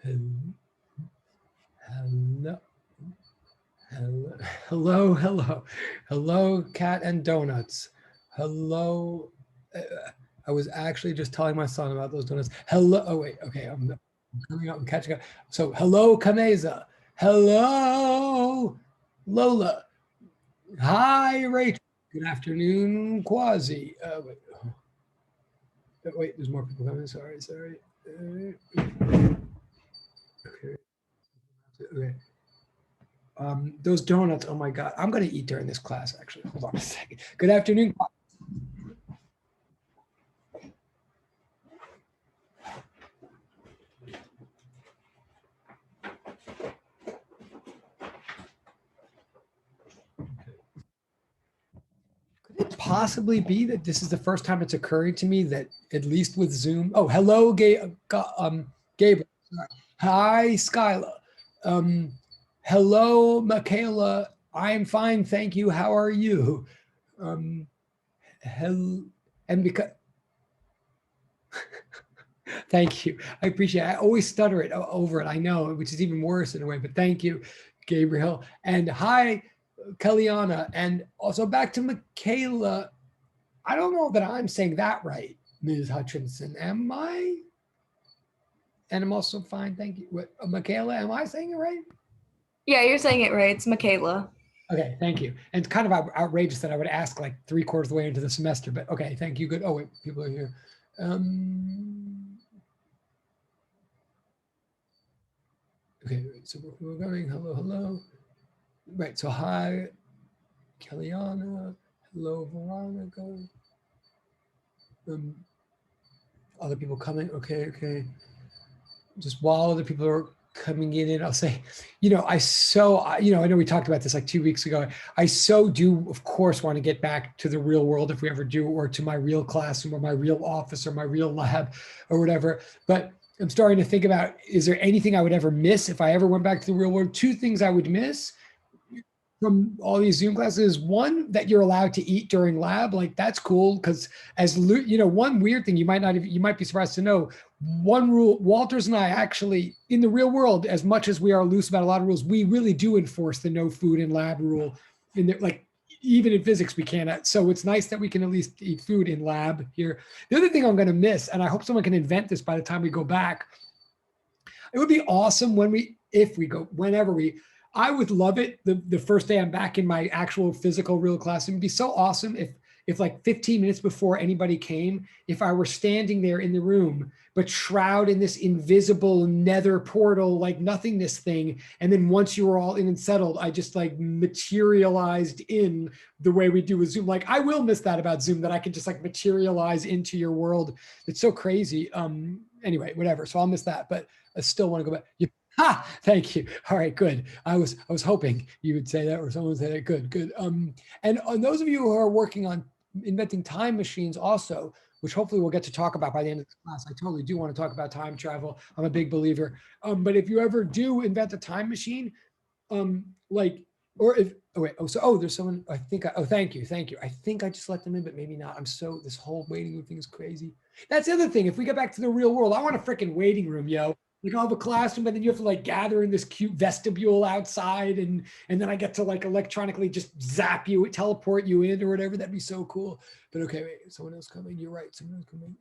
Hello, hello, hello, hello, cat and donuts. Hello. uh, I was actually just telling my son about those donuts. Hello. Oh wait. Okay, I'm coming up and catching up. So hello, Kameza. Hello, Lola. Hi, Rachel. Good afternoon, Quasi. Wait, there's more people coming. Sorry. Okay. Okay. Those donuts, oh my God, I'm going to eat during this class, actually. Hold on a second. Good afternoon. Could it possibly be that this is the first time it's occurring to me that, at least with Zoom, oh, hello, Gabriel. Hi, Skyla. Um, hello, Michaela. I'm fine, thank you. How are you? Hello, and because thank you. I appreciate it. I always stutter it over it. I know, which is even worse in a way, but thank you, Gabriel. And hi, Kellyanna. And also back to Michaela. I don't know that I'm saying that right, Ms. Hutchinson. Am I? And I'm also fine. Thank you. What, Michaela, am I saying it right? Yeah, you're saying it right. It's Michaela. Okay, thank you. And it's kind of outrageous that I would ask like 3/4 of the way into the semester, but okay, thank you. Good. Oh, wait, people are here. Okay, so we're going. Hello, hello. Right, so hi, Kellyanna. Hello, Veronica. Other people coming. Okay. Just while other people are coming in, I'll say, I know we talked about this like 2 weeks ago. I so do, of course, want to get back to the real world if we ever do, or to my real classroom or my real office or my real lab or whatever. But I'm starting to think about, is there anything I would ever miss if I ever went back to the real world? Two things I would miss from all these Zoom classes. One, that you're allowed to eat during lab, like that's cool. Because one weird thing you might be surprised to know, one rule, Walters and I actually, in the real world, as much as we are loose about a lot of rules, we really do enforce the no food in lab rule. In there, like even in physics, we cannot. So it's nice that we can at least eat food in lab here. The other thing I'm going to miss, and I hope someone can invent this by the time we go back, it would be awesome whenever I would love it. The first day I'm back in my actual physical real class, it'd be so awesome if like 15 minutes before anybody came, if I were standing there in the room, but shrouded in this invisible nether portal, like nothingness thing. And then once you were all in and settled, I just like materialized in the way we do with Zoom. Like I will miss that about Zoom, that I can just like materialize into your world. It's so crazy. Anyway, whatever. So I'll miss that, but I still want to go back. Ha! Thank you. All right, good. I was hoping you would say that, or someone would say that. Good. And on those of you who are working on inventing time machines, also, which hopefully we'll get to talk about by the end of this class. I totally do want to talk about time travel. I'm a big believer. But if you ever do invent a time machine, there's someone. Thank you. I think I just let them in, but maybe not. This whole waiting room thing is crazy. That's the other thing. If we get back to the real world, I want a freaking waiting room, yo. Like I'll have a classroom, and then you have to like gather in this cute vestibule outside, and then I get to like electronically just zap you, teleport you in or whatever. That'd be so cool. But okay, wait, someone else coming. You're right, someone else coming.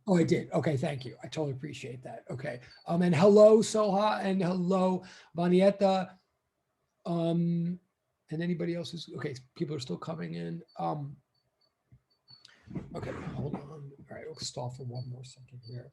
Oh, I did. Okay, thank you. I totally appreciate that. Okay. And hello, Soha, and hello, Vanietta. And anybody else who's okay, people are still coming in. Okay, hold on. All right, we'll stall for one more second here.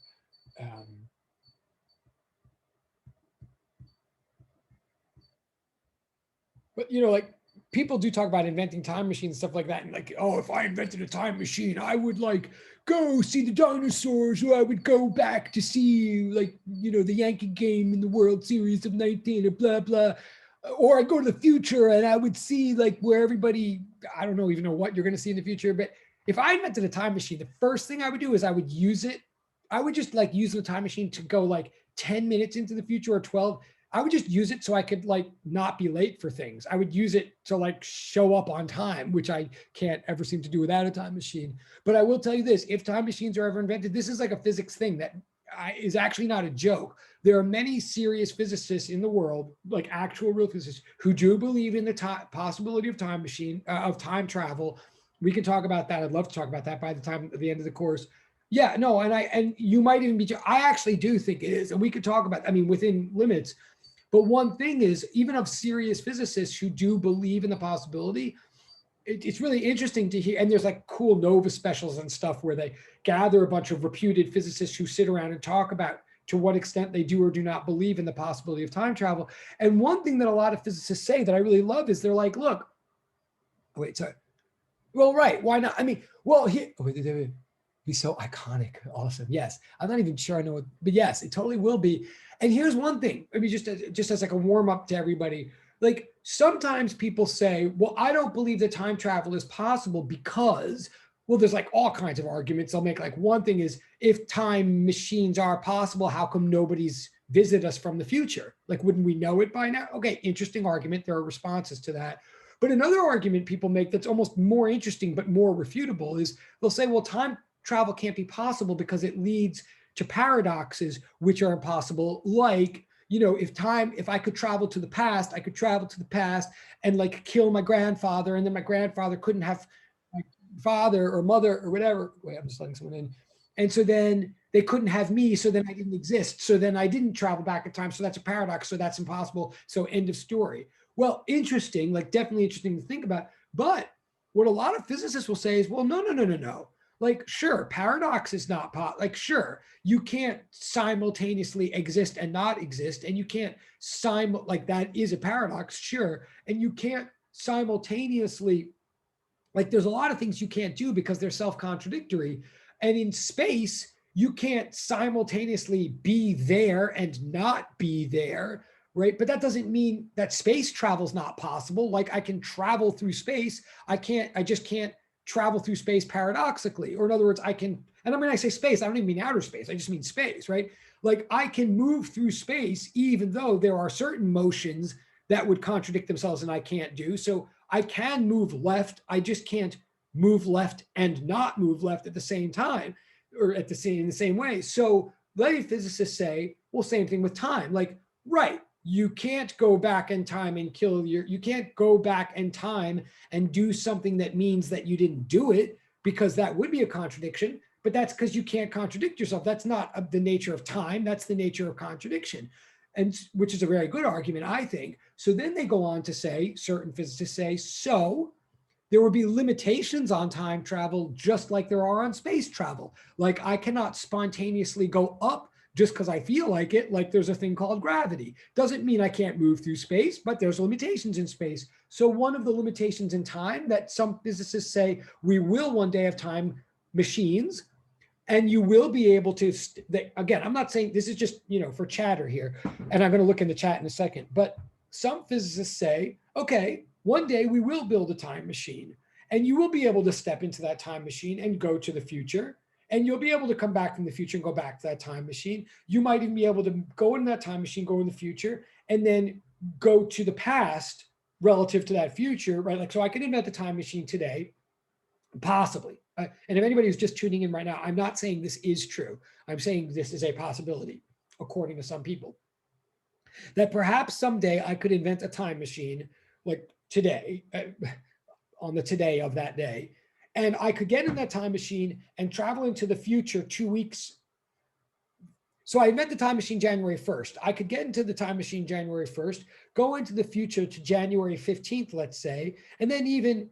But like people do talk about inventing time machines and stuff like that, and like, oh, if I invented a time machine, I would like go see the dinosaurs, or I would go back to see like the Yankee game in the World Series of 19 or blah blah, or I go to the future and I would see like where everybody, I don't know even know what you're going to see in the future. But if I invented a time machine, the first thing I would do is I would use it. I would just like use the time machine to go like 10 minutes into the future or 12. I would just use it so I could like not be late for things. I would use it to like show up on time, which I can't ever seem to do without a time machine. But I will tell you this, if time machines are ever invented, this is like a physics thing that is actually not a joke. there are many serious physicists in the world, like actual real physicists, who do believe in the possibility of time machine, of time travel. We can talk about that. I'd love to talk about that by the time at the end of the course. Yeah, no, and you might even be. I actually do think it is, and we could talk about. I mean, within limits. But one thing is, even of serious physicists who do believe in the possibility, it's really interesting to hear. And there's like cool Nova specials and stuff where they gather a bunch of reputed physicists who sit around and talk about to what extent they do or do not believe in the possibility of time travel. And one thing that a lot of physicists say that I really love is they're like, look, wait, sorry. Well, right. Why not? I mean, well, he's so iconic. Awesome. Yes. I'm not even sure I know what, but yes, it totally will be. And here's one thing. I mean, just as like a warm up to everybody, like sometimes people say, well, I don't believe that time travel is possible because, well, there's like all kinds of arguments. I'll make like one thing is if time machines are possible, how come nobody's visited us from the future? Like, wouldn't we know it by now? Okay, interesting argument. There are responses to that. But another argument people make that's almost more interesting but more refutable is they'll say, well, time travel can't be possible because it leads to paradoxes which are impossible, like, you know, if I could travel to the past, I could travel to the past and like kill my grandfather, and then my grandfather couldn't have my father or mother or whatever. Wait, I'm just letting someone in. And so then they couldn't have me, so then I didn't exist. So then I didn't travel back in time. So that's a paradox. So that's impossible. So end of story. Well, interesting, like definitely interesting to think about. But what a lot of physicists will say is, well, no. Like, sure, paradox is not like, sure, you can't simultaneously exist and not exist, and you can't like that is a paradox, sure, and you can't simultaneously, like, there's a lot of things you can't do because they're self-contradictory, and in space, you can't simultaneously be there and not be there, right? But that doesn't mean that space travel is not possible. Like, I can travel through space. I just can't travel through space paradoxically. Or in other words, I can, and when I say space, I don't even mean outer space. I just mean space, right? Like, I can move through space, even though there are certain motions that would contradict themselves and I can't do. So I can move left. I just can't move left and not move left at the same time, or in the same way. So many physicists say, well, same thing with time. Like, right, you can't go back in time and you can't go back in time and do something that means that you didn't do it, because that would be a contradiction. But that's because you can't contradict yourself. That's not the nature of time. That's the nature of contradiction. And which is a very good argument, I think. So then they go on to say, certain physicists say, so there would be limitations on time travel, just like there are on space travel. Like, I cannot spontaneously go up just because I feel like it. Like, there's a thing called gravity. Doesn't mean I can't move through space, but there's limitations in space. So one of the limitations in time that some physicists say we will one day have time machines, and you will be able to, again, I'm not saying this is just, you know, for chatter here, and I'm going to look in the chat in a second, but some physicists say, okay, one day we will build a time machine, and you will be able to step into that time machine and go to the future, and you'll be able to come back from the future and go back to that time machine. You might even be able to go in that time machine, go in the future, and then go to the past relative to that future, right? Like, so I could invent the time machine today, possibly. And if anybody who's just tuning in right now, I'm not saying this is true. I'm saying this is a possibility, according to some people. That perhaps someday I could invent a time machine, like today, on the today of that day, and I could get in that time machine and travel into the future 2 weeks. So I invent the time machine January 1st. I could get into the time machine January 1st, go into the future to January 15th, let's say, and then even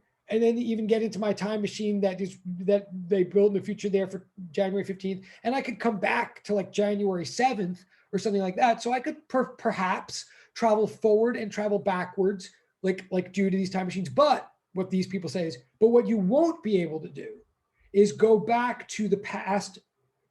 get into my time machine that they built in the future there for January 15th. And I could come back to like January 7th or something like that. So I could perhaps travel forward and travel backwards, like due to these time machines. But what these people say is, but what you won't be able to do is go back to the past,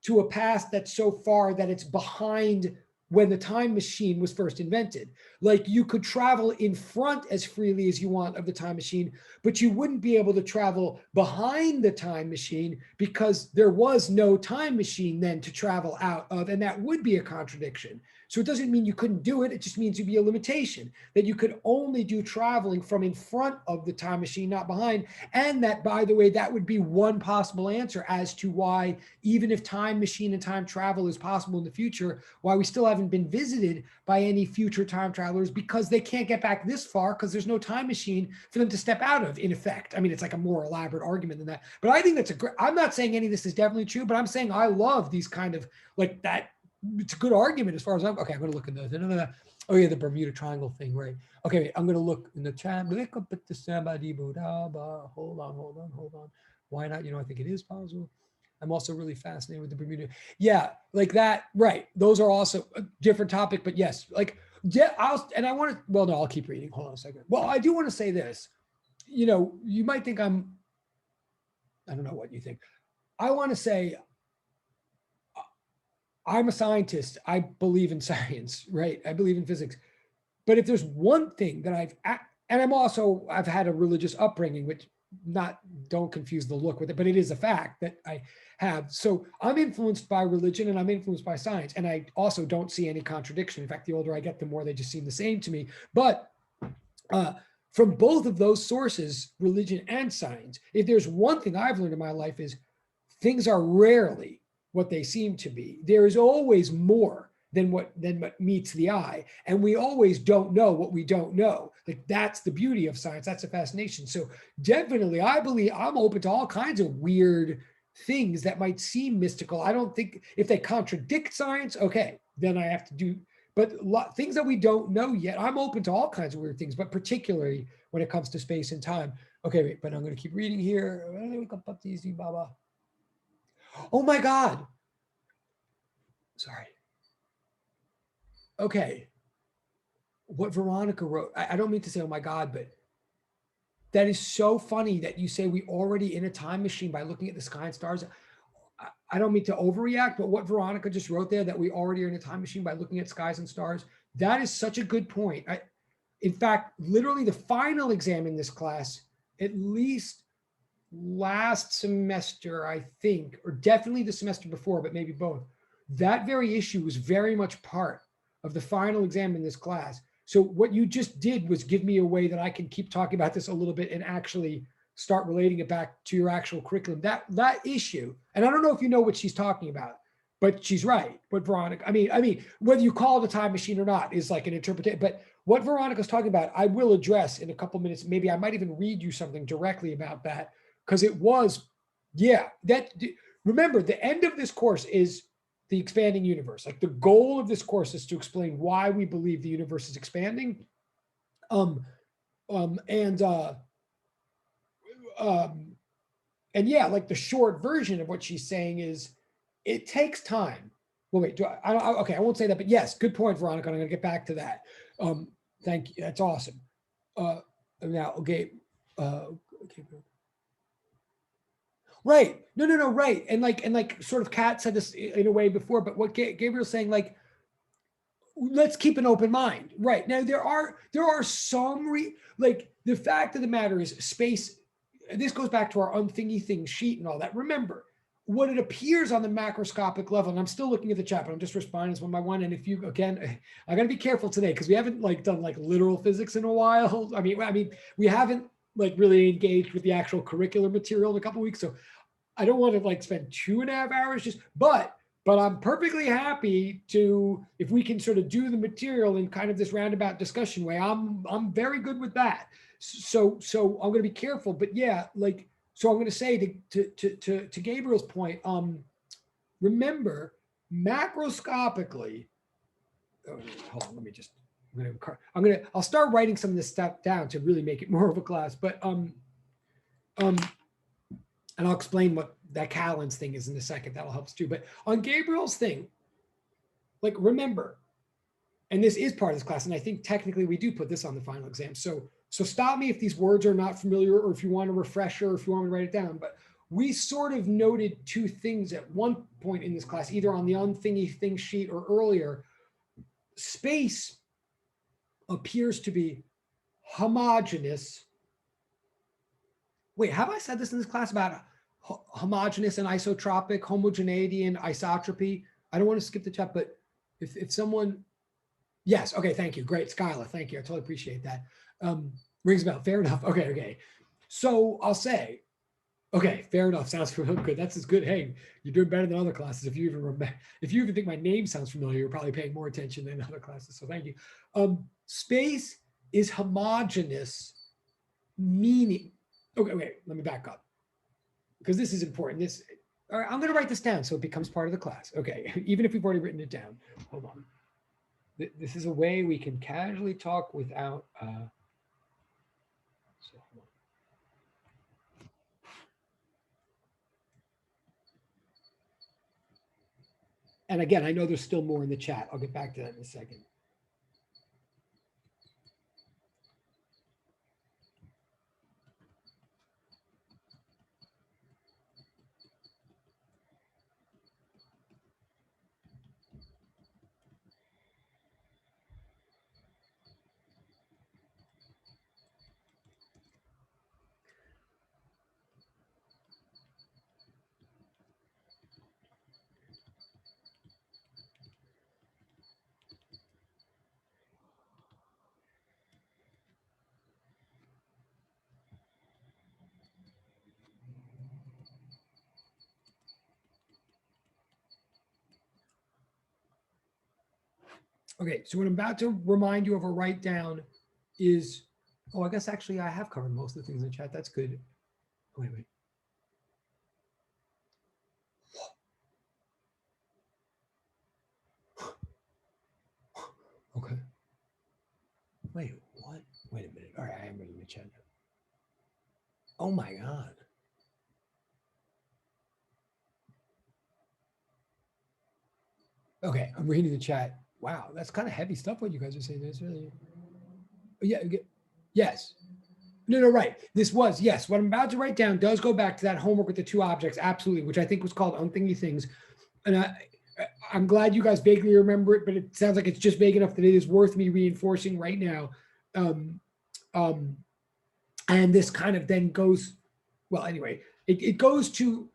to a past that's so far that it's behind when the time machine was first invented. Like, you could travel in front as freely as you want of the time machine, but you wouldn't be able to travel behind the time machine because there was no time machine then to travel out of, and that would be a contradiction. So it doesn't mean you couldn't do it. It just means it'd be a limitation, that you could only do traveling from in front of the time machine, not behind. And that, by the way, that would be one possible answer as to why, even if time machine and time travel is possible in the future, why we still haven't been visited by any future time travelers, because they can't get back this far because there's no time machine for them to step out of, in effect. I mean, it's like a more elaborate argument than that. But I think that's a great, I'm not saying any of this is definitely true, but I'm saying I love these kind of like that. It's a good argument as far as I'm, okay, I'm going to look in the, oh yeah, the Bermuda Triangle thing, right? Okay, wait, I'm going to look in the chat. Hold on. Why not? You know, I think it is possible. I'm also really fascinated with the Bermuda. Yeah, like that, right. Those are also a different topic, but yes, like, yeah, and I want to, well, no, I'll keep reading. Hold on a second. Well, I do want to say this, you know, you might think I don't know what you think. I want to say, I'm a scientist. I believe in science, right? I believe in physics. But if there's one thing that I've had a religious upbringing, which don't confuse the look with it, but it is a fact that I have. So I'm influenced by religion and I'm influenced by science. And I also don't see any contradiction. In fact, the older I get, the more they just seem the same to me. But from both of those sources, religion and science, if there's one thing I've learned in my life is things are rarely what they seem to be. There is always more than what meets the eye, and we always don't know what we don't know. Like, that's the beauty of science. That's a fascination. So definitely, I believe I'm open to all kinds of weird things that might seem mystical. I don't think if they contradict science, okay, then I have to do. But things that we don't know yet, I'm open to all kinds of weird things, but particularly when it comes to space and time. Okay, wait, but I'm going to keep reading here. Oh my God. Sorry. Okay. What Veronica wrote, I don't mean to say, oh my God, but that is so funny that you say we already in a time machine by looking at the sky and stars. I don't mean to overreact, but what Veronica just wrote there, that we already are in a time machine by looking at skies and stars, that is such a good point. In fact, literally the final exam in this class, at least last semester, I think, or definitely the semester before, but maybe both, that very issue was very much part of the final exam in this class. So what you just did was give me a way that I can keep talking about this a little bit and actually start relating it back to your actual curriculum. That issue, and I don't know if you know what she's talking about, but she's right. What Veronica, I mean, whether you call it a time machine or not is like an interpretation. But what Veronica's talking about, I will address in a couple minutes. Maybe I might even read you something directly about that, because it was, yeah. Remember, the end of this course is the expanding universe. Like, the goal of this course is to explain why we believe the universe is expanding. And yeah, like the short version of what she's saying is it takes time. Well, wait, okay, I won't say that, but yes, good point, Veronica. I'm going to get back to that. Thank you. That's awesome. Now, okay. Okay. Right. No, right. And like sort of Kat said this in a way before, but what Gabriel's saying, like, let's keep an open mind. Right. Now, there are some, like, the fact of the matter is space, this goes back to our unthingy thing sheet and all that. Remember, what it appears on the macroscopic level, and I'm still looking at the chat, but I'm just responding one by one. And if you, again, I got to be careful today because we haven't like done like literal physics in a while. I mean, we haven't like really engaged with the actual curricular material in a couple of weeks. So I don't want to like spend 2.5 hours but I'm perfectly happy to, if we can sort of do the material in kind of this roundabout discussion way, I'm very good with that. So I'm going to be careful, but yeah, like, so I'm going to say to Gabriel's point, remember macroscopically, hold on, let me just, I'll start writing some of this stuff down to really make it more of a class, but, and I'll explain what that Callan's thing is in a second. That'll help us too. But on Gabriel's thing, like, remember, and this is part of this class, and I think technically we do put this on the final exam. So stop me if these words are not familiar, or if you want a refresher, or if you want me to write it down. But we sort of noted two things at one point in this class, either on the unthingy thing sheet or earlier. Space appears to be homogeneous. Wait, have I said this in this class about homogeneous and isotropic, homogeneity and isotropy? I don't want to skip the chat, but if someone, Yes. Okay. Thank you. Great. Skyla. Thank you. I totally appreciate that. Rings a bell. Fair enough. Okay. Okay. So I'll say, okay, fair enough. Sounds good. That's as good. Hey, you're doing better than other classes. If you even remember, if you even think my name sounds familiar, you're probably paying more attention than other classes. So thank you. Space is homogeneous, meaning. Okay. Okay. Let me back up because this is important. This. All right. I'm going to write this down so it becomes part of the class. Okay. Even if we've already written it down. Hold on. This is a way we can casually talk without. So hold on. And again, I know there's still more in the chat. I'll get back to that in a second. Okay, so what I'm about to remind you of or write down is, oh, I guess actually I have covered most of the things in the chat. That's good. Wait, wait. Okay. Wait, what? Wait a minute. All right, I am reading the chat now. Oh my God. Okay, I'm reading the chat. Wow, that's kind of heavy stuff what you guys are saying. That's really, yeah, yes. No, right. This was, yes. What I'm about to write down does go back to that homework with the two objects, absolutely, which I think was called Unthingy Things. And I'm glad you guys vaguely remember it, but it sounds like it's just vague enough that it is worth me reinforcing right now. And this kind of then goes, well, anyway, it goes to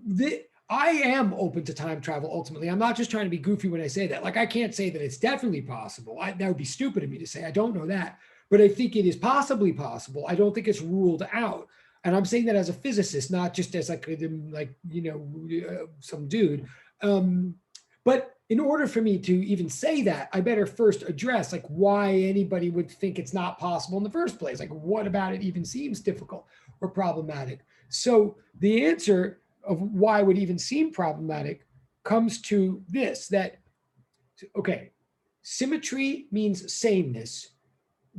the, I am open to time travel ultimately. I'm not just trying to be goofy when I say that. Like, I can't say that it's definitely possible. That would be stupid of me to say. I don't know that. But I think it is possibly possible. I don't think it's ruled out. And I'm saying that as a physicist, not just as like some dude. But in order for me to even say that, I better first address like why anybody would think it's not possible in the first place. Like, what about it even seems difficult or problematic? So the answer of why it would even seem problematic comes to this, that, okay, symmetry means sameness.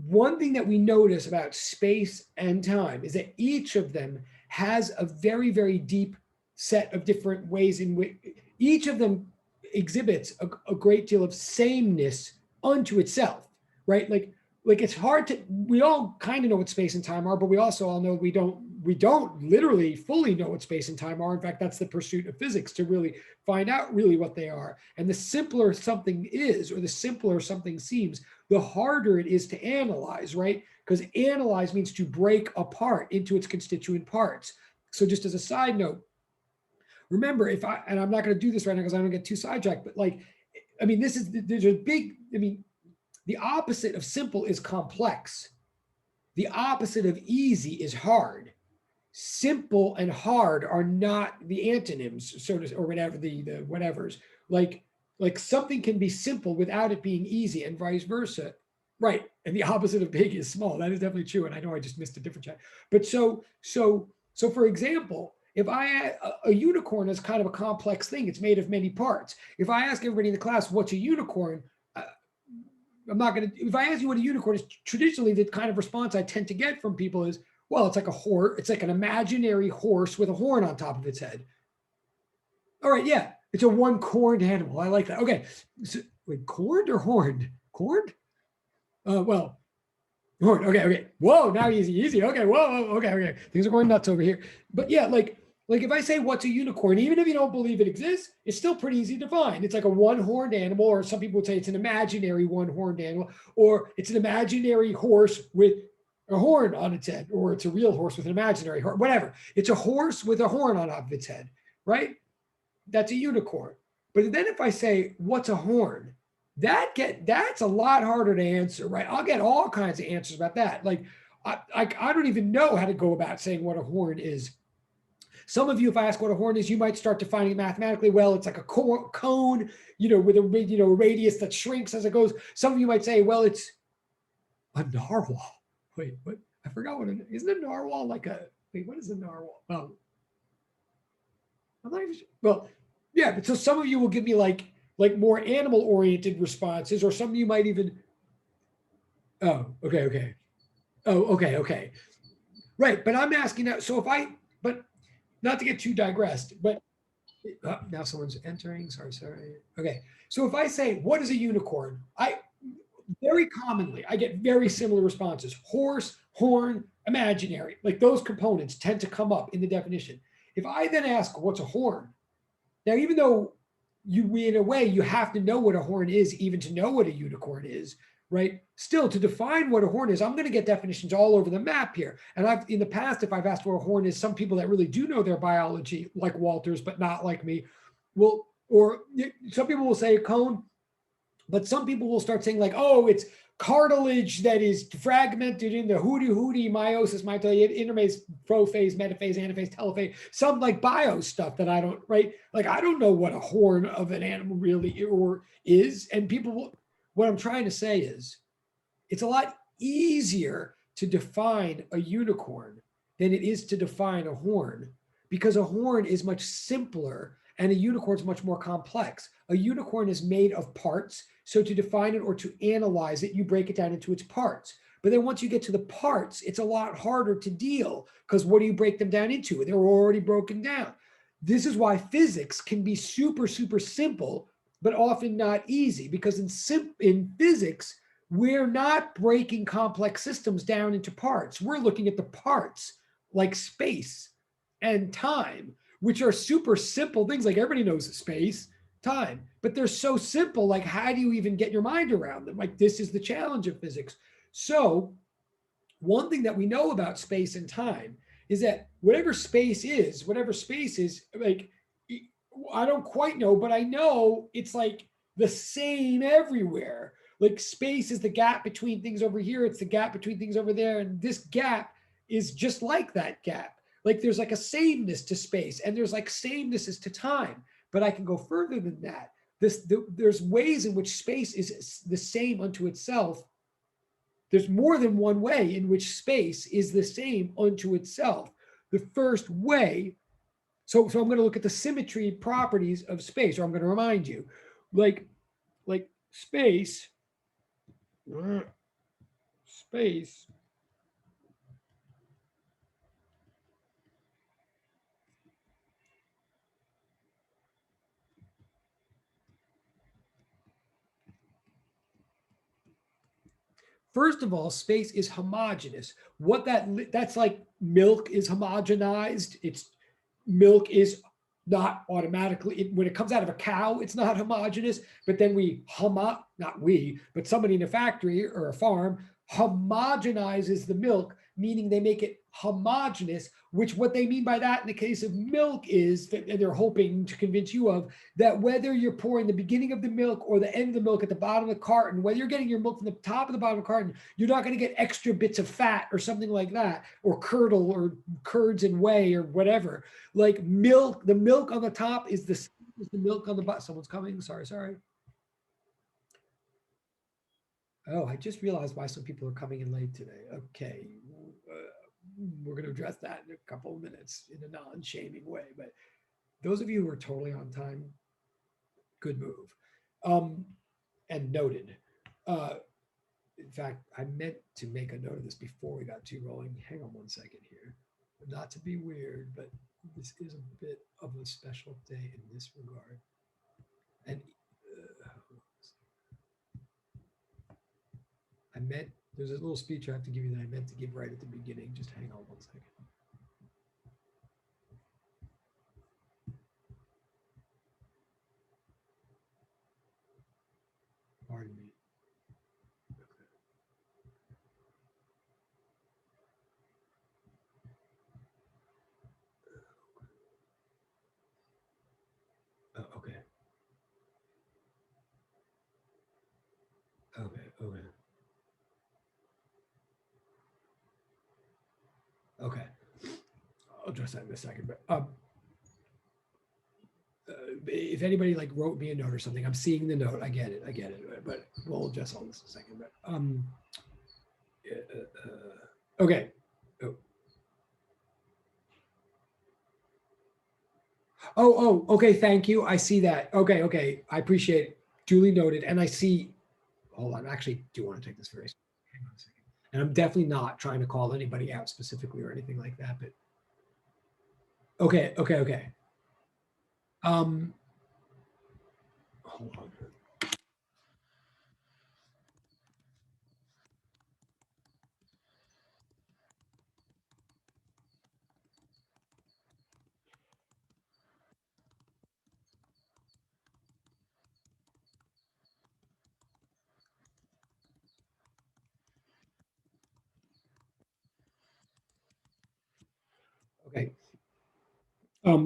One thing that we notice about space and time is that each of them has a very, very deep set of different ways in which each of them exhibits a great deal of sameness unto itself, right? Like it's hard to, we all kind of know what space and time are, but we also all know we don't literally fully know what space and time are. In fact, that's the pursuit of physics, to really find out really what they are. And the simpler something is, or the simpler something seems, the harder it is to analyze, right? Because analyze means to break apart into its constituent parts. So just as a side note, remember, and I'm not going to do this right now because I don't get too sidetracked, but like, I mean, there's a big, I mean, the opposite of simple is complex. The opposite of easy is hard. Simple and hard are not the antonyms, or whatever, the whatevers. Like something can be simple without it being easy, and vice versa. Right. And the opposite of big is small. That is definitely true. And I know I just missed a different chat. But so for example, if a unicorn is kind of a complex thing, it's made of many parts. If I ask everybody in the class, what's a unicorn? I'm not going to, if I ask you what a unicorn is, traditionally the kind of response I tend to get from people is, well, it's like a horse. It's like an imaginary horse with a horn on top of its head. All right, yeah, it's a one-corned animal. I like that. Okay, so, wait, corned or horned? Corned? Well, horned. Okay. Whoa, now easy. Okay, whoa. Okay. Things are going nuts over here. But yeah, like if I say what's a unicorn, even if you don't believe it exists, it's still pretty easy to find. It's like a one-horned animal, or some people would say it's an imaginary one-horned animal, or it's an imaginary horse with a horn on its head, or it's a real horse with an imaginary horn, whatever. It's a horse with a horn on top of its head, right? That's a unicorn. But then if I say, what's a horn? That's a lot harder to answer, right? I'll get all kinds of answers about that. Like I don't even know how to go about saying what a horn is. Some of you, if I ask what a horn is, you might start defining it mathematically. Well, it's like a cone, with a radius that shrinks as it goes. Some of you might say, well, it's a narwhal. Wait, what? I forgot isn't a narwhal like a wait? What is a narwhal? Oh, I'm not even sure. Well, yeah. But so some of you will give me like more animal oriented responses, or some of you might even. Oh, okay, okay. Oh, okay, okay. Right, but I'm asking now. So if but not to get too digressed, but now someone's entering. Sorry. Okay, so if I say what is a unicorn, I very commonly I get very similar responses: horse, horn, imaginary. Like those components tend to come up in the definition. If I then ask what's a horn, now even though you in a way you have to know what a horn is even to know what a unicorn is, right? Still, to define what a horn is, I'm going to get definitions all over the map here. And I've in the past, if I've asked what a horn is, some people that really do know their biology, like Walters, but not like me, will or some people will say a cone, but some people will start saying like, oh, it's cartilage that is fragmented in the hooty meiosis, mitosis, interphase, prophase, metaphase, anaphase, telophase, some like bio stuff that I don't, right? Like I don't know what a horn of an animal really or is. And people will, what I'm trying to say is it's a lot easier to define a unicorn than it is to define a horn because a horn is much simpler and a unicorn is much more complex. A unicorn is made of parts. So to define it or to analyze it, you break it down into its parts. But then once you get to the parts, it's a lot harder to deal because what do you break them down into? They're already broken down. This is why physics can be super, super simple, but often not easy because in physics, we're not breaking complex systems down into parts. We're looking at the parts like space and time, which are super simple things. Like everybody knows space, time, but they're so simple. Like, how do you even get your mind around them? Like, this is the challenge of physics. So, one thing that we know about space and time is that whatever space is, like, I don't quite know, but I know it's like the same everywhere. Like space is the gap between things over here, it's the gap between things over there, and this gap is just like that gap. Like there's like a sameness to space, and there's like samenesses to time. But I can go further than that. There's ways in which space is the same unto itself. There's more than one way in which space is the same unto itself. The first way, so I'm going to look at the symmetry properties of space, or I'm going to remind you, like space, space. First of all, space is homogeneous. That's like milk is homogenized. It's milk is not automatically when it comes out of a cow, it's not homogeneous. But then not we, but somebody in a factory or a farm homogenizes the milk, meaning they make it homogeneous. Which what they mean by that in the case of milk is that, and they're hoping to convince you of that whether you're pouring the beginning of the milk or the end of the milk at the bottom of the carton, whether you're getting your milk from the top of the bottom of the carton, you're not going to get extra bits of fat or something like that, or curdle or curds and whey or whatever. Like milk, the milk on the top is the milk on the bottom. Someone's coming. Sorry. Oh, I just realized why some people are coming in late today. Okay. We're going to address that in a couple of minutes in a non-shaming way. But those of you who are totally on time, good move. And noted. In fact, I meant to make a note of this before we got too rolling. Hang on one second here. Not to be weird, but this is a bit of a special day in this regard. And there's a little speech I have to give you that I meant to give right at the beginning. Just hang on one second. Pardon me. Okay. Okay. Okay. I'll address that in a second. But if anybody like wrote me a note or something, I'm seeing the note. I get it. I get it. But we'll address all this in a second. But okay. Oh. Okay. Thank you. I see that. Okay. Okay. I appreciate it. Duly noted. And I see. Hold on. I actually do want to take this very. Hang on a second. And I'm definitely not trying to call anybody out specifically or anything like that. But okay. Okay. Okay. Um. Hold on. Okay.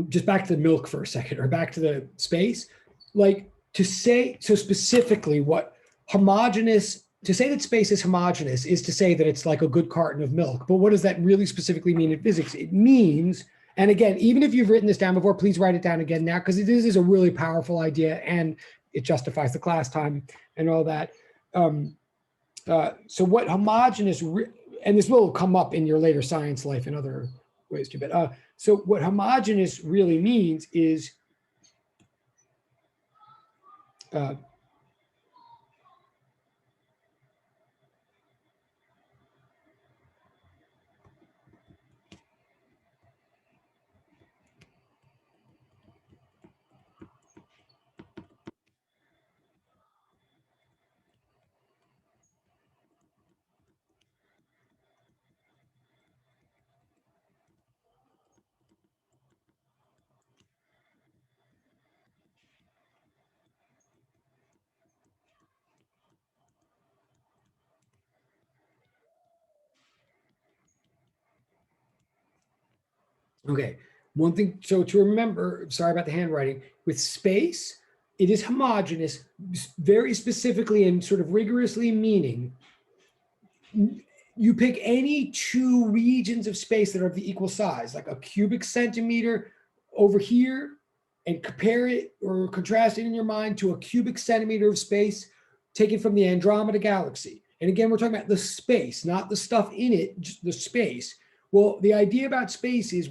Just back to the milk for a second, or back to the space. Like to say so specifically, what homogeneous to say that space is homogeneous is to say that it's like a good carton of milk. But what does that really specifically mean in physics? It means, and again, even if you've written this down before, please write it down again now, because this is a really powerful idea and it justifies the class time and all that. So what homogeneous, and this will come up in your later science life in other ways too, but so what homogeneous really means is uh, okay. One thing, so to remember, sorry about the handwriting, with space, it is homogeneous, very specifically and sort of rigorously meaning you pick any two regions of space that are of the equal size, like a cubic centimeter over here, and compare it or contrast it in your mind to a cubic centimeter of space taken from the Andromeda galaxy. And again, we're talking about the space, not the stuff in it, just the space. Well, the idea about space is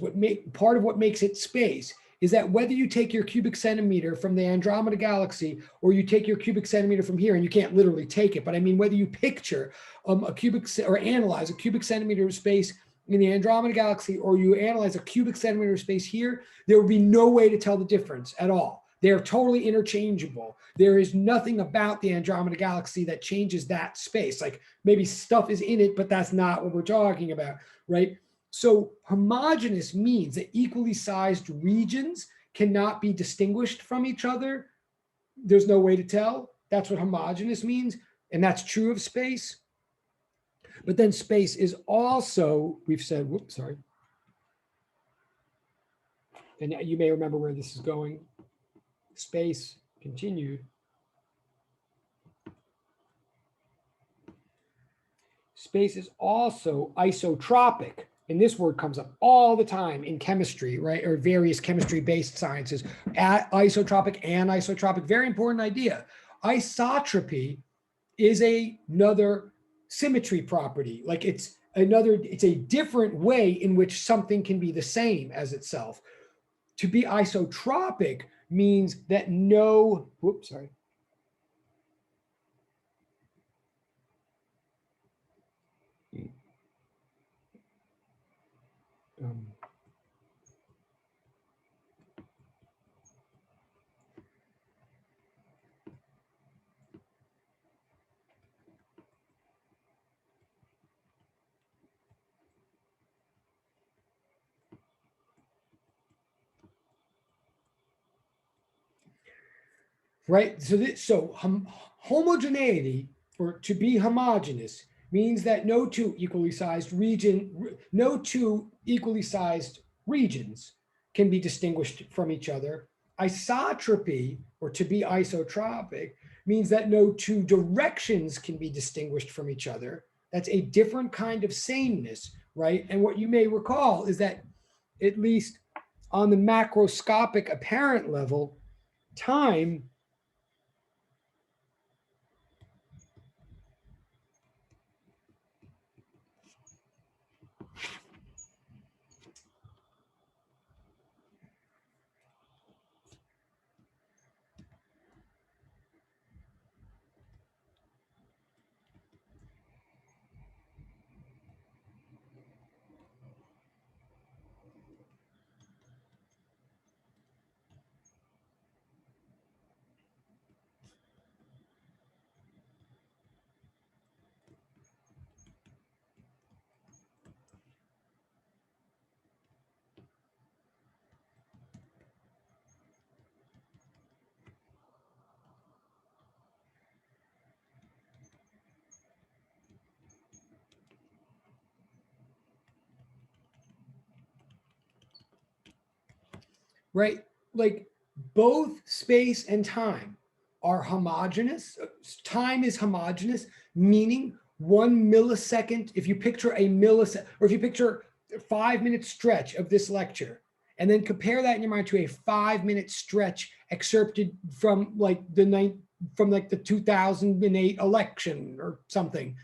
part of what makes it space is that whether you take your cubic centimeter from the Andromeda galaxy or you take your cubic centimeter from here, and you can't literally take it, but I mean, whether you picture a cubic or analyze a cubic centimeter of space in the Andromeda galaxy, or you analyze a cubic centimeter of space here, there would be no way to tell the difference at all. They are totally interchangeable. There is nothing about the Andromeda galaxy that changes that space. Like maybe stuff is in it, but that's not what we're talking about, right? So homogeneous means that equally sized regions cannot be distinguished from each other. There's no way to tell. That's what homogeneous means. And that's true of space. But then space is also, we've said, whoops, sorry. And you may remember where this is going. Space continued. Space is also isotropic. And this word comes up all the time in chemistry, right? Or various chemistry-based sciences. Isotropic, anisotropic, very important idea. Isotropy is another symmetry property. Like it's a different way in which something can be the same as itself. To be isotropic means that no, whoops, sorry. Um, right? So homogeneity, or to be homogeneous, means that no two equally sized regions can be distinguished from each other. Isotropy, or to be isotropic, means that no two directions can be distinguished from each other. That's a different kind of sameness, right? And what you may recall is that, at least on the macroscopic apparent level, time right? Like both space and time are homogeneous. Time is homogeneous, meaning 1 millisecond. If you picture a millisecond, or if you picture a 5 minute stretch of this lecture, and then compare that in your mind to a 5 minute stretch excerpted from like the 2008 election or something.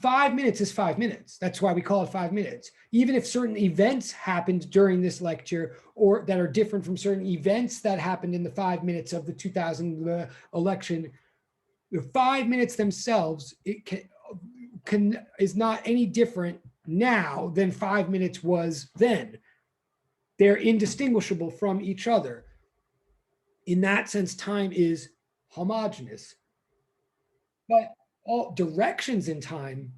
5 minutes is 5 minutes. That's why we call it 5 minutes. Even if certain events happened during this lecture or that are different from certain events that happened in the 5 minutes of the 2000 election, the 5 minutes themselves is not any different now than 5 minutes was then. They're indistinguishable from each other. In that sense, time is homogeneous. But all directions in time,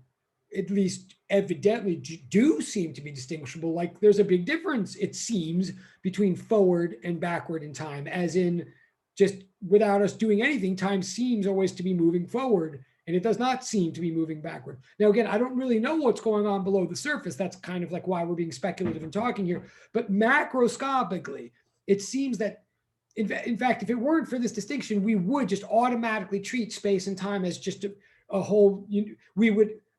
at least evidently, do seem to be distinguishable. Like there's a big difference, it seems, between forward and backward in time, as in just without us doing anything, time seems always to be moving forward and it does not seem to be moving backward. Now, again, I don't really know what's going on below the surface. That's kind of like why we're being speculative and talking here. But macroscopically, it seems that in fact, if it weren't for this distinction, we would just automatically treat space and time as just a whole,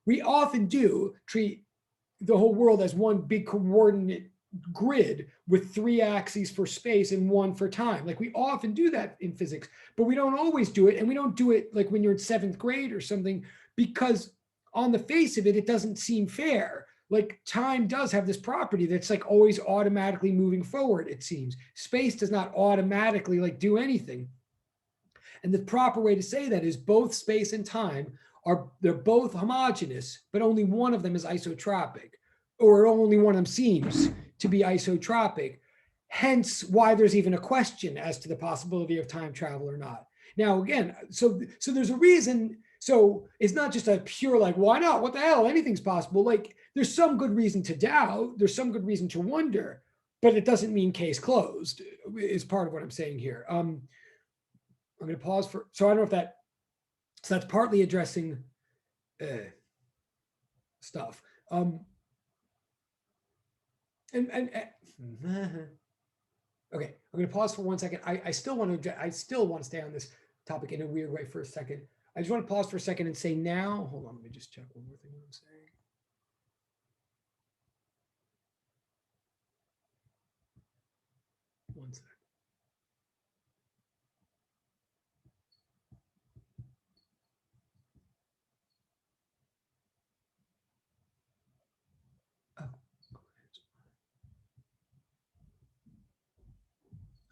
we often do treat the whole world as one big coordinate grid with 3 axes for space and 1 for time. Like we often do that in physics, but we don't always do it. And we don't do it like when you're in 7th grade or something, because on the face of it, it doesn't seem fair. Like time does have this property that's like always automatically moving forward, it seems. Space does not automatically like do anything. And the proper way to say that is both space and time they're both homogeneous, but only one of them is isotropic, or only one of them seems to be isotropic. Hence why there's even a question as to the possibility of time travel or not. Now, again, so there's a reason. So it's not just a pure like, why not? What the hell? Anything's possible. Like there's some good reason to doubt. There's some good reason to wonder, but it doesn't mean case closed is part of what I'm saying here. I'm going to pause for, so I don't know if that, so that's partly addressing stuff. And okay, I'm going to pause for 1 second. I still want to stay on this topic in a weird way for a second. I just want to pause for a second and say now, hold on, let me just check one more thing I'm saying. One second.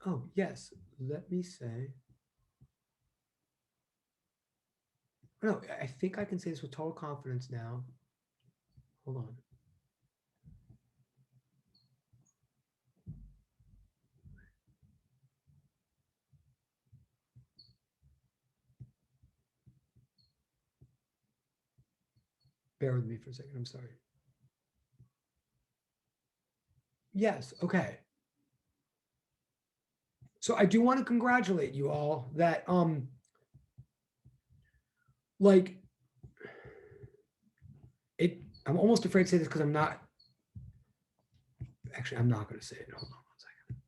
Oh, yes. Let me say. No, I think I can say this with total confidence now. Hold on. Bear with me for a second. I'm sorry. Yes. Okay. So I do want to congratulate you all that like it, I'm almost afraid to say this because I'm not going to say it. Hold on 1 second.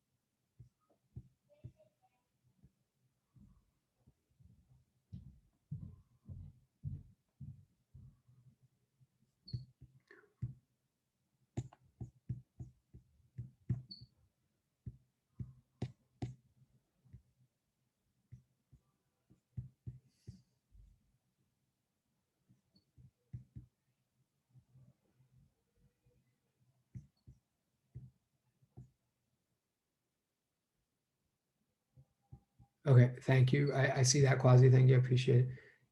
Okay, thank you. I see that, Quasi. Thank you. I appreciate it.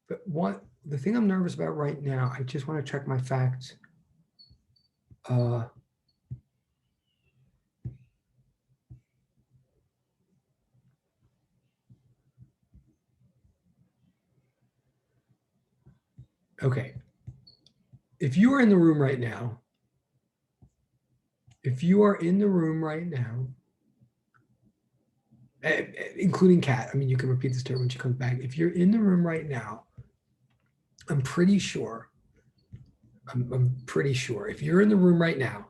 But the thing I'm nervous about right now, I just want to check my facts. Okay. If you are in the room right now, including Kat, I mean, you can repeat this to her when she comes back. If you're in the room right now, I'm pretty sure, I'm pretty sure if you're in the room right now,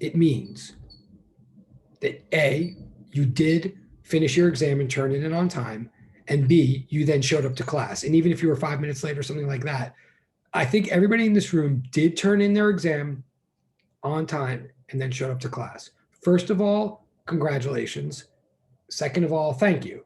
it means that A, you did finish your exam and turn it in on time, and B, you then showed up to class. And even if you were 5 minutes late or something like that, I think everybody in this room did turn in their exam on time and then showed up to class. First of all, congratulations. Second of all, thank you.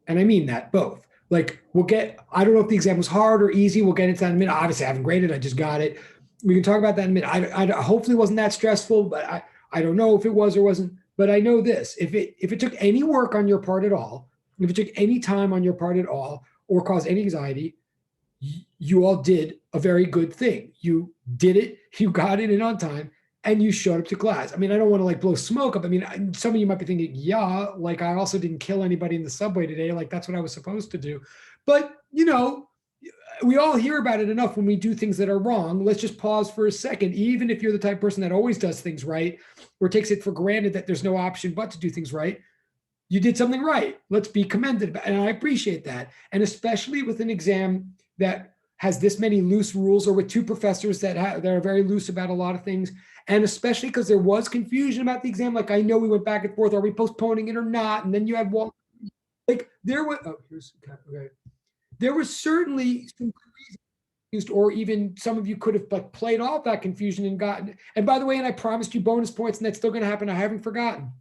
And I mean that both. Like I don't know if the exam was hard or easy. We'll get into that in a minute. Obviously, I haven't graded. I just got it. We can talk about that in a minute. I hopefully it wasn't that stressful, but I don't know if it was or wasn't. But I know this: if it took any work on your part at all, if it took any time on your part at all, or caused any anxiety, you all did a very good thing. You did it. You got it in on time, and you showed up to class. I mean, I don't want to like blow smoke up. I mean, some of you might be thinking, yeah, like I also didn't kill anybody in the subway today. Like that's what I was supposed to do. But, we all hear about it enough when we do things that are wrong. Let's just pause for a second. Even if you're the type of person that always does things right or takes it for granted that there's no option but to do things right, you did something right. Let's be commended. And I appreciate that. And especially with an exam that has this many loose rules, or with two professors that are very loose about a lot of things. And especially because there was confusion about the exam. Like I know we went back and forth. Are we postponing it or not? And then you had like there was, okay. There was certainly some confused, or even some of you could have like played off that confusion and gotten, and by the way, and I promised you bonus points, and that's still going to happen. I haven't forgotten.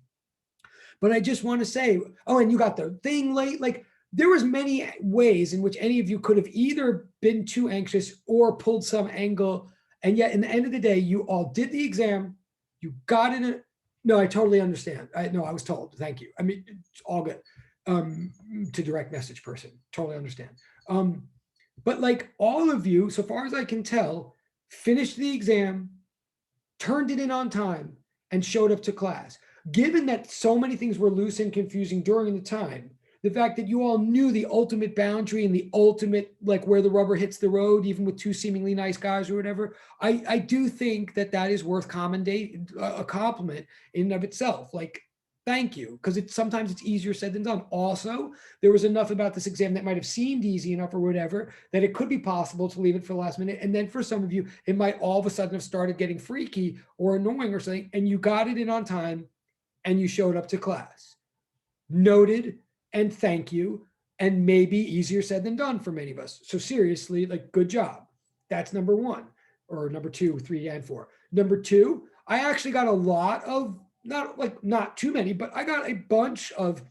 But I just want to say, oh, and you got the thing late. Like there was many ways in which any of you could have either been too anxious or pulled some angle. And yet in the end of the day, you all did the exam. You got it. No, I totally understand. I was told. Thank you. I mean, it's all good. To direct message person. Totally understand. But like all of you, so far as I can tell, finished the exam, turned it in on time, and showed up to class. Given that so many things were loose and confusing during the time, the fact that you all knew the ultimate boundary and the ultimate, like where the rubber hits the road, even with two seemingly nice guys or whatever, I do think that is worth a compliment in and of itself. Like, thank you, because sometimes it's easier said than done. Also, there was enough about this exam that might have seemed easy enough or whatever that it could be possible to leave it for the last minute. And then for some of you, it might all of a sudden have started getting freaky or annoying or something, and you got it in on time and you showed up to class. Noted, and thank you. And maybe easier said than done for many of us. So seriously, like, good job. That's number one, or number two, three, and four. Number two, I actually got a lot of, not too many, but I got a bunch of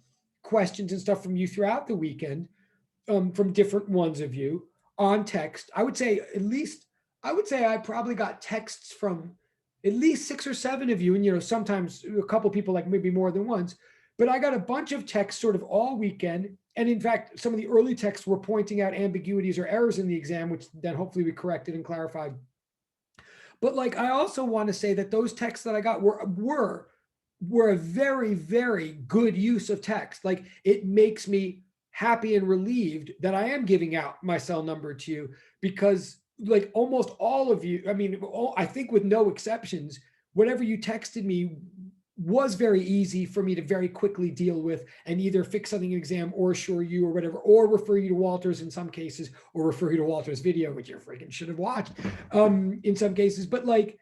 questions and stuff from you throughout the weekend, from different ones of you on text. I would say I probably got texts from at least 6 or 7 of you, and sometimes a couple people, like maybe more than once. But I got a bunch of texts sort of all weekend, and in fact, some of the early texts were pointing out ambiguities or errors in the exam, which then hopefully we corrected and clarified. But like, I also want to say that those texts that I got were a very, very good use of text. Like, it makes me happy and relieved that I am giving out my cell number to you, because like almost all of you, I mean, I think with no exceptions, whatever you texted me was very easy for me to very quickly deal with and either fix something in exam or assure you or whatever, or refer you to Walter's in some cases, or refer you to Walter's video, which you freaking should have watched in some cases. But like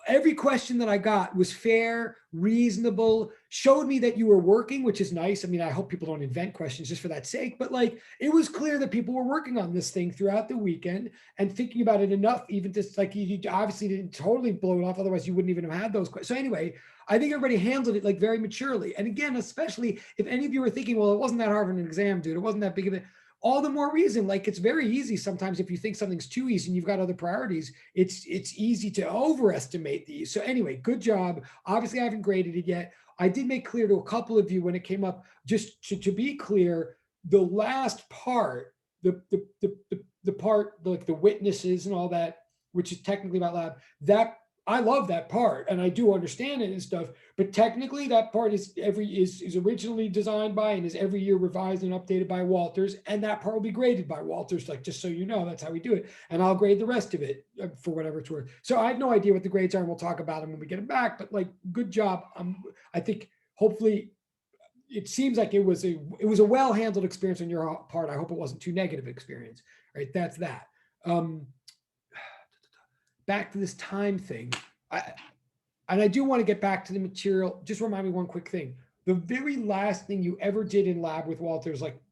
every question that I got was fair, reasonable, showed me that you were working, which is nice. I mean, I hope people don't invent questions just for that sake, but like, it was clear that people were working on this thing throughout the weekend and thinking about it enough, even just like, you obviously didn't totally blow it off. Otherwise you wouldn't even have had those questions. So anyway, I think everybody handled it like very maturely. And again, especially if any of you were thinking, well, it wasn't that hard of an exam, dude, it wasn't that big of it. All the more reason. Like, it's very easy sometimes if you think something's too easy and you've got other priorities, it's easy to overestimate these. So anyway, good job. Obviously, I haven't graded it yet. I did make clear to a couple of you when it came up, just to be clear, the last part, the part like the witnesses and all that, which is technically about lab, that I love that part and I do understand it and stuff. But technically, that part is originally designed by and is every year revised and updated by Walters, and that part will be graded by Walters. Like just so you know, that's how we do it, and I'll grade the rest of it for whatever it's worth. So I have no idea what the grades are, and we'll talk about them when we get them back. But like, good job. I think hopefully it seems like it was a well handled experience on your part. I hope it wasn't too negative experience. Right, that's that. Back to this time thing. I do want to get back to the material. Just remind me one quick thing. The very last thing you ever did in lab with Walters, like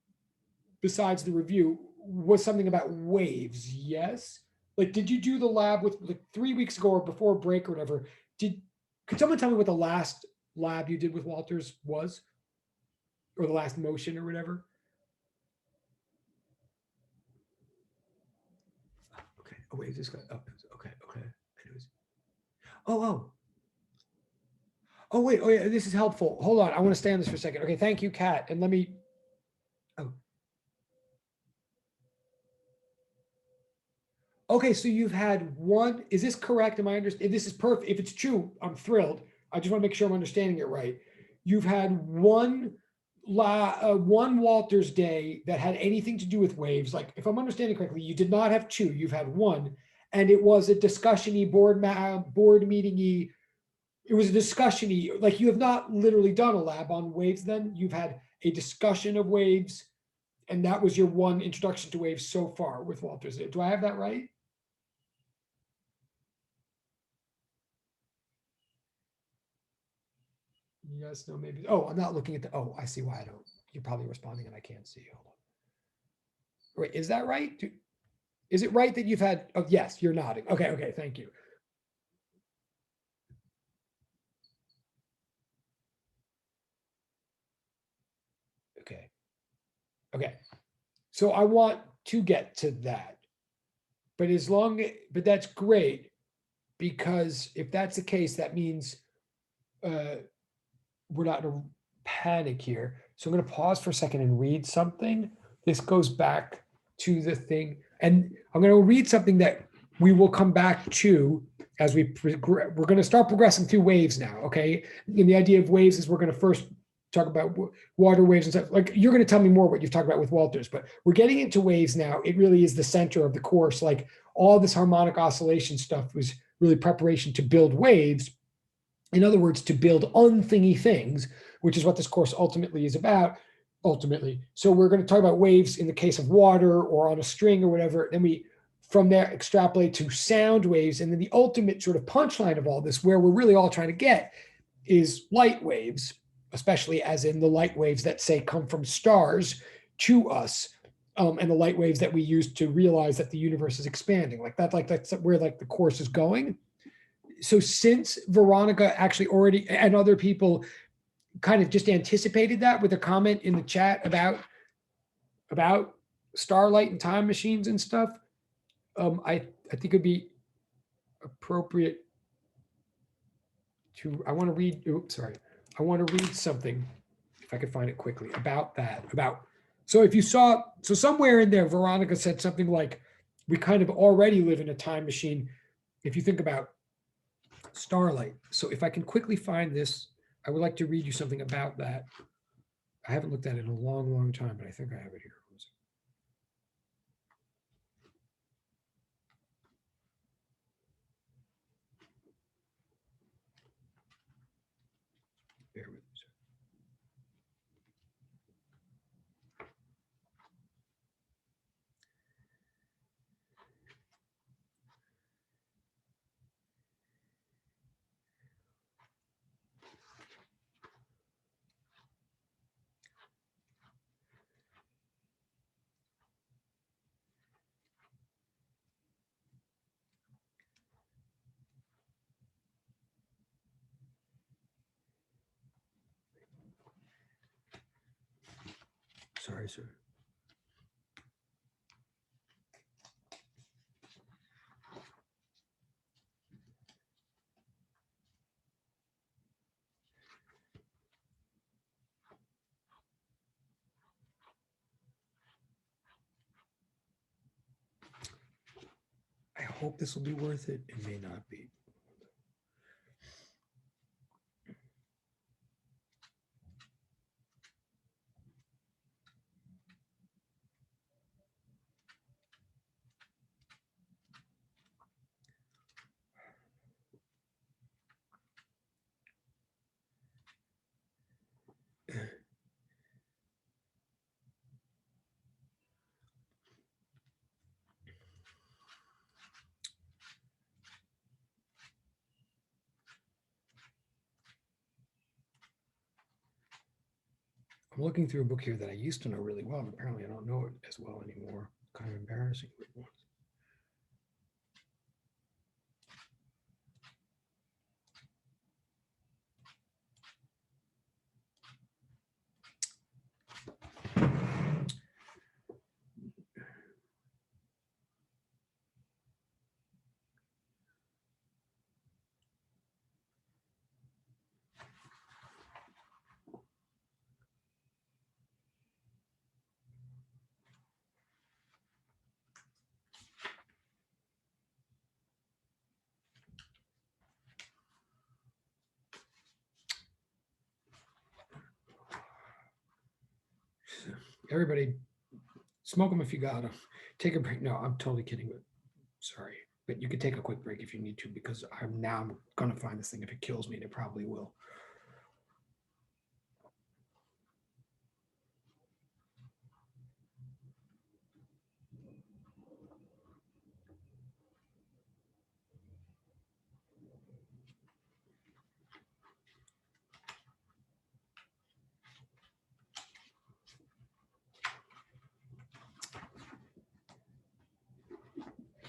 besides the review, was something about waves. Yes. Like, did you do the lab with like 3 weeks ago or before break or whatever? Could someone tell me what the last lab you did with Walters was? Or the last motion or whatever? Okay. Oh, wait, this got up. Okay. Okay. Oh. Oh, wait. Oh, yeah. This is helpful. Hold on. I want to stay on this for a second. Okay. Thank you, Kat. And let me. Oh. Okay. So you've had one. Is this correct? Am I understanding? This is perfect. If it's true, I'm thrilled. I just want to make sure I'm understanding it right. You've had one Walters day that had anything to do with waves. Like, if I'm understanding correctly, you did not have two. You've had one, and it was a discussion-y board meeting-y. It was a discussion-y. Like, you have not literally done a lab on waves. Then you've had a discussion of waves, and that was your one introduction to waves so far with Walters. Do I have that right? Yes, no, maybe. Oh, I'm not looking at the. Oh, I see why I don't. You're probably responding and I can't see. Hold on. Wait, is that right? Is it right that you've had? Oh, yes, you're nodding. Okay, thank you. Okay. So I want to get to that, but that's great because if that's the case, that means we're not in a panic here. So I'm going to pause for a second and read something. This goes back to the thing, and I'm going to read something that we will come back to as we're going to start progressing through waves now. Okay, and the idea of waves is we're going to first talk about water waves and stuff. Like, you're going to tell me more what you've talked about with Walters, but we're getting into waves now. It really is the center of the course. Like, all this harmonic oscillation stuff was really preparation to build waves. In other words, to build unthingy things, which is what this course ultimately is about. Ultimately, so we're going to talk about waves in the case of water or on a string or whatever. Then we, from there, extrapolate to sound waves, and then the ultimate sort of punchline of all this, where we're really all trying to get, is light waves, especially as in the light waves that say come from stars to us, and the light waves that we use to realize that the universe is expanding. Like that, like that's where like the course is going. So since Veronica actually already and other people kind of just anticipated that with a comment in the chat about starlight and time machines and stuff, I think it'd be appropriate to. I want to read. Oops, sorry. I want to read something if I could find it quickly about that. So if you saw, so somewhere in there, Veronica said something like, "We kind of already live in a time machine." If you think about starlight. So if I can quickly find this, I would like to read you something about that. I haven't looked at it in a long, long time, but I think I have it here. Bear with me. Sorry, sir. hope this will be worth it. It may not be. I'm looking through a book here that I used to know really well, but apparently I don't know it as well anymore. Kind of embarrassing. Everybody, smoke them if you got them. Take a break. No, I'm totally kidding. But sorry, but you could take a quick break if you need to, because I'm going to find this thing if it kills me, and it probably will.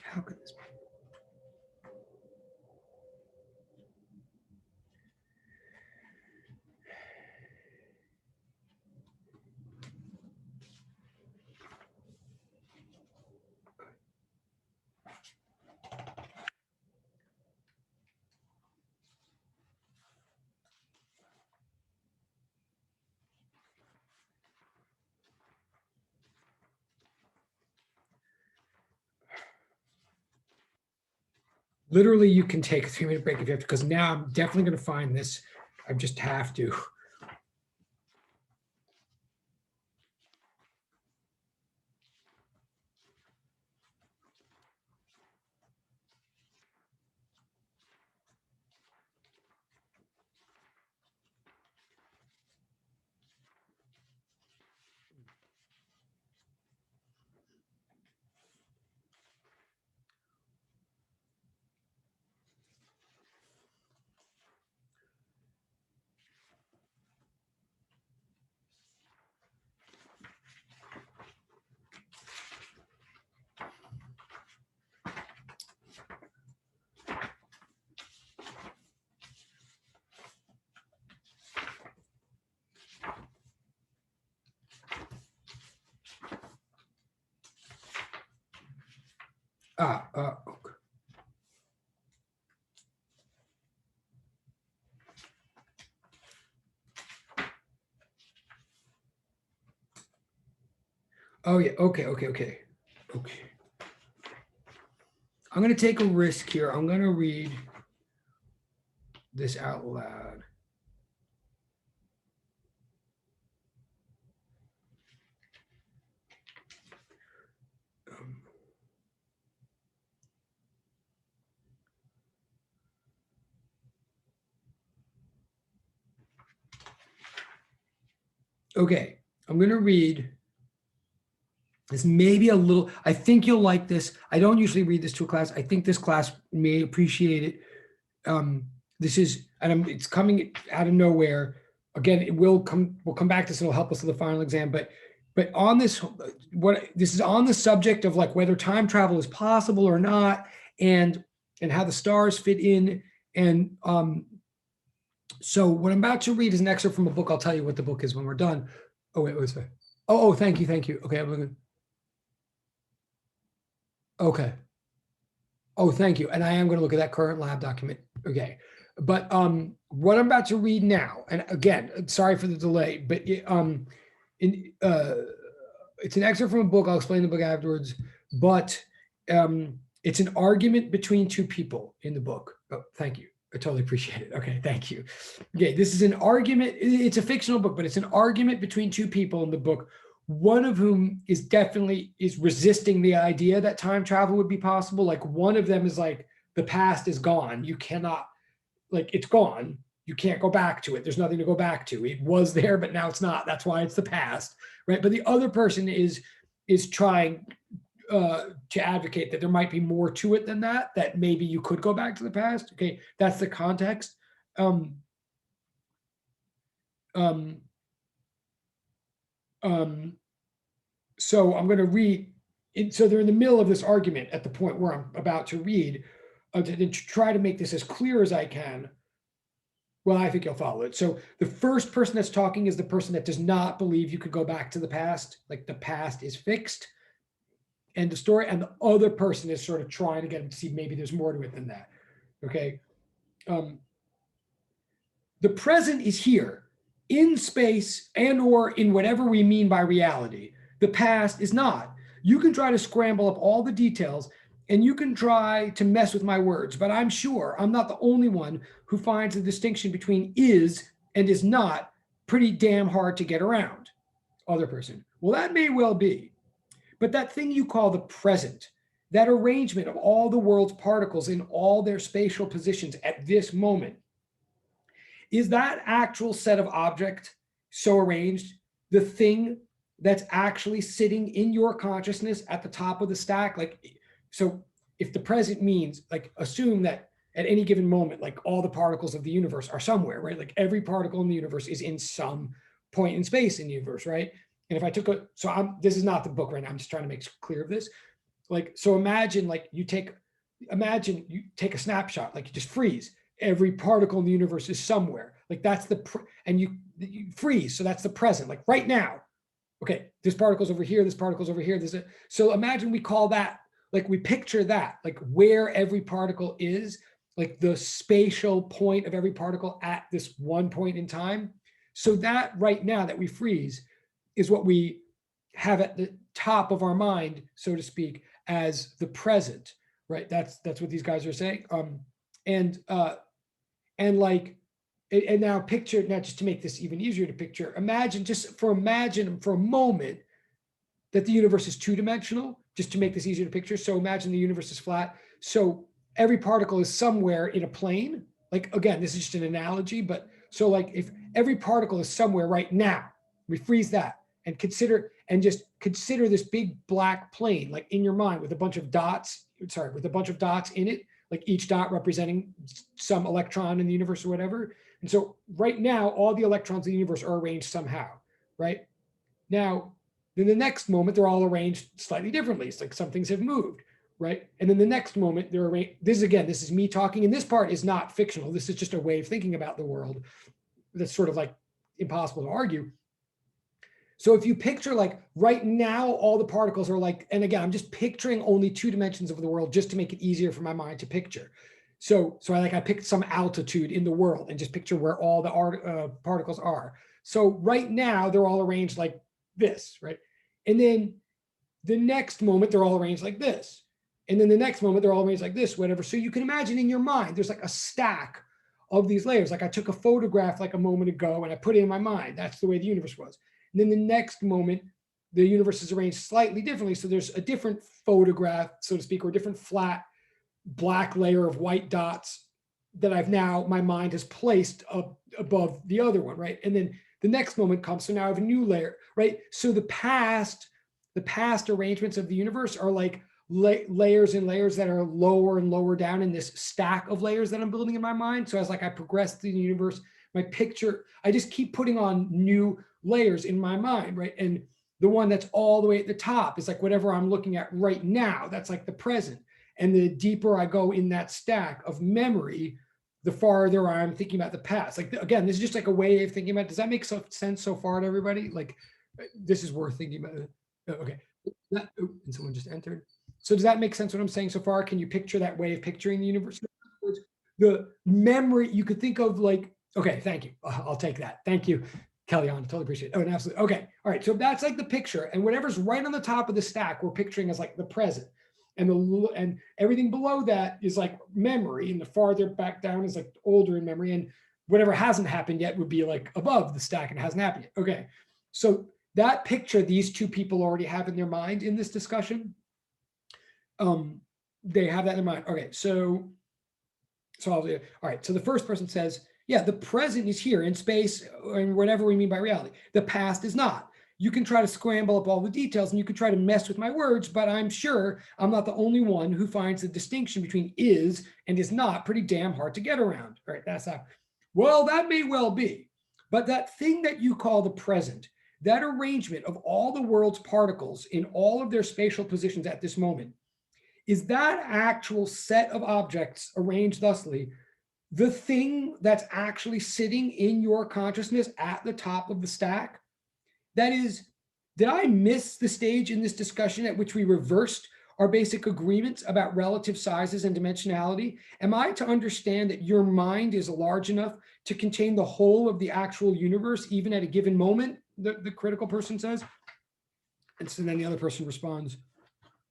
How could this be? Literally, you can take a 3-minute break if you have to, because now I'm definitely going to find this. I just have to. Okay. Oh yeah. Okay. I'm going to take a risk here. I'm going to read this out loud. Okay, I'm going to read this, maybe a little. I think you'll like this. I don't usually read this to a class. I think this class may appreciate it. This is, and it's coming out of nowhere. Again, it will come. We'll come back to this, and it'll help us with the final exam. But on this, this is on the subject of like whether time travel is possible or not, and how the stars fit in. And so what I'm about to read is an excerpt from a book. I'll tell you what the book is when we're done. Oh wait, sorry. Oh, thank you. Okay, I'm looking. Okay. Oh, thank you. And I am going to look at that current lab document. Okay. But what I'm about to read now, and again, sorry for the delay, but it's an excerpt from a book. I'll explain the book afterwards. But It's an argument between two people in the book. Oh, thank you. I totally appreciate it. Okay, thank you. Okay, this is an argument. It's a fictional book, but it's an argument between two people in the book, one of whom is definitely resisting the idea that time travel would be possible. Like one of them is like, the past is gone. You cannot, like, it's gone. You can't go back to it. There's nothing to go back to. It was there, but now it's not. That's why it's the past, right? But the other person is trying to advocate that there might be more to it than that, that maybe you could go back to the past. Okay, that's the context. Um, um, so I'm going to read it. So they're in the middle of this argument at the point where I'm about to read, to try to make this as clear as I can. Well, I think you'll follow it. So the first person that's talking is the person that does not believe you could go back to the past. Like the past is fixed. End of story. And the other person is sort of trying to get him to see maybe there's more to it than that. Okay. The present is here in space and or in whatever we mean by reality. The past is not. You can try to scramble up all the details and you can try to mess with my words, but I'm sure I'm not the only one who finds the distinction between is and is not pretty damn hard to get around. Other person. Well, that may well be. But that thing you call the present, that arrangement of all the world's particles in all their spatial positions at this moment, is that actual set of objects so arranged the thing that's actually sitting in your consciousness at the top of the stack? Like, so if the present means, like, assume that at any given moment, like all the particles of the universe are somewhere, right? Like every particle in the universe is in some point in space in the universe, right? And if I took this is not the book right now. I'm just trying to make clear of this. Like, so imagine you take a snapshot, like you just freeze. Every particle in the universe is somewhere. Like that's and you freeze. So that's the present, like right now. Okay, this particle's over here, this particle's over here. So imagine we call that, like we picture that, like where every particle is, like the spatial point of every particle at this one point in time. So that right now that we freeze is what we have at the top of our mind, so to speak, as the present, right? That's what these guys are saying. And now picture, now just to make this even easier to picture, imagine for a moment that the universe is two-dimensional, just to make this easier to picture. So imagine the universe is flat. So every particle is somewhere in a plane. Like, again, this is just an analogy, but so like if every particle is somewhere right now, we freeze that and consider this big black plane, like in your mind with a bunch of dots in it, like each dot representing some electron in the universe or whatever. And so right now, all the electrons in the universe are arranged somehow, right? Now, then the next moment, they're all arranged slightly differently. It's like some things have moved, right? And then the next moment, they're arranged. This is me talking, and this part is not fictional. This is just a way of thinking about the world that's sort of like impossible to argue. So if you picture like right now, all the particles are like, and again, I'm just picturing only two dimensions of the world just to make it easier for my mind to picture. So I picked some altitude in the world and just picture where all the particles are. So right now they're all arranged like this, right? And then the next moment they're all arranged like this. And then the next moment they're all arranged like this, whatever. So you can imagine in your mind, there's like a stack of these layers. Like I took a photograph like a moment ago and I put it in my mind. That's the way the universe was. And then the next moment, the universe is arranged slightly differently. So there's a different photograph, so to speak, or a different flat black layer of white dots that my mind has placed up above the other one, right? And then the next moment comes, so now I have a new layer, right? So the past arrangements of the universe are like layers and layers that are lower and lower down in this stack of layers that I'm building in my mind. So as like I progress through the universe, my picture, I just keep putting on new layers in my mind, right? And the one that's all the way at the top is like whatever I'm looking at right now. That's like the present. And the deeper I go in that stack of memory, the farther I'm thinking about the past. Like, again, this is just like a way of thinking about it. Does that make sense so far to everybody? Like, this is worth thinking about. Okay. And someone just entered. So does that make sense what I'm saying so far? Can you picture that way of picturing the universe? The memory, you could think of like, okay, thank you. I'll take that. Thank you, Kellyanne. Totally appreciate it. Oh, and absolutely. Okay. All right. So that's like the picture. And whatever's right on the top of the stack, we're picturing as like the present. and everything below that is like memory, and the farther back down is like older in memory, and whatever hasn't happened yet would be like above the stack and hasn't happened yet. Okay, so that picture these two people already have in their mind in this discussion, they have that in mind. Okay, so I'll do, all right, so the first person says, yeah, the present is here in space and whatever we mean by reality. The past is not. You can try to scramble up all the details and you can try to mess with my words, but I'm sure I'm not the only one who finds the distinction between is and is not pretty damn hard to get around. All right, that's how. Well, that may well be, but that thing that you call the present, that arrangement of all the world's particles in all of their spatial positions at this moment, is that actual set of objects arranged thusly the thing that's actually sitting in your consciousness at the top of the stack? That is, did I miss the stage in this discussion at which we reversed our basic agreements about relative sizes and dimensionality? Am I to understand that your mind is large enough to contain the whole of the actual universe, even at a given moment, the critical person says? And so then the other person responds,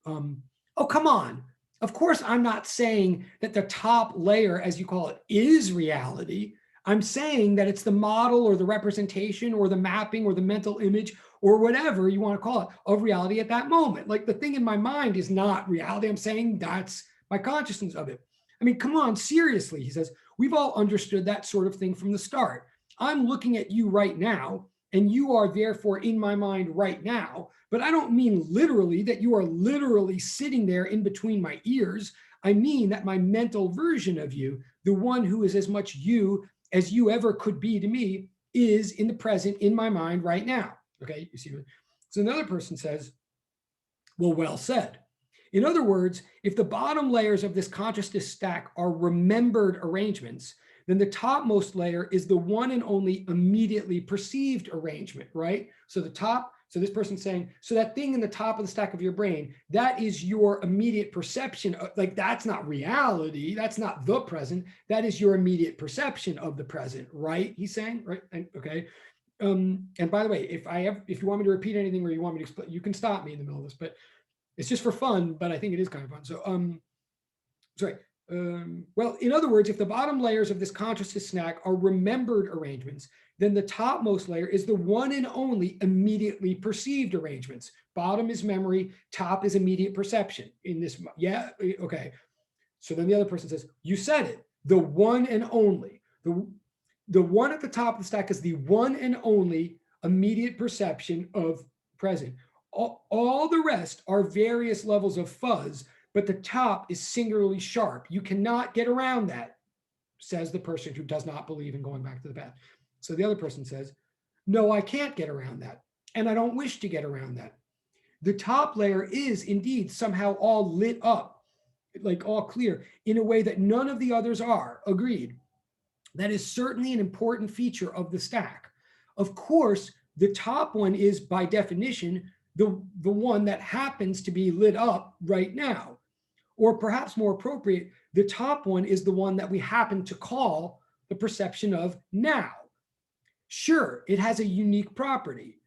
oh, come on. Of course, I'm not saying that the top layer, as you call it, is reality. I'm saying that it's the model or the representation or the mapping or the mental image or whatever you want to call it of reality at that moment. Like the thing in my mind is not reality. I'm saying that's my consciousness of it. I mean, come on, seriously, he says, we've all understood that sort of thing from the start. I'm looking at you right now, and you are therefore in my mind right now. But I don't mean literally that you are literally sitting there in between my ears. I mean that my mental version of you, the one who is as much you as you ever could be to me, is in the present in my mind right now. Okay, you see. So another person says, well said. In other words, if the bottom layers of this consciousness stack are remembered arrangements, then the topmost layer is the one and only immediately perceived arrangement, right? So the top, so this person's saying, so that thing in the top of the stack of your brain, that is your immediate perception. Like that's not reality. That's not the present. That is your immediate perception of the present, right? He's saying, right? And, okay. And by the way, if you want me to repeat anything or you want me to explain, you can stop me in the middle of this, but it's just for fun, but I think it is kind of fun. So, sorry. Well, in other words, if the bottom layers of this consciousness stack are remembered arrangements, then the topmost layer is the one and only immediately perceived arrangements. Bottom is memory, top is immediate perception in this. Yeah, okay. So then the other person says, you said it, the one and only. The one at the top of the stack is the one and only immediate perception of present. All the rest are various levels of fuzz, but the top is singularly sharp. You cannot get around that, says the person who does not believe in going back to the past. So the other person says, no, I can't get around that. And I don't wish to get around that. The top layer is indeed somehow all lit up, like all clear, in a way that none of the others are. Agreed. That is certainly an important feature of the stack. Of course, the top one is by definition the one that happens to be lit up right now. Or perhaps more appropriate, the top one is the one that we happen to call the perception of now. Sure, it has a unique property,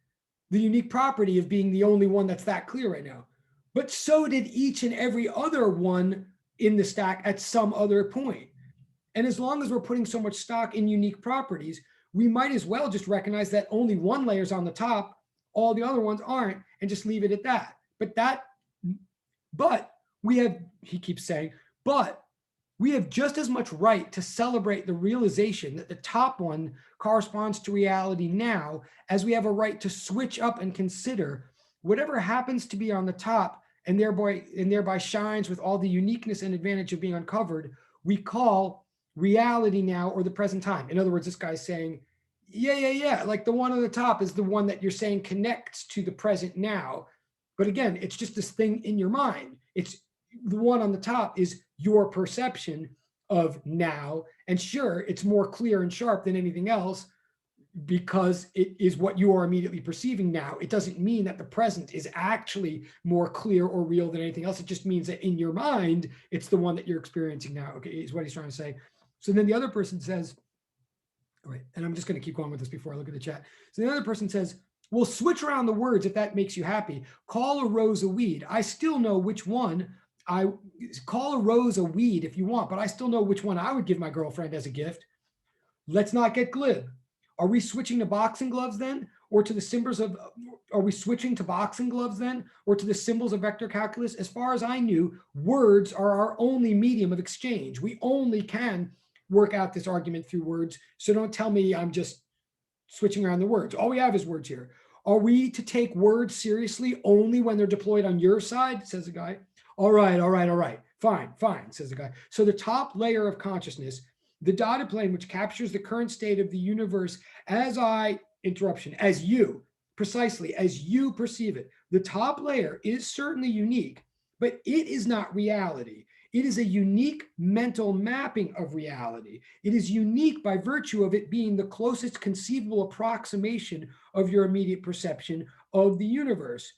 the unique property of being the only one that's that clear right now. But so did each and every other one in the stack at some other point. And as long as we're putting so much stock in unique properties, we might as well just recognize that only one layer's on the top, all the other ones aren't, and just leave it at that. But we have, he keeps saying, but we have just as much right to celebrate the realization that the top one corresponds to reality now as we have a right to switch up and consider whatever happens to be on the top and thereby shines with all the uniqueness and advantage of being uncovered, we call reality now or the present time. In other words, this guy's saying, yeah, like the one on the top is the one that you're saying connects to the present now. But again, it's just this thing in your mind. It's the one on the top is your perception of now. And sure, it's more clear and sharp than anything else because it is what you are immediately perceiving now. It doesn't mean that the present is actually more clear or real than anything else. It just means that in your mind, it's the one that you're experiencing now, okay, is what he's trying to say. So then the other person says, all right, and I'm just going to keep going with this before I look at the chat. So the other person says, well, switch around the words if that makes you happy. Call a rose a weed. I still know which one I call a rose a weed if you want, but I still know which one I would give my girlfriend as a gift. Let's not get glib. Are we switching to boxing gloves then? Or to the symbols of, are we switching to boxing gloves then? Or to the symbols of vector calculus? As far as I knew, words are our only medium of exchange. We only can work out this argument through words. So don't tell me I'm just switching around the words. All we have is words here. Are we to take words seriously only when they're deployed on your side? Says the guy. All right, all right, all right. Fine, fine, says the guy. So the top layer of consciousness, the dotted plane, which captures the current state of the universe as as you, precisely as you perceive it. The top layer is certainly unique, but it is not reality. It is a unique mental mapping of reality. It is unique by virtue of it being the closest conceivable approximation of your immediate perception of the universe.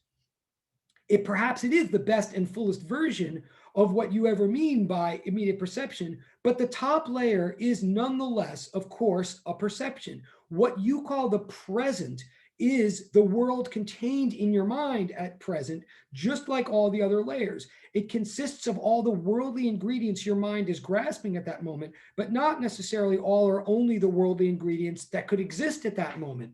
Perhaps it is the best and fullest version of what you ever mean by immediate perception, but the top layer is nonetheless, of course, a perception. What you call the present is the world contained in your mind at present, just like all the other layers. It consists of all the worldly ingredients your mind is grasping at that moment, but not necessarily all or only the worldly ingredients that could exist at that moment.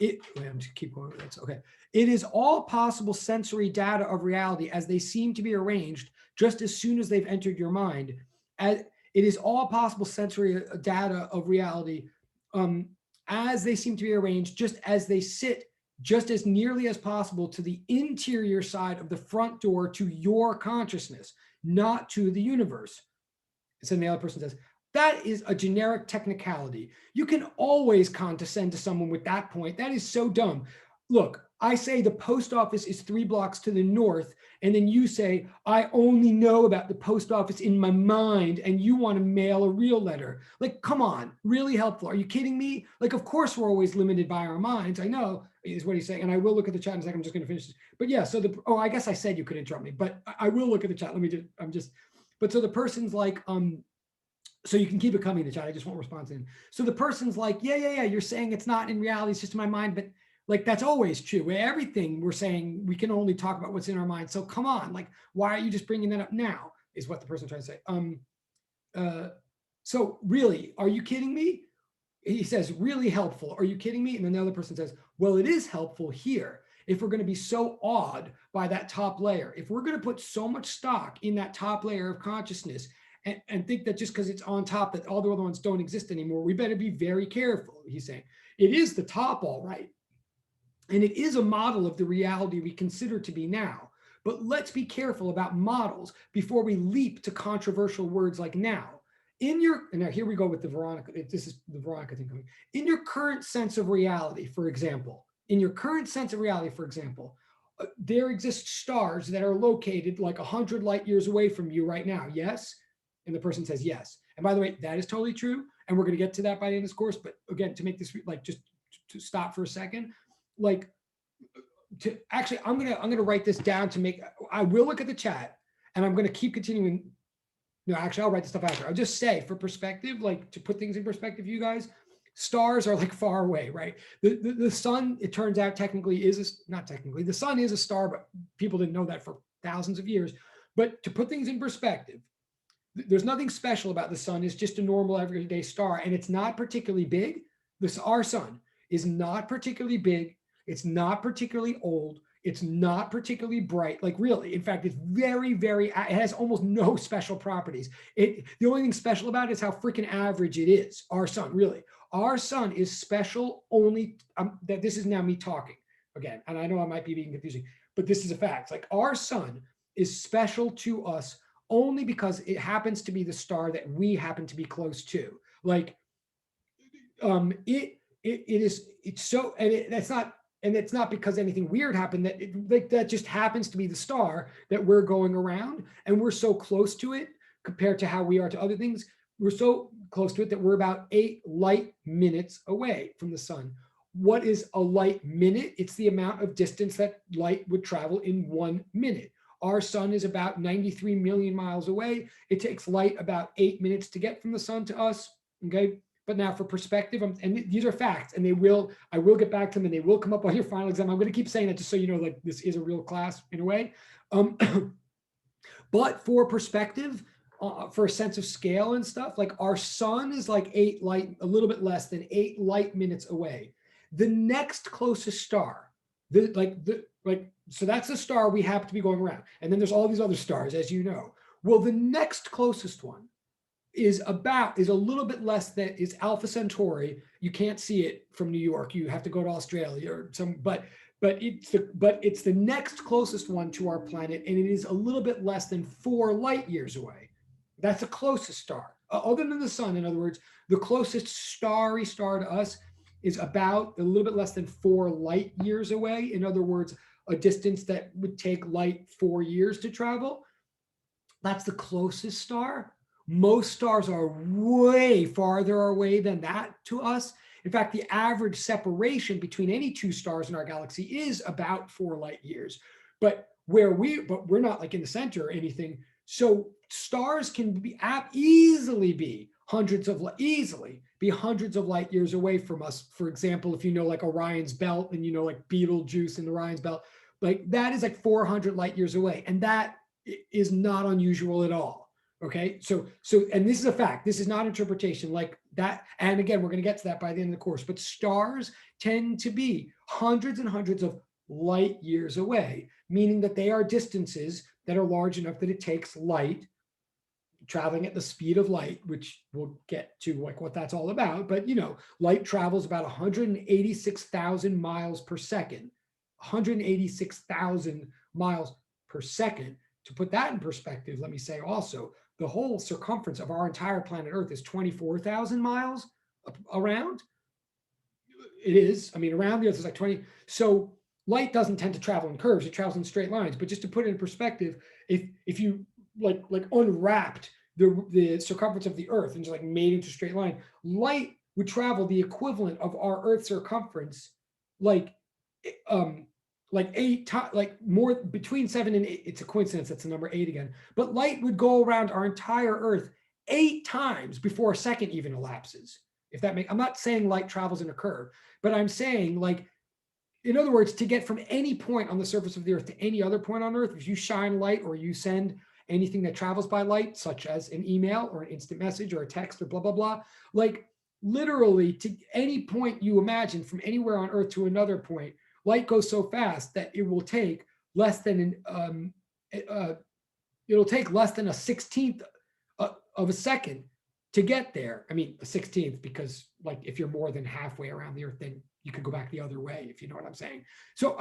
I'm just keep going. That's okay. It is all possible sensory data of reality as they seem to be arranged just as soon as they've entered your mind. It is all possible sensory data of reality as they seem to be arranged, just as they sit just as nearly as possible to the interior side of the front door to your consciousness, not to the universe. So the other person says, that is a generic technicality. You can always condescend to someone with that point. That is so dumb. Look, I say the post office is 3 blocks to the north, and then you say, I only know about the post office in my mind, and you want to mail a real letter. Like, come on, really helpful. Are you kidding me? Like, of course, we're always limited by our minds. I know is what he's saying, and I will look at the chat in a second. I'm just going to finish this. But yeah, so I guess I said you could interrupt me, but I will look at the chat. But so the person's like, so you can keep it coming in the chat. I just won't respond to him. So the person's like, yeah. You're saying it's not in reality. It's just in my mind. But like, that's always true. Everything we're saying, we can only talk about what's in our mind. So come on, like, why are you just bringing that up now? Is what the person's trying to say. So really, are you kidding me? He says, really helpful. Are you kidding me? And then the other person says, well, it is helpful here. If we're going to be so awed by that top layer, if we're going to put so much stock in that top layer of consciousness, and think that just because it's on top that all the other ones don't exist anymore, we better be very careful, he's saying. It is the top, all right. And it is a model of the reality we consider to be now. But let's be careful about models before we leap to controversial words like now. And now here we go with the Veronica, this is the Veronica thing coming. In your current sense of reality, for example, there exist stars that are located like 100 light years away from you right now, yes? And the person says yes. And by the way, that is totally true. And we're going to get to that by the end of this course. But again, to make this like just to stop for a second, like to actually, I'm gonna write this down to make. I will look at the chat, and I'm going to keep continuing. No, actually, I'll write the stuff after. I'll just say for perspective, like to put things in perspective, you guys, stars are like far away, right? The sun, it turns out, not technically, the sun is a star, but people didn't know that for thousands of years. But to put things in perspective, there's nothing special about the sun. It's just a normal everyday star, and it's not particularly big. Our sun is not particularly big. It's not particularly old. It's not particularly bright. Like really, in fact, it's very, very. It has almost no special properties. The only thing special about it is how freaking average it is. Our sun, really, our sun is special only. That this is now me talking again, and I know I might be being confusing, but this is a fact. Like our sun is special to us only because it happens to be the star that we happen to be close to. Like, it's not because anything weird happened. That just happens to be the star that we're going around, and we're so close to it compared to how we are to other things. We're so close to it that we're about 8 light minutes away from the sun. What is a light minute? It's the amount of distance that light would travel in 1 minute. Our sun is about 93 million miles away. It takes light about 8 minutes to get from the sun to us. Okay. But now for perspective, and these are facts, and I will get back to them, and they will come up on your final exam. I'm going to keep saying that just so you know, like this is a real class in a way. But for perspective, for a sense of scale and stuff, like our sun is like a little bit less than 8 light minutes away. The next closest star, so that's the star we happen to be going around. And then there's all these other stars, as you know. Well, the next closest one is a little bit less than is Alpha Centauri. You can't see it from New York. You have to go to Australia or but it's the next closest one to our planet, and it is a little bit less than 4 light years away. That's the closest star, other than the sun. In other words, the closest starry star to us is about a little bit less than 4 light years away. In other words, a distance that would take light 4 years to travel. That's the closest star. Most stars are way farther away than that to us. In fact, the average separation between any two stars in our galaxy is about 4 light years. But we're not like in the center or anything. So stars can easily be hundreds of light years away from us. For example, if you know like Orion's belt and you know like Betelgeuse and Orion's belt, like that is like 400 light years away, and that is not unusual at all. Okay, so and this is a fact. This is not interpretation like that. And again, we're going to get to that by the end of the course. But stars tend to be hundreds and hundreds of light years away, meaning that they are distances that are large enough that it takes light traveling at the speed of light, which we'll get to like what that's all about. But you know, light travels about 186,000 miles per second. 186,000 miles per second. To put that in perspective, let me say also, the whole circumference of our entire planet Earth is 24,000 miles around. It is. I mean, around the Earth is like 20. So light doesn't tend to travel in curves. It travels in straight lines. But just to put it in perspective, if you like unwrapped the circumference of the Earth and just like made it into a straight line, light would travel the equivalent of our Earth's circumference, like 8 times, like more between 7 and 8. It's a coincidence that's the number 8 again. But light would go around our entire Earth 8 times before a second even elapses. If that makes, I'm not saying light travels in a curve, but I'm saying like, in other words, to get from any point on the surface of the Earth to any other point on Earth, if you shine light or you send anything that travels by light, such as an email or an instant message or a text or blah, blah, blah, like literally to any point you imagine from anywhere on Earth to another point, light goes so fast that it will take less than it'll take less than a 16th of a second to get there. I mean, a 16th, because like if you're more than halfway around the Earth, then you could go back the other way, if you know what I'm saying. So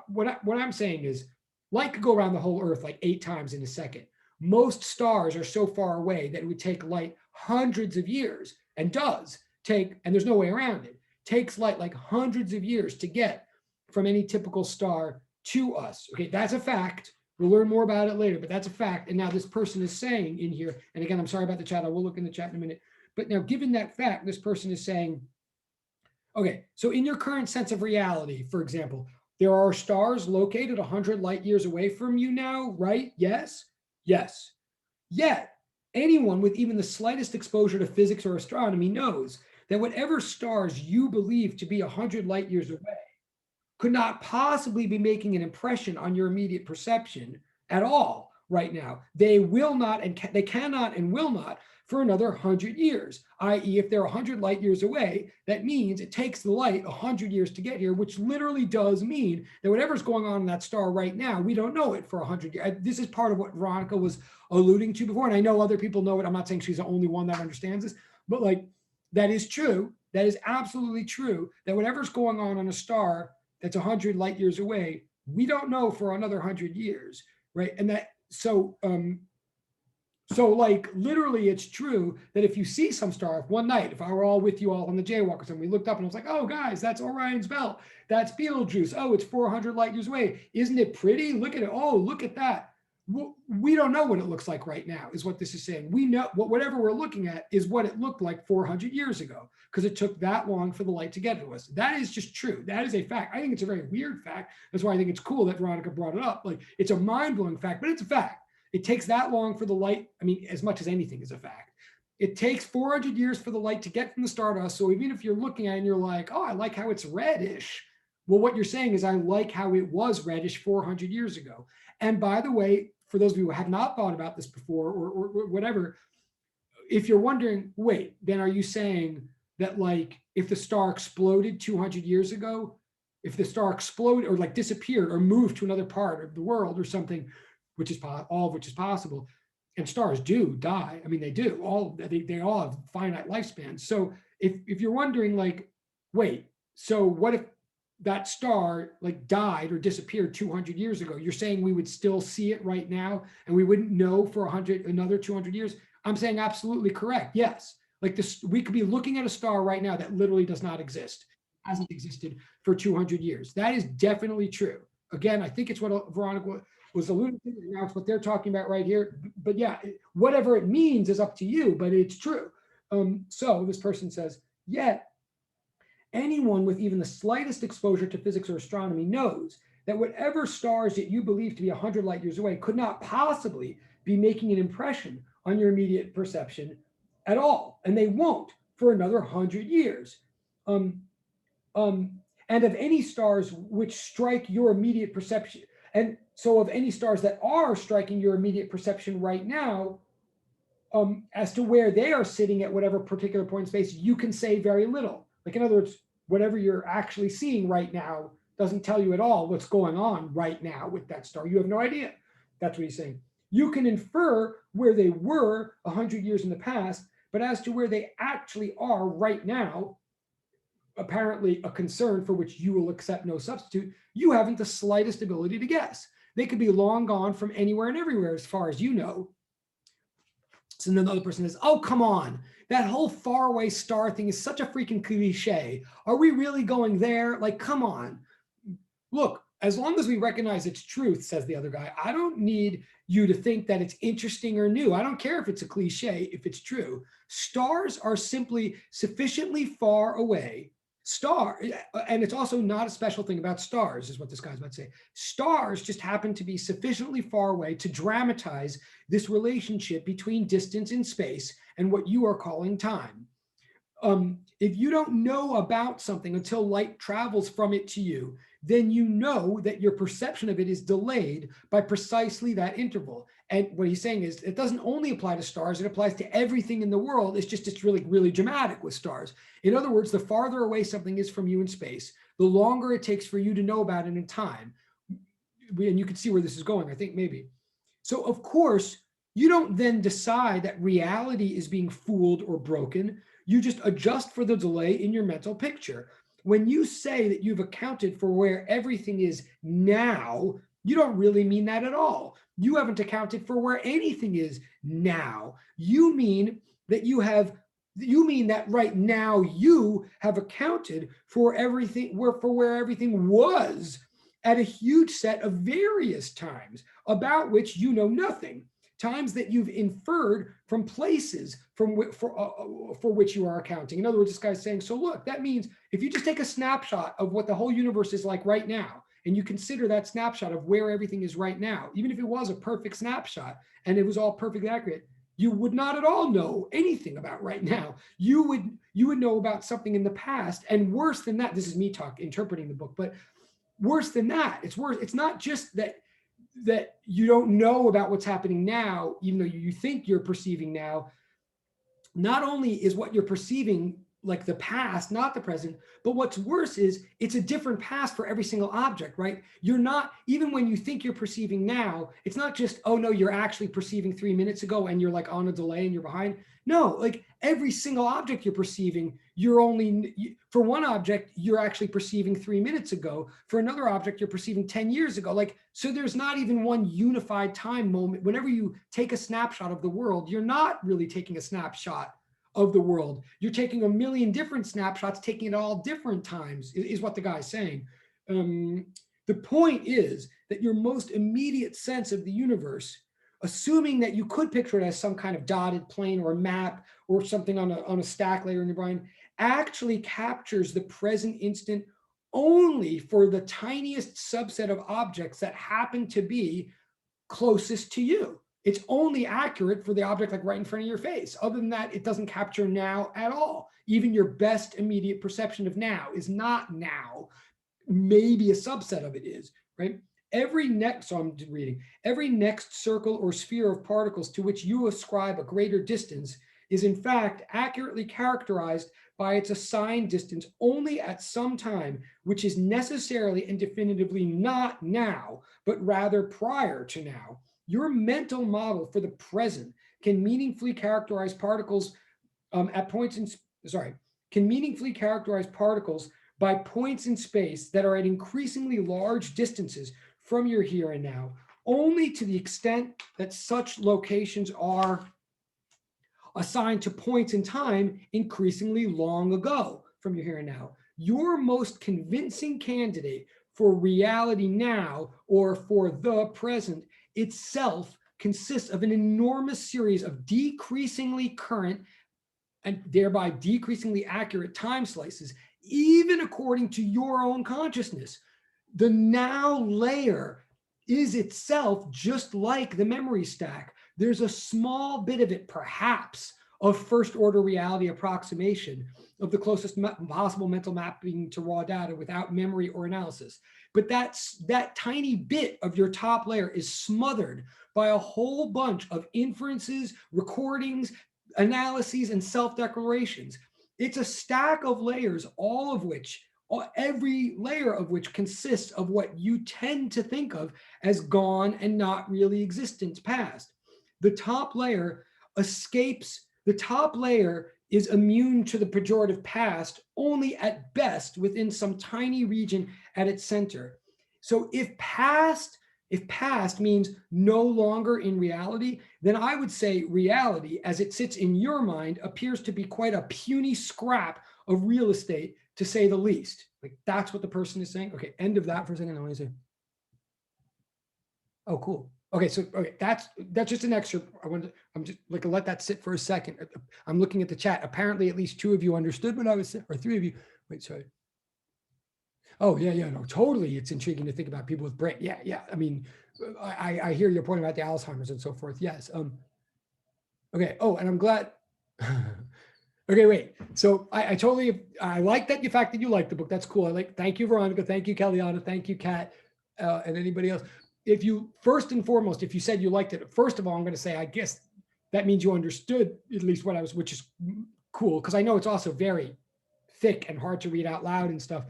what I'm saying is light could go around the whole Earth like 8 times in a second. Most stars are so far away that it would take light hundreds of years, and does take, and there's no way around it, takes light like hundreds of years to get from any typical star to us. Okay, that's a fact. We'll learn more about it later, but that's a fact. And now this person is saying in here, and again, I'm sorry about the chat. I will look in the chat in a minute. But now, given that fact, this person is saying, okay, so in your current sense of reality, for example, there are stars located 100 light years away from you now, right? Yes? Yes. Yet, anyone with even the slightest exposure to physics or astronomy knows that whatever stars you believe to be 100 light years away could not possibly be making an impression on your immediate perception at all right now. They will not, and they cannot and will not for another 100 years, i.e. if they're 100 light years away, that means it takes the light 100 years to get here, which literally does mean that whatever's going on in that star right now, we don't know it for 100 years. This is part of what Veronica was alluding to before, and I know other people know it. I'm not saying she's the only one that understands this, but like that is true. That is absolutely true, that whatever's going on a star that's 100 light years away, we don't know for another 100 years, right? And that, so like literally it's true that if you see some star, if one night, if I were all with you all on the jaywalk or something, we looked up and I was like, oh guys, that's Orion's belt, that's Betelgeuse, oh, it's 400 light years away. Isn't it pretty? Look at it. Oh, look at that. We don't know what it looks like right now, is what this is saying. We know whatever we're looking at is what it looked like 400 years ago, because it took that long for the light to get to us. That is just true. That is a fact. I think it's a very weird fact. That's why I think it's cool that Veronica brought it up. Like, it's a mind-blowing fact, but it's a fact. It takes that long for the light. I mean, as much as anything is a fact. It takes 400 years for the light to get from the star to us. So even if you're looking at it and you're like, oh, I like how it's reddish. Well, what you're saying is I like how it was reddish 400 years ago. And by the way, for those of you who have not thought about this before or whatever, if you're wondering, wait, then are you saying that like if the star exploded 200 years ago, if the star exploded or like disappeared or moved to another part of the world or something, which is all of which is possible, and stars do die. I mean, they do. They all have finite lifespans. So if you're wondering, like, wait, so what if that star like died or disappeared 200 years ago? You're saying we would still see it right now and we wouldn't know for another 200 years? I'm saying absolutely correct. Yes. Like this, we could be looking at a star right now that literally does not exist, hasn't existed for 200 years. That is definitely true. Again, I think it's what Veronica was alluding to, and now it's what they're talking about right here. But yeah, whatever it means is up to you, but it's true. So this person says, yet anyone with even the slightest exposure to physics or astronomy knows that whatever stars that you believe to be 100 light years away could not possibly be making an impression on your immediate perception at all, and they won't for another 100 years. And of any stars which strike your immediate perception, and so of any stars that are striking your immediate perception right now, as to where they are sitting at whatever particular point in space, you can say very little. Like, in other words, whatever you're actually seeing right now doesn't tell you at all what's going on right now with that star. You have no idea. That's what he's saying. You can infer where they were 100 years in the past, but as to where they actually are right now, apparently a concern for which you will accept no substitute, you haven't the slightest ability to guess. They could be long gone from anywhere and everywhere as far as you know. So then the other person says, oh, come on. That whole faraway star thing is such a freaking cliche. Are we really going there? Like, come on. Look, as long as we recognize its truth, says the other guy, I don't need you to think that it's interesting or new. I don't care if it's a cliche, if it's true. Stars are simply sufficiently far away. And it's also not a special thing about stars, is what this guy's about to say. Stars just happen to be sufficiently far away to dramatize this relationship between distance in space and what you are calling time. If you don't know about something until light travels from it to you, then you know that your perception of it is delayed by precisely that interval. And what he's saying is it doesn't only apply to stars, it applies to everything in the world. It's really, really dramatic with stars. In other words, the farther away something is from you in space, the longer it takes for you to know about it in time. And you can see where this is going, I think, maybe. So, of course, you don't then decide that reality is being fooled or broken. You just adjust for the delay in your mental picture. When you say that you've accounted for where everything is now, you don't really mean that at all. You haven't accounted for where anything is now. You mean that right now you have accounted for everything, where everything was at a huge set of various times about which you know nothing. Times that you've inferred from places for which you are accounting. In other words, this guy's saying, so look, that means if you just take a snapshot of what the whole universe is like right now, and you consider that snapshot of where everything is right now, even if it was a perfect snapshot and it was all perfectly accurate, you would not at all know anything about right now. You would know about something in the past, and worse than that, this is me interpreting the book, but worse than that, it's worse. It's not just that you don't know about what's happening now, even though you think you're perceiving now. Not only is what you're perceiving like the past, not the present, but what's worse is it's a different past for every single object, right? You're not, even when you think you're perceiving now, it's not just, oh no, you're actually perceiving 3 minutes ago and you're like on a delay and you're behind. No, like every single object you're perceiving, for one object, you're actually perceiving 3 minutes ago. For another object, you're perceiving 10 years ago. Like, so there's not even one unified time moment. Whenever you take a snapshot of the world, you're not really taking a snapshot of the world. You're taking a million different snapshots, taking it all different times, is what the guy's saying. The point is that your most immediate sense of the universe, assuming that you could picture it as some kind of dotted plane or a map or something on a stack layer in your brain, actually captures the present instant only for the tiniest subset of objects that happen to be closest to you. It's only accurate for the object like right in front of your face. Other than that, it doesn't capture now at all. Even your best immediate perception of now is not now. Maybe a subset of it is, right? so I'm reading, every next circle or sphere of particles to which you ascribe a greater distance is in fact accurately characterized by its assigned distance only at some time, which is necessarily and definitively not now, but rather prior to now. Your mental model for the present can meaningfully characterize particles at points in, sorry, can meaningfully characterize particles by points in space that are at increasingly large distances from your here and now, only to the extent that such locations are assigned to points in time increasingly long ago from your here and now. Your most convincing candidate for reality now or for the present itself consists of an enormous series of decreasingly current and thereby decreasingly accurate time slices, even according to your own consciousness. The now layer is itself just like the memory stack. There's a small bit of it, perhaps, of first order reality approximation of the closest possible mental mapping to raw data without memory or analysis. But that tiny bit of your top layer is smothered by a whole bunch of inferences, recordings, analyses, and self-declarations. It's a stack of layers, all of which, every layer of which consists of what you tend to think of as gone and not really existent past. The top layer is immune to the pejorative past only at best within some tiny region at its center. So if past means no longer in reality, then I would say reality as it sits in your mind appears to be quite a puny scrap of real estate, to say the least. Like that's what the person is saying. Okay, end of that for a second. I want to say, oh, cool. Okay, so okay, that's just an excerpt. I'm just like let that sit for a second. I'm looking at the chat. Apparently, at least 2 of you understood what I was saying, or 3 of you. Wait, sorry. Oh yeah, no, totally. It's intriguing to think about people with brain. Yeah. I mean, I hear your point about the Alzheimer's and so forth. Yes. Okay. Oh, and I'm glad. Okay, wait. So I like that the fact that you like the book. That's cool. Thank you, Veronica. Thank you, Kellyanna. Thank you, Kat, and anybody else. If you first and foremost, if you said you liked it, first of all, I'm going to say I guess that means you understood at least what I was, which is cool because I know it's also very thick and hard to read out loud and stuff.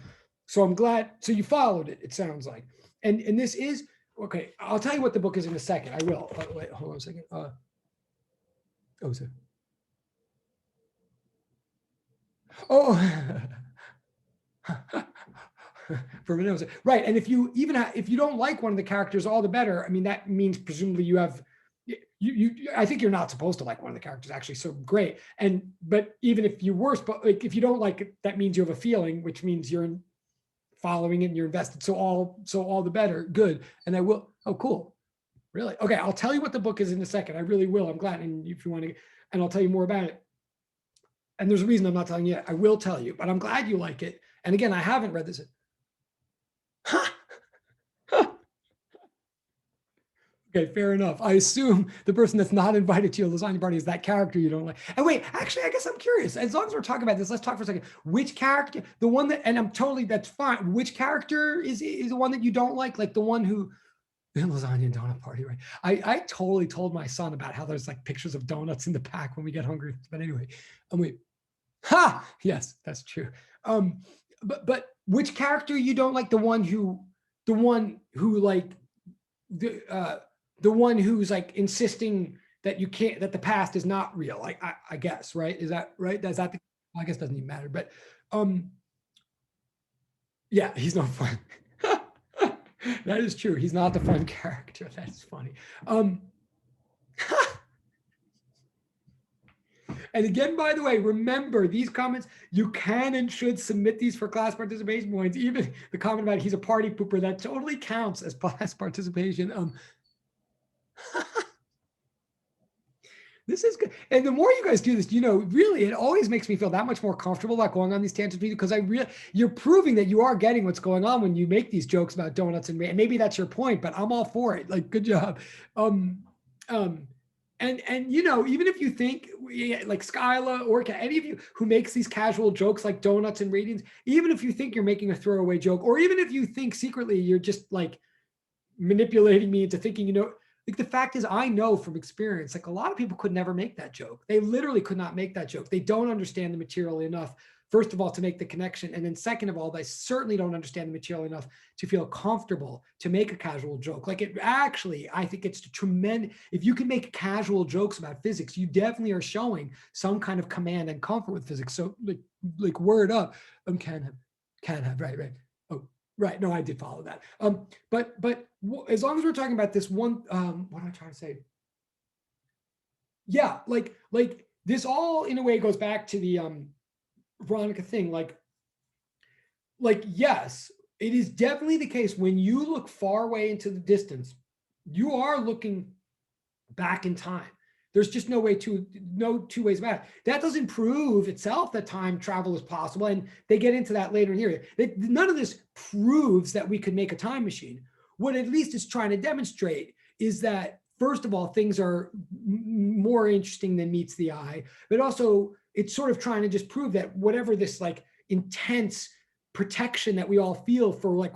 So I'm glad. So you followed it. It sounds like, and this is okay. I'll tell you what the book is in a second. I will. Wait, hold on a second. Sorry. Oh. For Vanilla. Right. And if you if you don't like one of the characters, all the better. I mean, that means presumably you have I think you're not supposed to like one of the characters actually. So great. But even if you were, but like if you don't like it, that means you have a feeling, which means you're following it and you're invested. So all the better. Good. And I will. Oh, cool. Really? Okay. I'll tell you what the book is in a second. I really will. I'm glad. And if you want to, and I'll tell you more about it. And there's a reason I'm not telling you yet. I will tell you, but I'm glad you like it. And again, I haven't read this. Okay, fair enough. I assume the person that's not invited to your lasagna party is that character you don't like. And wait, actually, I guess I'm curious. As long as we're talking about this, let's talk for a second. Which character, the one that, and I'm totally, that's fine. Which character is the one that you don't like the one who, the lasagna and donut party, right? I totally told my son about how there's like pictures of donuts in the pack when we get hungry. But anyway, wait. Ha! Yes, that's true. But which character you don't like? The one who like the one who's like insisting that you can't, that the past is not real. Like I guess, right? Is that right? Does that? I guess doesn't even matter. But yeah, he's not fun. That is true. He's not the fun character. That's funny. And again, by the way, remember these comments, you can and should submit these for class participation points. Even the comment about he's a party pooper, that totally counts as class participation. This is good. And the more you guys do this, really, it always makes me feel that much more comfortable about going on these tangents because you're proving that you are getting what's going on when you make these jokes about donuts and maybe that's your point, but I'm all for it. Like, good job. And even if you think like Skyla or any of you who makes these casual jokes like donuts and ratings, even if you think you're making a throwaway joke, or even if you think secretly you're just like manipulating me into thinking, like the fact is, I know from experience, like a lot of people could never make that joke. They literally could not make that joke. They don't understand the material enough, first of all, to make the connection. And then second of all, they certainly don't understand the material enough to feel comfortable to make a casual joke. Like it actually, I think it's tremendous. If you can make casual jokes about physics, you definitely are showing some kind of command and comfort with physics. So like word up, can have, right. Oh, right. No, I did follow that. But as long as we're talking about this one, what am I trying to say? Yeah, like this all in a way goes back to the Veronica thing. Like yes, it is definitely the case when you look far away into the distance, you are looking back in time. There's just no two ways about it. That doesn't prove itself that time travel is possible. And they get into that later in here. None of this proves that we could make a time machine. What at least it's trying to demonstrate is that, first of all, things are more interesting than meets the eye, but also it's sort of trying to just prove that whatever this like intense protection that we all feel for like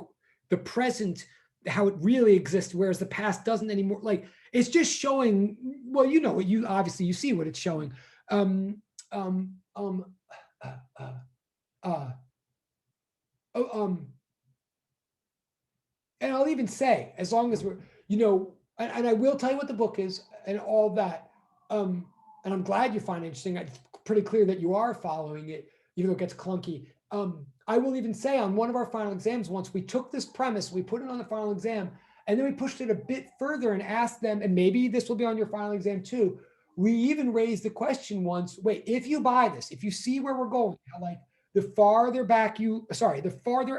the present, how it really exists, whereas the past doesn't anymore. Like it's just showing, well, you obviously you see what it's showing. Um, um, um, uh, uh, uh, oh, and I'll even say, as long as we're, and I will tell you what the book is and all that. And I'm glad you find it interesting. It's pretty clear that you are following it, even though it gets clunky. I will even say on one of our final exams, once we took this premise, we put it on the final exam, and then we pushed it a bit further and asked them, and maybe this will be on your final exam too. We even raised the question once, wait, if you buy this, if you see where we're going, like the farther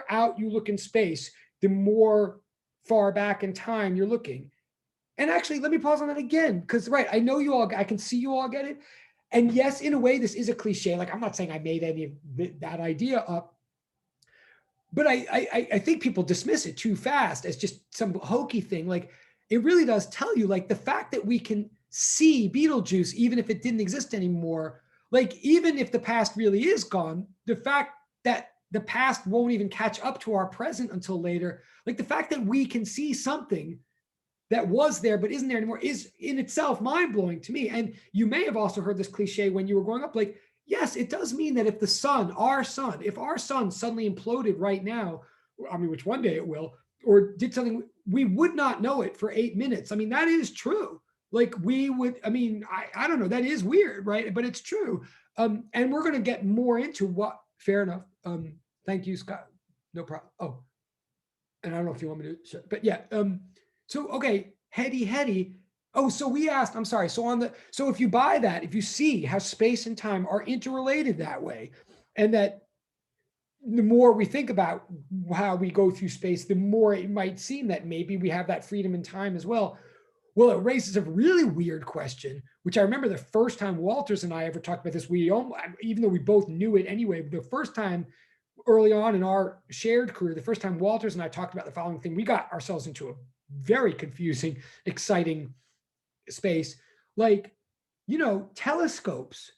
out you look in space, the more far back in time you're looking. And actually, let me pause on that again, because I know I can see you all get it. And yes, in a way, this is a cliche. Like I'm not saying I made any of that idea up, but I think people dismiss it too fast as just some hokey thing. Like it really does tell you, like the fact that we can see Beetlejuice, even if it didn't exist anymore, like even if the past really is gone, the fact that the past won't even catch up to our present until later, like the fact that we can see something that was there but isn't there anymore is in itself mind-blowing to me. And you may have also heard this cliche when you were growing up, like, yes, it does mean that if if our sun suddenly imploded right now, I mean, which one day it will, or did something, we would not know it for 8 minutes. I mean, that is true. Like we would, I mean, I don't know, that is weird, right? But it's true. And we're going to get more into what, fair enough. Thank you, Scott. No problem. Oh, and I don't know if you want me to, but yeah. So, okay, heady. Oh, so we asked, I'm sorry. So if you buy that, if you see how space and time are interrelated that way, and that the more we think about how we go through space, the more it might seem that maybe we have that freedom in time as well. Well, it raises a really weird question, which I remember the first time Walters and I ever talked about this, even though we both knew it anyway, the first time early on in our shared career, the first time Walters and I talked about the following thing, we got ourselves into a very confusing, exciting space. Like, telescopes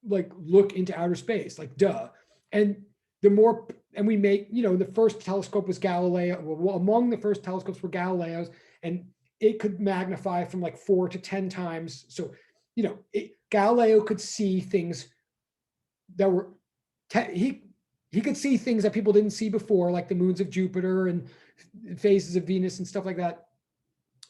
like look into outer space, like duh. And we make, the first telescope was Galileo. Well, among the first telescopes were Galileo's, and it could magnify from like 4 to 10 times. So, Galileo could see things that were, he could see things that people didn't see before, like the moons of Jupiter and phases of Venus and stuff like that.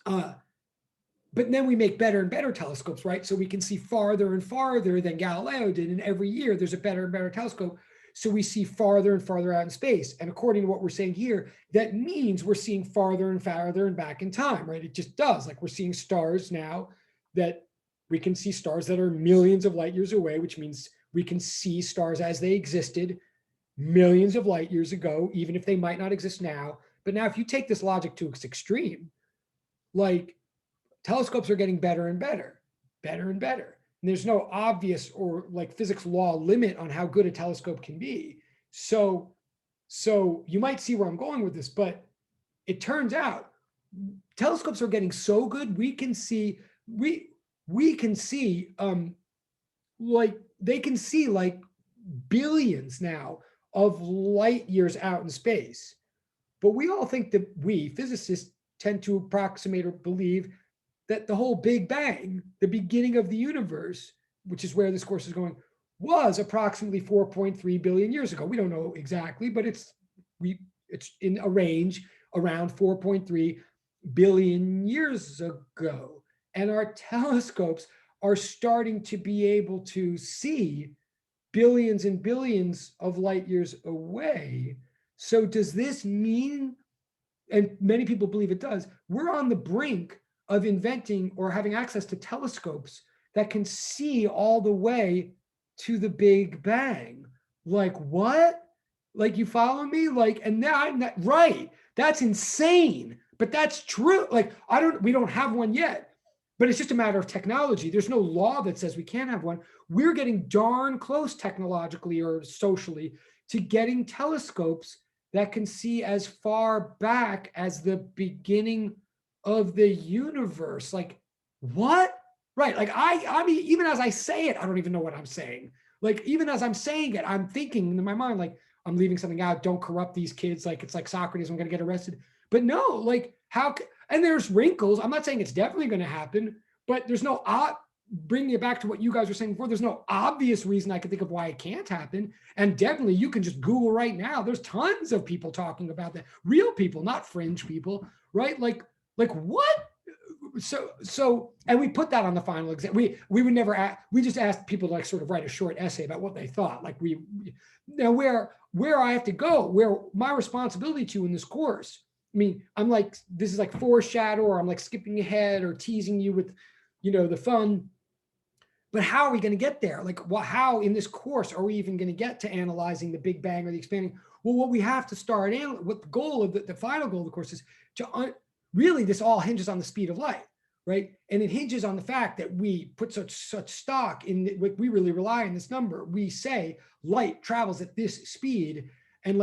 But then we make better and better telescopes, right? So we can see farther and farther than Galileo did. And every year there's a better and better telescope. So we see farther and farther out in space. And according to what we're saying here, that means we're seeing farther and farther and back in time, right? It just does. Like we're seeing stars now that we can see stars that are millions of light years away, which means we can see stars as they existed millions of light years ago, even if they might not exist now. But now if you take this logic to its extreme, like telescopes are getting better and better. And there's no obvious or like physics law limit on how good a telescope can be. So you might see where I'm going with this, but it turns out telescopes are getting so good, we can see like they can see like billions now of light years out in space. But we all think that we physicists tend to approximate or believe that the whole Big Bang, the beginning of the universe, which is where this course is going, was approximately 4.3 billion years ago. We don't know exactly, but it's in a range around 4.3 billion years ago. And our telescopes are starting to be able to see billions and billions of light years away. So does this mean, and many people believe it does, we're on the brink of inventing or having access to telescopes that can see all the way to the Big Bang? Like what? Like, you follow me? Like, and now, right, that's insane, but that's true. Like, we don't have one yet, but it's just a matter of technology. There's no law that says we can't have one. We're getting darn close technologically or socially to getting telescopes that can see as far back as the beginning of the universe. Like, what? Right. Like, I mean, even as I say it, I don't even know what I'm saying. Like, even as I'm saying it, I'm thinking in my mind, like, I'm leaving something out. Don't corrupt these kids. Like, it's like Socrates, I'm going to get arrested. But no, like, how? And there's wrinkles. I'm not saying it's definitely going to happen, but there's no, bringing it back to what you guys were saying before, there's no obvious reason I can think of why it can't happen. And definitely you can just Google right now. There's tons of people talking about that. Real people, not fringe people, right? Like what? So, and we put that on the final exam. We would never ask, we just asked people to like sort of write a short essay about what they thought. Like now where I have to go, where my responsibility to in this course. I mean, I'm like, this is like foreshadow, or I'm like skipping ahead or teasing you with, the fun. But how are we going to get there? Like, how in this course are we even going to get to analyzing the Big Bang or the expanding? Well, what we have to start, what the goal of the final goal of the course is to really, this all hinges on the speed of light, right? And it hinges on the fact that we put such stock in, we really rely on this number. We say light travels at this speed, and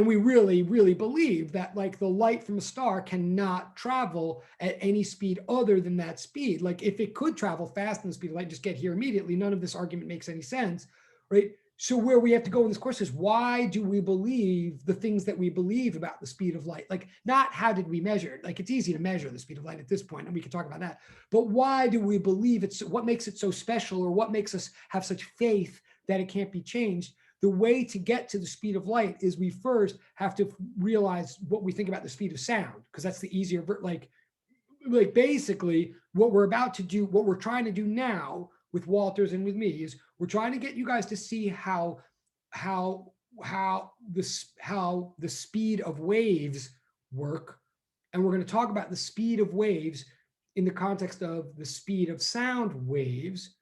we really believe that like the light from a star cannot travel at any speed other than that speed. Like, if it could travel faster than the speed of light, just get here immediately. None of this argument makes any sense, right? So where we have to go in this course is, why do we believe the things that we believe about the speed of light? Like, not how did we measure it? Like, it's easy to measure the speed of light at this point, and we can talk about that. But why do we believe it's, what makes it so special, or what makes us have such faith that it can't be changed? The way to get to the speed of light is we first have to realize what we think about the speed of sound, because that's the easier, like basically what we're about to do, what we're trying to do now with Walters and with me, is we're trying to get you guys to see how the speed of waves work. And we're going to talk about the speed of waves in the context of the speed of sound waves.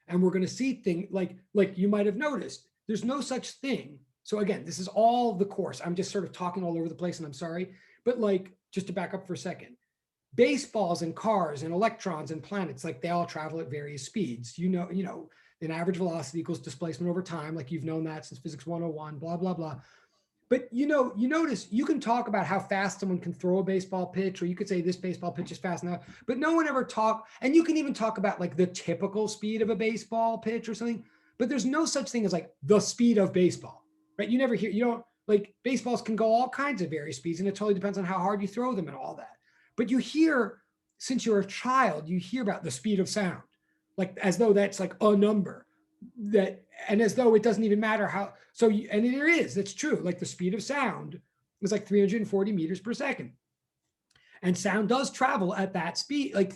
And we're going to see things like you might have noticed, there's no such thing. So again, this is all the course. I'm just sort of talking all over the place, and I'm sorry. But like, just to back up for a second, baseballs and cars and electrons and planets, like they all travel at various speeds. An average velocity equals displacement over time. Like, you've known that since physics 101, blah, blah, blah. But you notice you can talk about how fast someone can throw a baseball pitch, or you could say this baseball pitch is fast enough, but no one ever and you can even talk about like the typical speed of a baseball pitch or something, but there's no such thing as like the speed of baseball, right? You don't, like, baseballs can go all kinds of various speeds, and it totally depends on how hard you throw them and all that. But you hear, since you're a child, you hear about the speed of sound, like as though that's like a number and as though it doesn't even matter how. And there is, that's true. Like, the speed of sound is like 340 meters per second. And sound does travel at that speed, like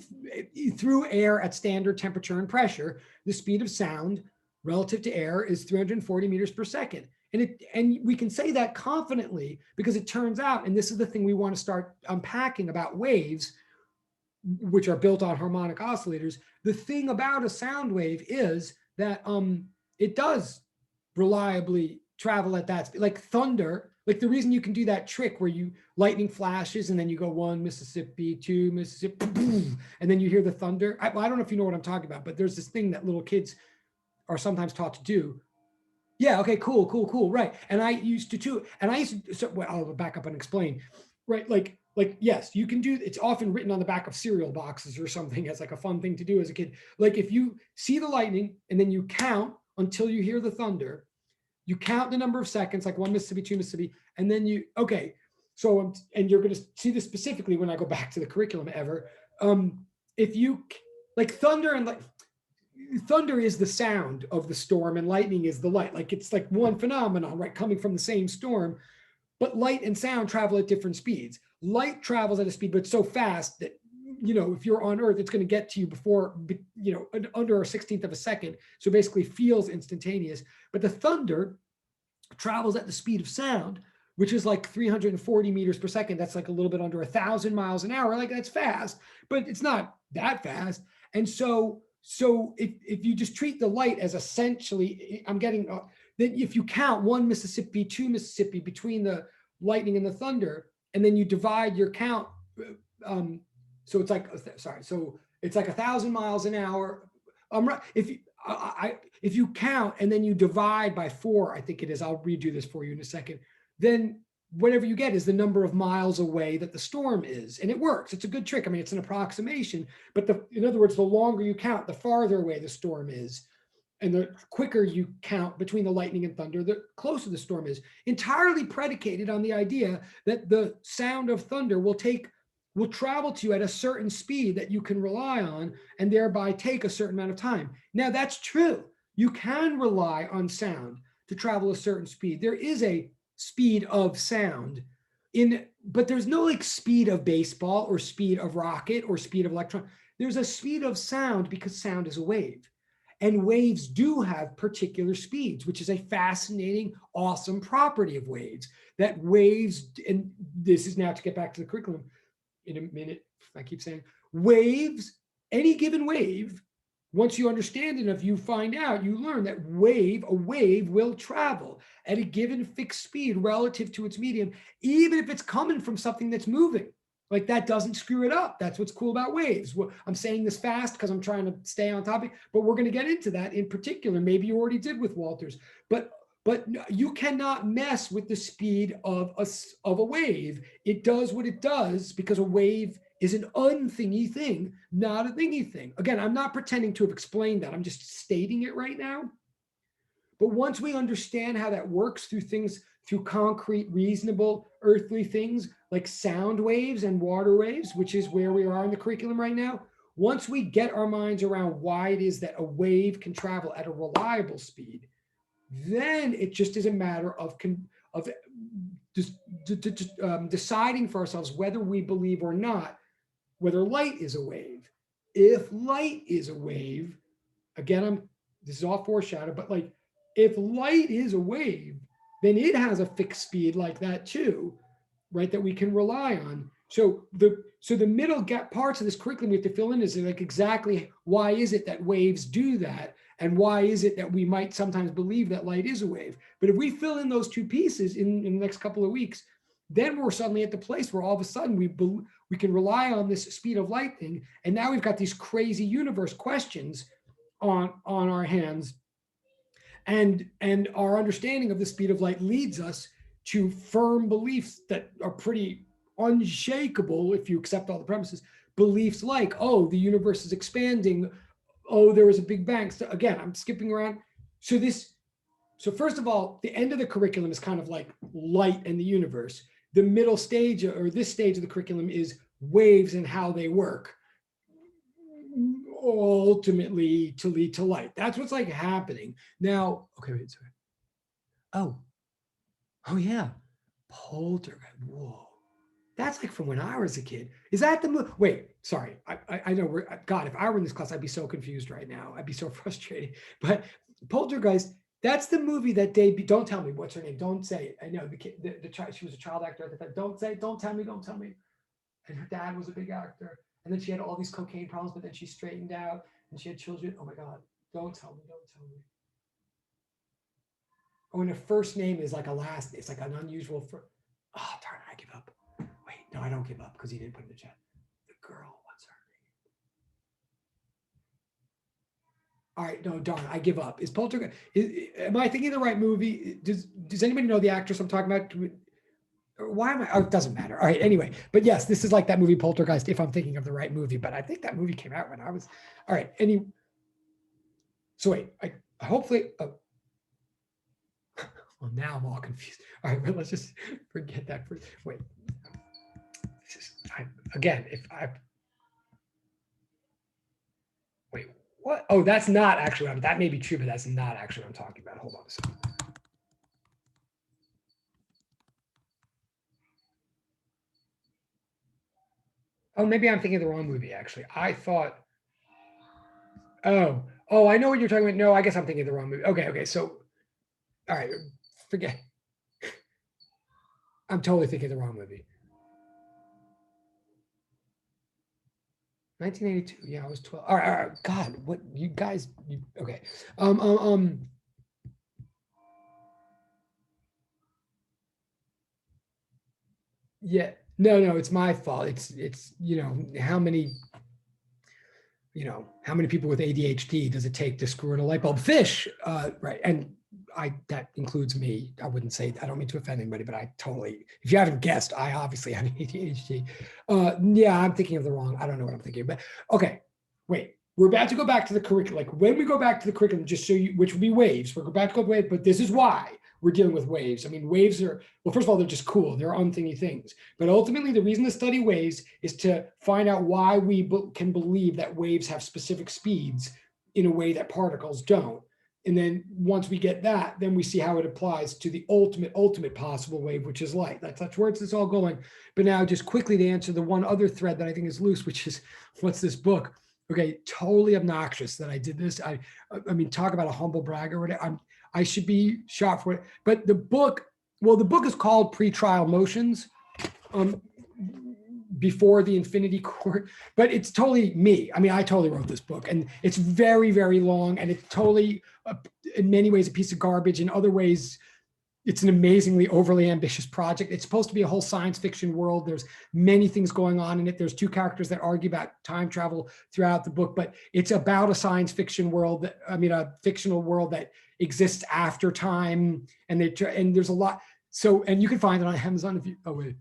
through air at standard temperature and pressure. The speed of sound relative to air is 340 meters per second. And we can say that confidently because it turns out, and this is the thing we want to start unpacking about waves, which are built on harmonic oscillators. The thing about a sound wave is that it does reliably travel at that speed. Like thunder, like the reason you can do that trick where lightning flashes and then you go 1 Mississippi, 2 Mississippi, boom, and then you hear the thunder. I don't know if you know what I'm talking about, but there's this thing that little kids are sometimes taught to do. Yeah, okay, cool, right. And I used to too. And I used to, so, well, I'll back up and explain, right? Like, yes, you can do, it's often written on the back of cereal boxes or something as like a fun thing to do as a kid. Like, if you see the lightning and then you count until you hear the thunder, you count the number of seconds, like 1 Mississippi, 2 Mississippi, and then you, okay. So, and you're going to see this specifically when I go back to the curriculum ever. If you, like thunder and like, thunder is the sound of the storm and lightning is the light. Like it's like one phenomenon, right? Coming from the same storm, but light and sound travel at different speeds. Light travels at a speed, but so fast that, if you're on Earth, it's going to get to you before, under a 16th of a second. So basically feels instantaneous. But the thunder travels at the speed of sound, which is like 340 meters per second. That's like a little bit under 1,000 miles an hour. Like that's fast, but it's not that fast. And so if you just treat the light as essentially, then if you count 1 Mississippi, 2 Mississippi between the lightning and the thunder, and then you divide your count, so it's like, so it's like 1,000 miles an hour. If you count and then you divide by 4, I think it is, I'll redo this for you in a second, then whatever you get is the number of miles away that the storm is. And it works. It's a good trick. I mean, it's an approximation, but in other words, the longer you count, the farther away the storm is. And the quicker you count between the lightning and thunder, the closer the storm is. Entirely predicated on the idea that the sound of thunder will travel to you at a certain speed that you can rely on and thereby take a certain amount of time. Now that's true. You can rely on sound to travel a certain speed. There is a speed of sound but there's no like speed of baseball or speed of rocket or speed of electron. There's a speed of sound because sound is a wave. And waves do have particular speeds, which is a fascinating, awesome property of waves. That waves, and this is now to get back to the curriculum in a minute, I keep saying, waves, any given wave, once you understand enough, you find out, you learn that a wave will travel at a given fixed speed relative to its medium, even if it's coming from something that's moving. Like that doesn't screw it up. That's what's cool about waves. I'm saying this fast because I'm trying to stay on topic, but we're going to get into that in particular. Maybe you already did with Walters, but you cannot mess with the speed of a wave. It does what it does because a wave is an unthingy thing, not a thingy thing. Again, I'm not pretending to have explained that. I'm just stating it right now. But once we understand how that works through concrete, reasonable, earthly things like sound waves and water waves, which is where we are in the curriculum right now, once we get our minds around why it is that a wave can travel at a reliable speed, then it just is a matter of deciding for ourselves whether we believe or not whether light is a wave. If light is a wave, again, this is all foreshadowed, but like if light is a wave, then it has a fixed speed like that too, right? That we can rely on. So the middle parts of this curriculum we have to fill in is like exactly why is it that waves do that, and why is it that we might sometimes believe that light is a wave. But if we fill in those two pieces in the next couple of weeks, then we're suddenly at the place where all of a sudden we can rely on this speed of light thing, and now we've got these crazy universe questions on our hands. And our understanding of the speed of light leads us to firm beliefs that are pretty unshakable if you accept all the premises. Beliefs like, oh, the universe is expanding. Oh, there was a big bang. So again, I'm skipping around. So first of all, the end of the curriculum is kind of like light and the universe. The middle stage, or this stage of the curriculum, is waves and how they work, ultimately to lead to light. That's what's like happening now. Okay, wait, sorry. Oh yeah, Poltergeist. Whoa, that's like from when I was a kid. Is that the movie? Wait, sorry. I know God, if I were in this class, I'd be so confused right now. I'd be so frustrated. But Poltergeist, that's the movie that don't tell me what's her name. Don't say it. I know the kid, the child, she was a child actor at the time. Don't tell me. And her dad was a big actor. And then she had all these cocaine problems, but then she straightened out and she had children. Oh my God, don't tell me. Oh, and her first name is like a last, it's like an unusual, oh, darn it, I give up. Wait, no, I don't give up because he didn't put it in the chat. The girl, what's her name? All right, no, darn, I give up. Is Poltergeist, am I thinking of the right movie? Does anybody know the actress I'm talking about? Why am I? Oh, it doesn't matter. All right. Anyway, but yes, this is like that movie Poltergeist, if I'm thinking of the right movie. But I think that movie came out when I was. All right. So wait. Hopefully. Well, now I'm all confused. All right, but let's just forget that. Wait, again, if I wait, what? Oh, that's not actually what that may be true, but that's not actually what I'm talking about. Hold on a second. Oh, maybe I'm thinking of the wrong movie. Actually, I thought. Oh, I know what you're talking about. No, I guess I'm thinking of the wrong movie. Okay. So, all right, forget. I'm totally thinking of the wrong movie. 1982. Yeah, I was 12. All right. God, what you guys? Okay. Um. Um. um yeah. No. It's my fault. It's how many people with ADHD does it take to screw in a light bulb? Fish, right? And that includes me. I wouldn't say, I don't mean to offend anybody, but I totally, if you haven't guessed, I obviously have ADHD. Yeah, I'm thinking of the wrong, I don't know what I'm thinking, but okay, wait. We're about to go back to the curriculum. Like when we go back to the curriculum, just so you, which would be waves, we're back to go wave, but this is why we're dealing with waves. I mean, waves are, well, first of all, they're just cool. They're unthingy things. But ultimately, the reason to study waves is to find out why we can believe that waves have specific speeds in a way that particles don't. And then once we get that, then we see how it applies to the ultimate possible wave, which is light. That's where it's all going. But now just quickly to answer the one other thread that I think is loose, which is what's this book? Okay, totally obnoxious that I did this. I mean, talk about a humble brag or whatever. I should be shot for it. But the book is called Pretrial Motions. Before the Infinity Court, but it's totally me. I mean, I totally wrote this book, and it's very, very long, and it's totally, in many ways, a piece of garbage. In other ways, it's an amazingly overly ambitious project. It's supposed to be a whole science fiction world. There's many things going on in it. There's two characters that argue about time travel throughout the book, but it's about a science fiction world. A fictional world that exists after time, and there's a lot. So, and you can find it on Amazon if you. Oh wait.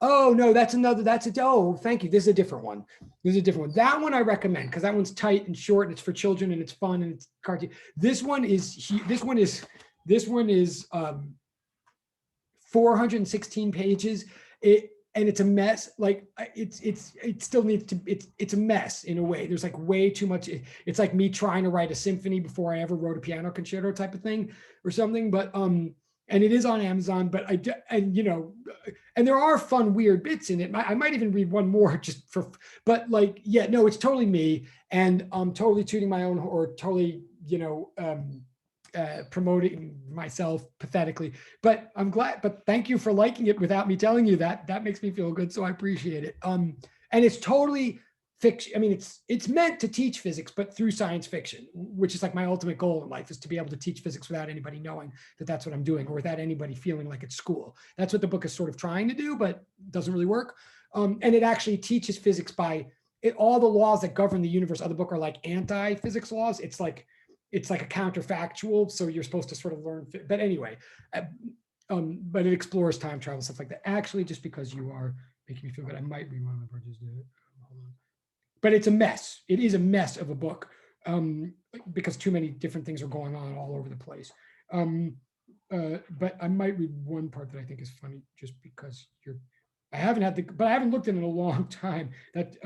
Oh no, that's another. Thank you. This is a different one. That one I recommend because that one's tight and short, and it's for children, and it's fun, and it's cartoon. This one is 416 pages. And it's a mess. Like it still needs to. It's a mess in a way. There's like way too much. It's like me trying to write a symphony before I ever wrote a piano concerto type of thing or something. But and it is on Amazon. But and there are fun, weird bits in it. I might even read one more just for. But like, yeah, no, it's totally me, and I'm totally tooting my own, or totally, promoting myself pathetically, but I'm glad. But thank you for liking it without me telling you that. That makes me feel good, so I appreciate it. And it's totally fiction. I mean, it's meant to teach physics, but through science fiction, which is like my ultimate goal in life, is to be able to teach physics without anybody knowing that that's what I'm doing, or without anybody feeling like it's school. That's what the book is sort of trying to do, but doesn't really work. And it actually teaches physics by all the laws that govern the universe of the book are like anti-physics laws. It's like a counterfactual, so you're supposed to sort of learn. But anyway, but it explores time travel, stuff like that. Actually, just because you are making me feel good, I might read one of my purchases. Hold on. But it's a mess. It is a mess of a book, because too many different things are going on all over the place. But I might read one part that I think is funny, just because I haven't looked at it in a long time. That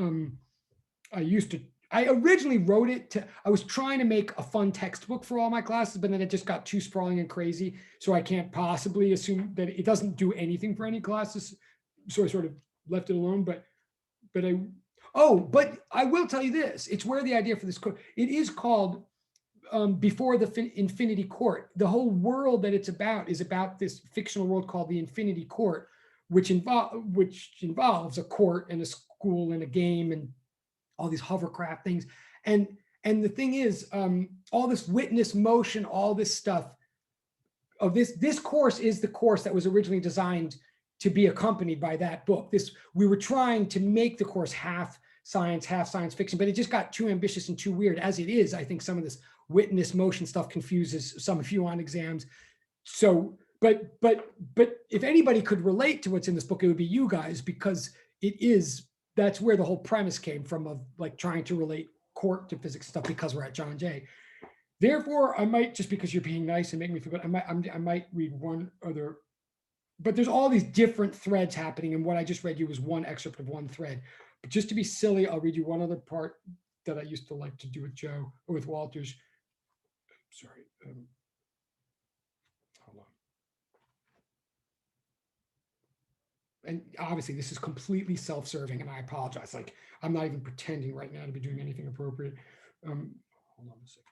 I originally wrote it I was trying to make a fun textbook for all my classes, but then it just got too sprawling and crazy. So I can't possibly assume that it doesn't do anything for any classes. So I sort of left it alone, but I will tell you this. It's where the idea for this course, it is called Before the Infinity Court. The whole world that it's about is about this fictional world called the Infinity Court, which involves a court and a school and a game and all these hovercraft things. And the thing is, all this witness motion, all this stuff of this course is the course that was originally designed to be accompanied by that book. We were trying to make the course half science fiction, but it just got too ambitious and too weird as it is. I think some of this witness motion stuff confuses some of you on exams. So, but if anybody could relate to what's in this book, it would be you guys, because that's where the whole premise came from, of like trying to relate court to physics stuff, because we're at John Jay. Therefore, I might, just because you're being nice and making me feel good, I might read one other, but there's all these different threads happening. And what I just read you was one excerpt of one thread. But just to be silly, I'll read you one other part that I used to like to do with Joe or with Walters. Sorry. Hold on. And obviously this is completely self-serving and I apologize. Like I'm not even pretending right now to be doing anything appropriate. Hold on a second.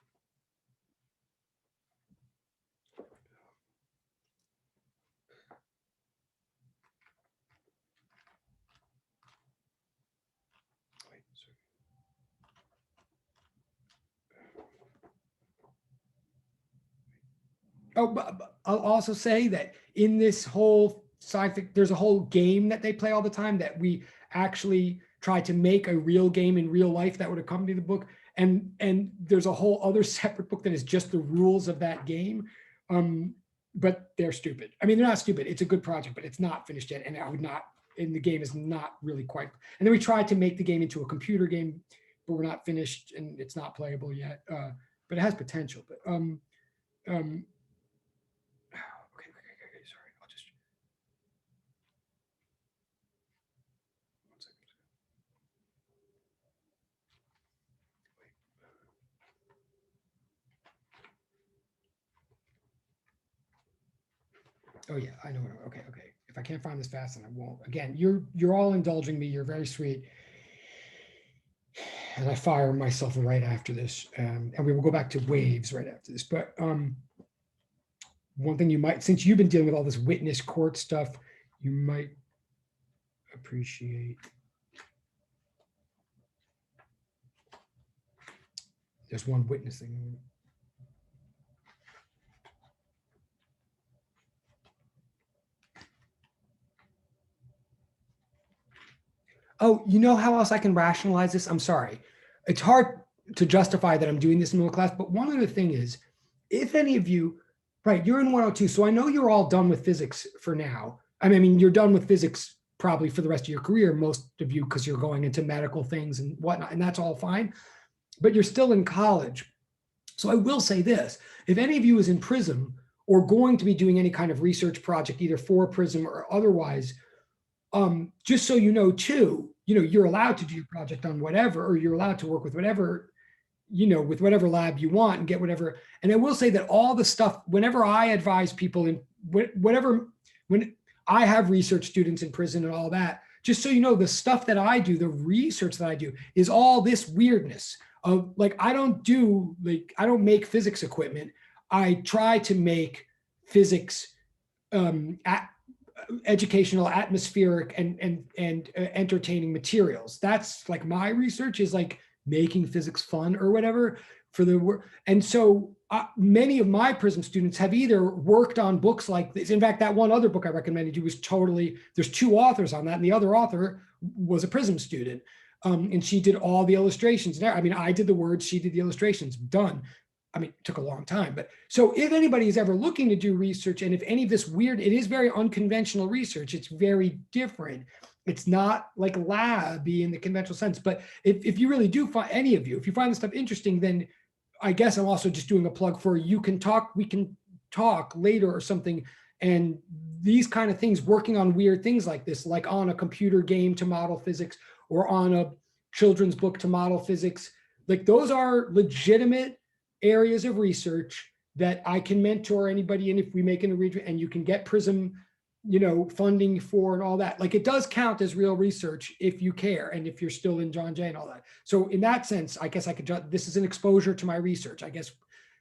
Oh, but I'll also say that in this whole sci-fi, there's a whole game that they play all the time that we actually try to make a real game in real life that would accompany the book. And there's a whole other separate book that is just the rules of that game. But they're stupid. I mean, they're not stupid. It's a good project, but it's not finished yet. And I would not, and the game is not really quite. And then we tried to make the game into a computer game, but we're not finished and it's not playable yet. But it has potential. But okay, sorry. I'll just one second. Oh yeah, I know. Okay. If I can't find this fast, then I won't. Again, you're all indulging me. You're very sweet, and I fire myself right after this, and we will go back to waves right after this. But one thing you might, since you've been dealing with all this witness court stuff, you might appreciate. There's one witness thing. Oh, you know how else I can rationalize this? I'm sorry. It's hard to justify that I'm doing this in middle class, but one other thing is, if any of you, right, you're in 102, so I know you're all done with physics for now. I mean, you're done with physics probably for the rest of your career, most of you, because you're going into medical things and whatnot, and that's all fine, but you're still in college. So I will say this, if any of you is in Prism or going to be doing any kind of research project, either for Prism or otherwise, just so you know too, you're allowed to do your project on whatever, or you're allowed to work with whatever, with whatever lab you want and get whatever. And I will say that all the stuff, whenever I advise people in whatever, when I have research students in prison and all that, just so you know, the stuff that I do, the research that I do is all this weirdness of like, I don't make physics equipment. I try to make physics educational, atmospheric, and entertaining materials. That's like my research is like making physics fun or whatever for the work. And so many of my Prism students have either worked on books like this. In fact, that one other book I recommended you was totally, there's two authors on that, and the other author was a Prism student. And she did all the illustrations. I mean, I did the words, she did the illustrations, done. I mean, it took a long time, but so if anybody is ever looking to do research, and if any of this weird, it is very unconventional research. It's very different. It's not like labby in the conventional sense, but if you really do find any of you, if you find this stuff interesting, then I guess I'm also just doing a plug for we can talk later or something. And these kind of things, working on weird things like this, like on a computer game to model physics or on a children's book to model physics, like those are legitimate areas of research that I can mentor anybody in if we make an arrangement, and you can get Prism, funding for and all that. Like it does count as real research if you care and if you're still in John Jay and all that. So in that sense, I guess I could, this is an exposure to my research, I guess,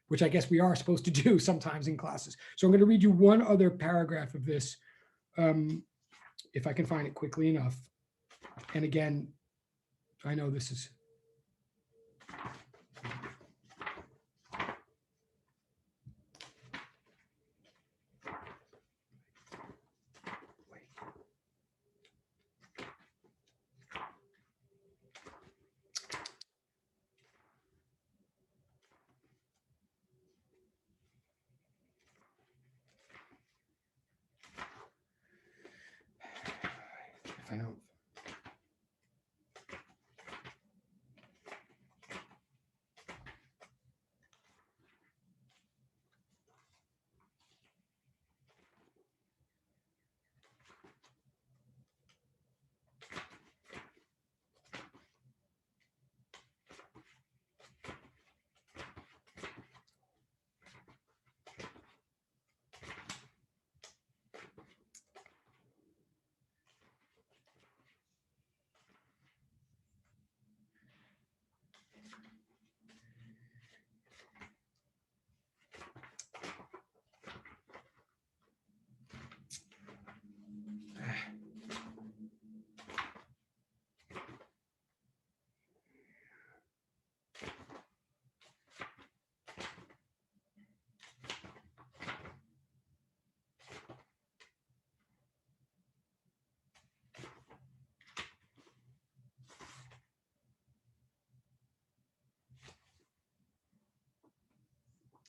which I guess we are supposed to do sometimes in classes. So I'm going to read you one other paragraph of this, if I can find it quickly enough. And again, I know this is, if I don't.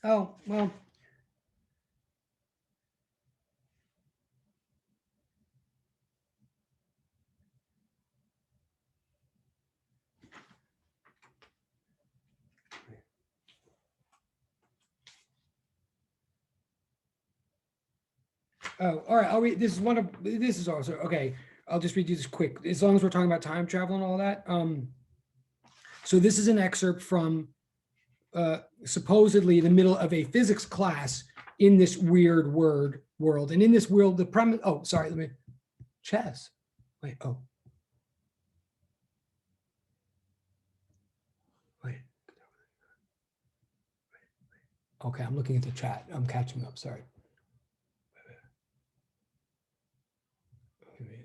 Oh, well. Oh, all right. I'll read. This is one of. This is also okay. I'll just read you this quick. As long as we're talking about time travel and all that. So this is an excerpt from supposedly the middle of a physics class in this weird world, and in this world, the premise. Oh, sorry. Let me. Chess. Wait. Oh. Wait. Okay, I'm looking at the chat. I'm catching up. Sorry.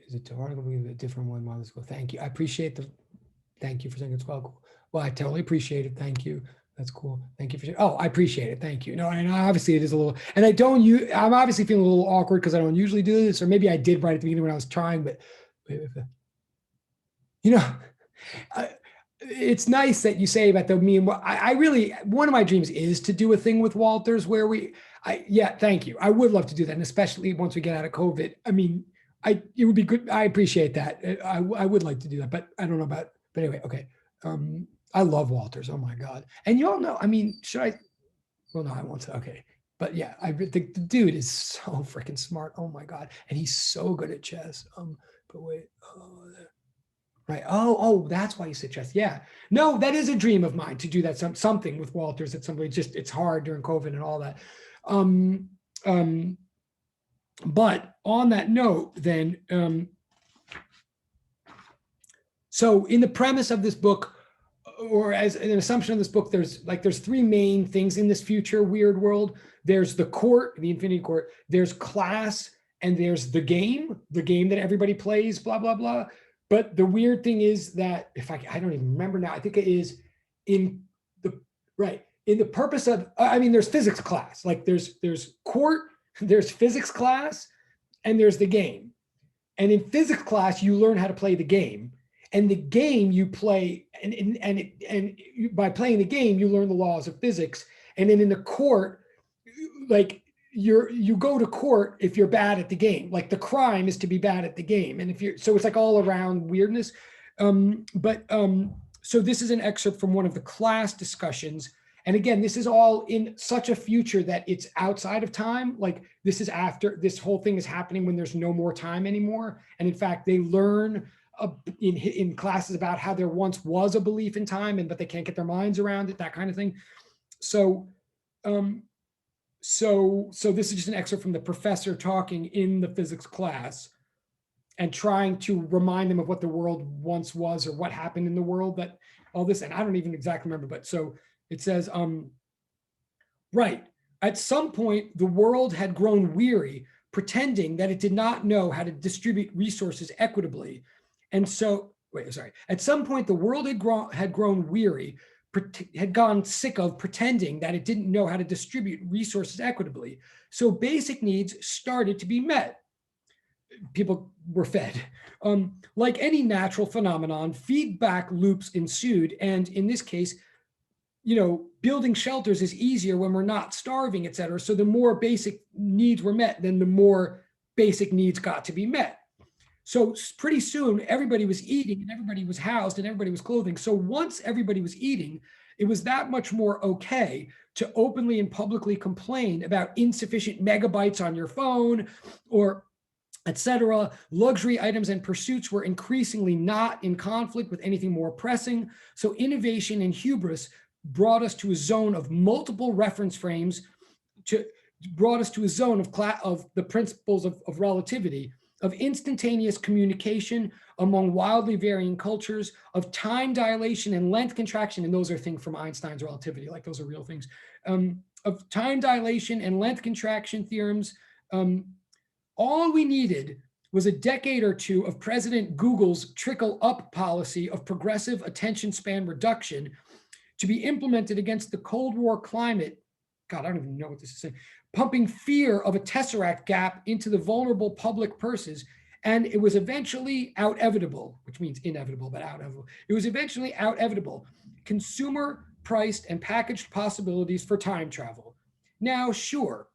Is it article? A different one while this go? Thank you. I appreciate the. Thank you for saying it's well. Well, I totally appreciate it. Thank you. That's cool. Thank you for. Oh, I appreciate it. Thank you. No, and obviously it is a little. And I don't. I'm obviously feeling a little awkward because I don't usually do this, or maybe I did right at the beginning when I was trying, but you know, it's nice that you say about the me and I really one of my dreams is to do a thing with Walters where yeah, thank you. I would love to do that, and especially once we get out of COVID. I mean, it would be good. I appreciate that. I would like to do that, but I don't know about. But anyway, okay. I love Walters. Oh my god! And you all know. I mean, should I? Well, no, I won't say. Okay, but yeah, the dude is so freaking smart. Oh my god, and he's so good at chess. But wait. Right. Oh, that's why you said chess. Yeah. No, that is a dream of mine to do that something with Walters at some point. Just it's hard during COVID and all that. Um, um, but on that note, then, so in the premise of this book, or as an assumption of this book, there's three main things in this future weird world. There's the court, the infinity court. There's class, and there's the game that everybody plays. Blah blah blah. But the weird thing is that if I don't even remember now, I think it is in the right in the purpose of. I mean, there's physics class. Like there's court, there's physics class, and there's the game. And in physics class, you learn how to play the game. And the game you play, and by playing the game, you learn the laws of physics. And then in the court, like you go to court if you're bad at the game. Like the crime is to be bad at the game. And if you're so it's like all around weirdness. So this is an excerpt from one of the class discussions. And again, this is all in such a future that it's outside of time. Like this is after this whole thing is happening when there's no more time anymore. And in fact, they learn in classes about how there once was a belief in time, but they can't get their minds around it, that kind of thing. So this is just an excerpt from the professor talking in the physics class and trying to remind them of what the world once was or what happened in the world, that all this, and I don't even exactly remember, but so it says, right, at some point, the world had grown weary, pretending that it did not know how to distribute resources equitably. And so, at some point, the world had grown weary, had gone sick of pretending that it didn't know how to distribute resources equitably. So basic needs started to be met. People were fed. Like any natural phenomenon, feedback loops ensued. And in this case, building shelters is easier when we're not starving, et cetera. So the more basic needs were met, then the more basic needs got to be met. So pretty soon, everybody was eating and everybody was housed and everybody was clothing. So once everybody was eating, it was that much more okay to openly and publicly complain about insufficient megabytes on your phone or etc. Luxury items and pursuits were increasingly not in conflict with anything more pressing. So innovation and hubris brought us to a zone of multiple reference frames, brought us to a zone of the principles of relativity, of instantaneous communication among wildly varying cultures, of time dilation and length contraction, and those are things from Einstein's relativity, like those are real things, of time dilation and length contraction theorems. All we needed was a decade or two of President Google's trickle up policy of progressive attention span reduction to be implemented against the Cold War climate. God, I don't even know what this is saying. Pumping fear of a tesseract gap into the vulnerable public purses. And it was eventually out-evitable, which means inevitable, but out-evitable. It was eventually out-evitable. Consumer priced and packaged possibilities for time travel. Now, sure.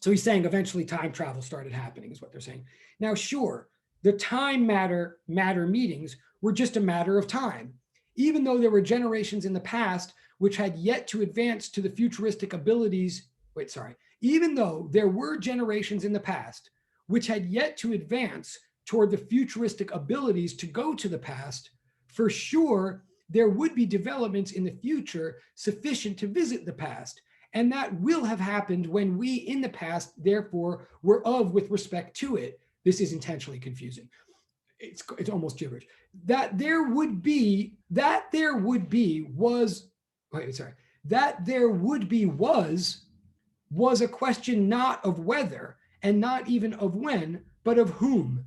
So he's saying eventually time travel started happening, is what they're saying. Now, sure, the time matter meetings were just a matter of time, even though there were generations in the past which had yet to advance to the futuristic abilities. Wait, sorry. Even though there were generations in the past which had yet to advance toward the futuristic abilities to go to the past, for sure, there would be developments in the future sufficient to visit the past. And that will have happened when we in the past, therefore, were of with respect to it. This is intentionally confusing. It's almost gibberish. That there would be was, wait, sorry, that there would be was a question not of whether and not even of when, but of whom.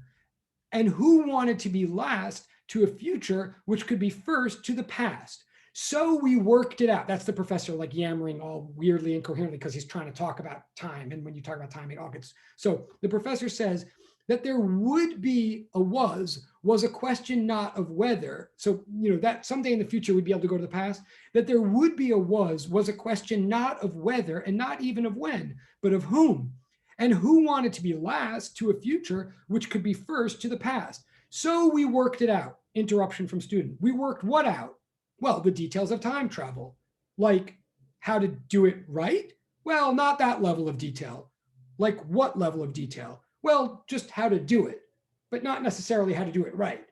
And who wanted to be last to a future which could be first to the past. So we worked it out. That's the professor like yammering all weirdly incoherently because he's trying to talk about time. And when you talk about time, it all gets. So the professor says that there would be a was a question not of whether. So, that someday in the future we'd be able to go to the past. That there would be a was a question not of whether and not even of when, but of whom. And who wanted to be last to a future which could be first to the past. So we worked it out. Interruption from student. We worked what out? Well, the details of time travel, like how to do it right. Well, not that level of detail. Like what level of detail? Well, just how to do it, but not necessarily how to do it right.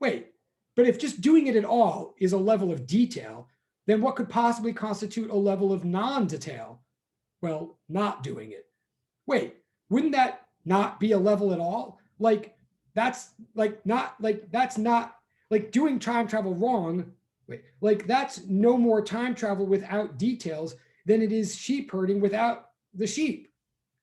Wait, but if just doing it at all is a level of detail, then what could possibly constitute a level of non-detail? Well, not doing it. Wait, wouldn't that not be a level at all? That's not like doing time travel wrong. Wait, like that's no more time travel without details than it is sheep herding without the sheep.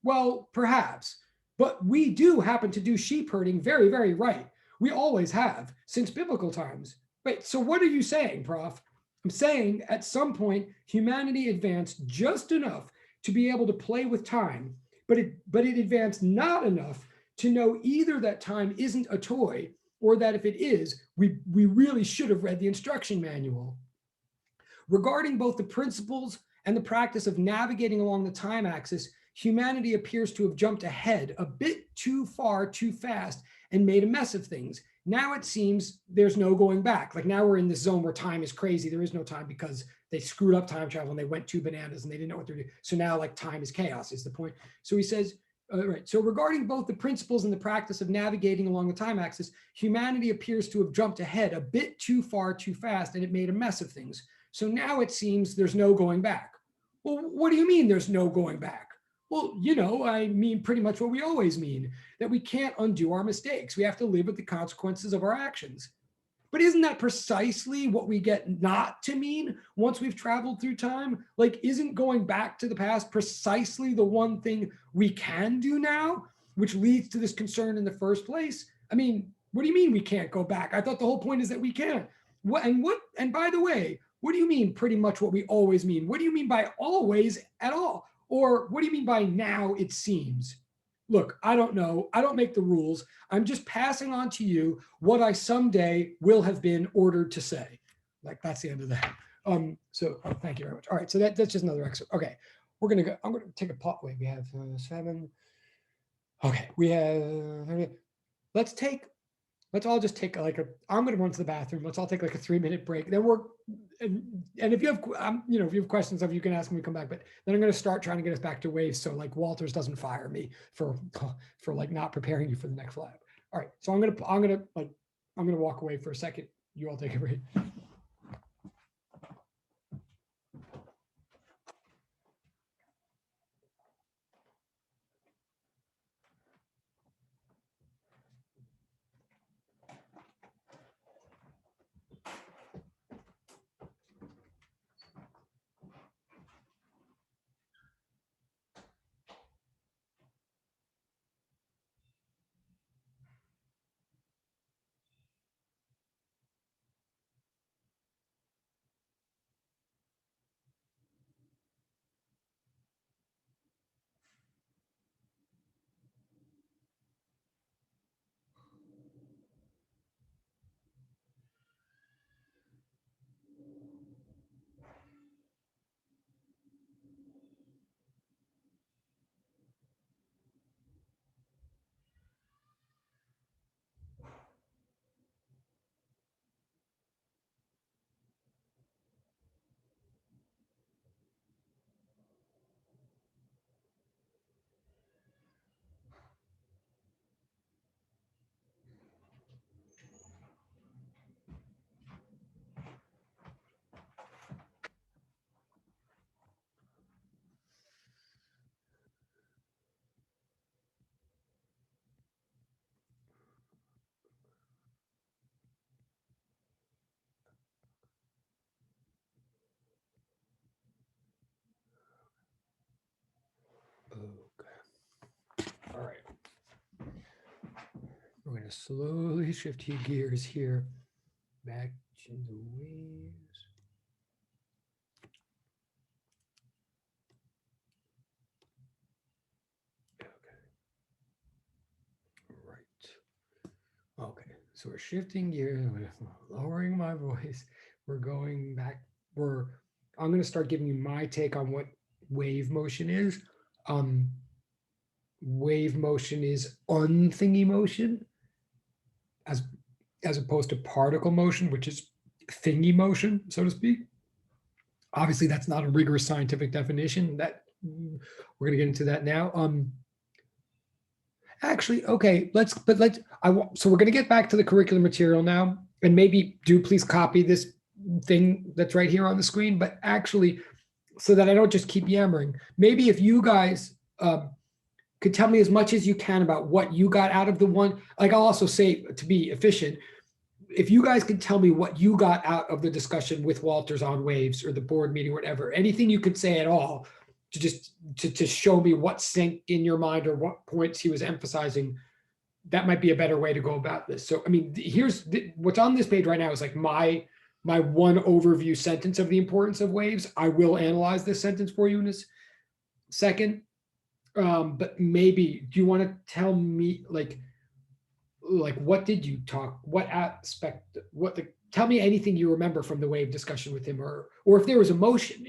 Well, perhaps, but we do happen to do sheep herding very, very right. We always have since biblical times. Wait, so what are you saying, Prof? I'm saying at some point humanity advanced just enough to be able to play with time, but it advanced not enough to know either that time isn't a toy or that if it is, we really should have read the instruction manual. Regarding both the principles and the practice of navigating along the time axis, humanity appears to have jumped ahead a bit too far, too fast, and made a mess of things. Now it seems there's no going back. Like now we're in this zone where time is crazy. There is no time because they screwed up time travel and they went too bananas and they didn't know what they're doing. So now like time is chaos is the point. So he says, right. So regarding both the principles and the practice of navigating along the time axis, humanity appears to have jumped ahead a bit too far, too fast, and it made a mess of things. So now it seems there's no going back. Well, what do you mean there's no going back? Well, I mean pretty much what we always mean, that we can't undo our mistakes. We have to live with the consequences of our actions. But isn't that precisely what we get not to mean once we've traveled through time? Like, isn't going back to the past precisely the one thing we can do now, which leads to this concern in the first place? I mean, what do you mean we can't go back? I thought the whole point is that we can. And by the way, what do you mean pretty much what we always mean? What do you mean by always at all? Or what do you mean by now it seems? Look, I don't know. I don't make the rules. I'm just passing on to you what I someday will have been ordered to say. Like that's the end of that. Thank you very much. All right, so that's just another excerpt. Okay, we're gonna go. I'm gonna take a pot. Wait, we have 7. Okay, we have. Let's take. Let's all just take like a. I'm gonna run to the bathroom. Let's all take like a 3-minute break. Then we're. And if you have, if you have questions of, you can ask when we come back. But then I'm going to start trying to get us back to waves, so like Walters doesn't fire me for like not preparing you for the next lab. All right, so I'm gonna walk away for a second. You all take a break. gonna slowly shift your gears here back to the waves. Right. Okay. So we're shifting gears, we're lowering my voice. We're going back. I'm going to start giving you my take on what wave motion is. Wave motion is unthingy motion, as opposed to particle motion, which is thingy motion, so to speak. Obviously, that's not a rigorous scientific definition. That we're going to get into that now. Actually, okay, so we're going to get back to the curriculum material now, and maybe do please copy this thing that's right here on the screen. But actually, so that I don't just keep yammering, maybe if you guys could tell me as much as you can about what you got out of the one. Like I'll also say, to be efficient, if you guys can tell me what you got out of the discussion with Walters on waves or the board meeting, or whatever, anything you could say at all to just to show me what sank in your mind or what points he was emphasizing, that might be a better way to go about this. So, I mean, what's on this page right now is like my one overview sentence of the importance of waves. I will analyze this sentence for you in a second. But maybe, do you want to tell me like what did you talk, what aspect, tell me anything you remember from the wave discussion with him, or if there was emotion,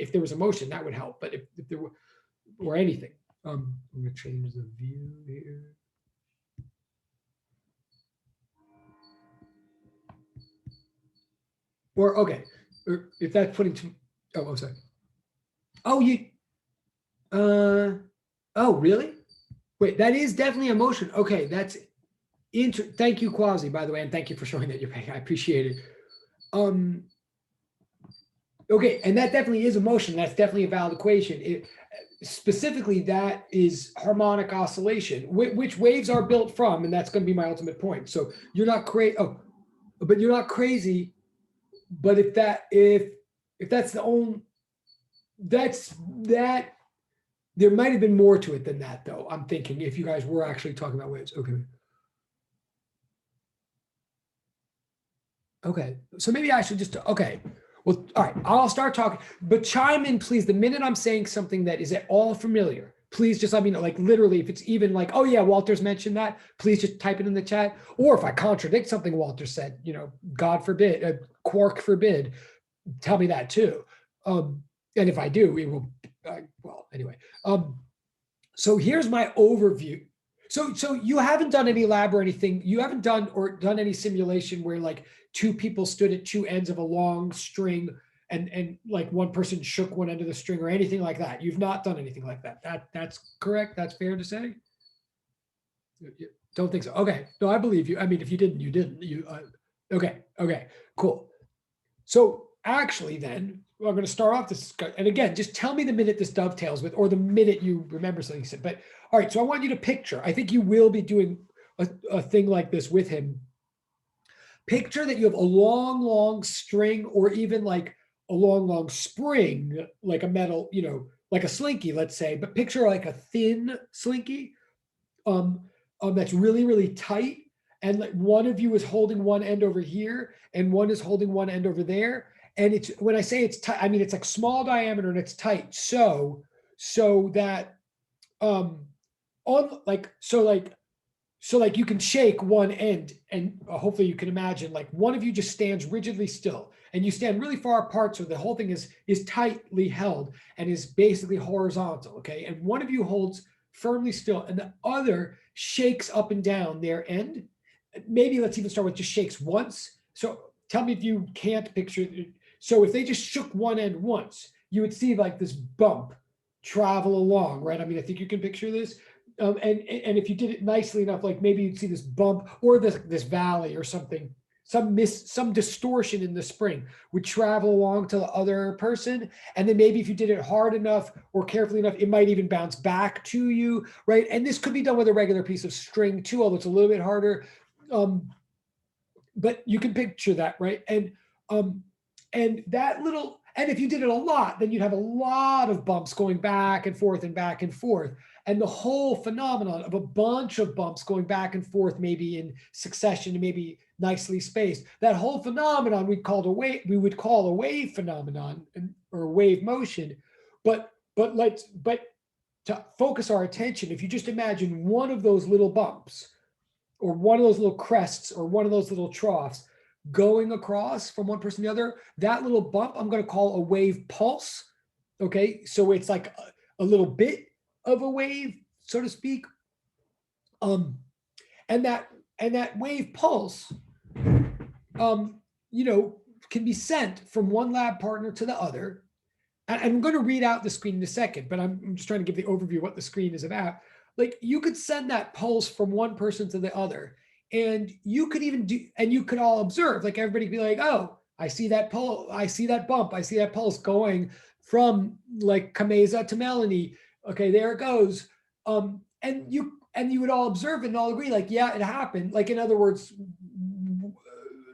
that would help. But if there were, or anything. I'm gonna change the view here. Or okay, or if that's putting too, oh, sorry. Oh, oh, really? Wait, that is definitely emotion. Okay, that's thank you, Quasi, by the way, and thank you for showing that you're paying. I appreciate it. Okay, and that definitely is emotion. That's definitely a valid equation. Specifically, that is harmonic oscillation, which waves are built from, and that's going to be my ultimate point. So you're not crazy. Oh, but you're not crazy. But if that's the only, that. There might have been more to it than that, though. I'm thinking if you guys were actually talking about waves. Okay. Okay. So maybe I should just, okay. Well, all right. I'll start talking, but chime in, please. The minute I'm saying something that is at all familiar, please just let me know. Like literally, if it's even like, oh yeah, Walter's mentioned that, please just type it in the chat. Or if I contradict something Walter said, God forbid, quark forbid, tell me that too. And if I do, we will, well, anyway. So here's my overview. So you haven't done any lab or anything. You haven't done any simulation where like two people stood at two ends of a long string and like one person shook one end of the string or anything like that. You've not done anything like that. That's correct. That's fair to say. Don't think so. Okay. No, I believe you. I mean, if you didn't, you didn't. Okay. Cool. So actually, then I'm going to start off this, and again, just tell me the minute this dovetails with, or the minute you remember something he said. But all right, so I want you to picture. I think you will be doing a thing like this with him. Picture that you have a long string, or even like a long spring, like a metal, like a slinky, let's say. But picture like a thin slinky, that's really tight, and like one of you is holding one end over here, and one is holding one end over there. And it's, when I say it's tight, I mean it's like small diameter and it's tight. So that you can shake one end, and hopefully you can imagine like one of you just stands rigidly still, and you stand really far apart, so the whole thing is tightly held and is basically horizontal. Okay, and one of you holds firmly still, and the other shakes up and down their end. Maybe let's even start with just shakes once. So tell me if you can't picture. So if they just shook one end once, you would see like this bump travel along, right? I mean, I think you can picture this. And if you did it nicely enough, like maybe you'd see this bump or this valley or something, some distortion in the spring would travel along to the other person. And then maybe if you did it hard enough or carefully enough, it might even bounce back to you, right? And this could be done with a regular piece of string too, although it's a little bit harder. But you can picture that, right? And that little, and if you did it a lot, then you'd have a lot of bumps going back and forth and back and forth. And the whole phenomenon of a bunch of bumps going back and forth, maybe in succession and maybe nicely spaced, that whole phenomenon we would call a wave phenomenon or wave motion. But to focus our attention, if you just imagine one of those little bumps or one of those little crests or one of those little troughs going across from one person to the other, that little bump I'm going to call a wave pulse. Okay, so it's like a little bit of a wave, so to speak. And that wave pulse, can be sent from one lab partner to the other. And I'm going to read out the screen in a second, but I'm just trying to give the overview of what the screen is about. Like you could send that pulse from one person to the other, and you could you could all observe, like everybody could be like, oh, I see that pulse, I see that bump, I see that pulse going from like Kameza to Melanie. Okay, there it goes. And you would all observe it and all agree, like, yeah, it happened. Like, in other words,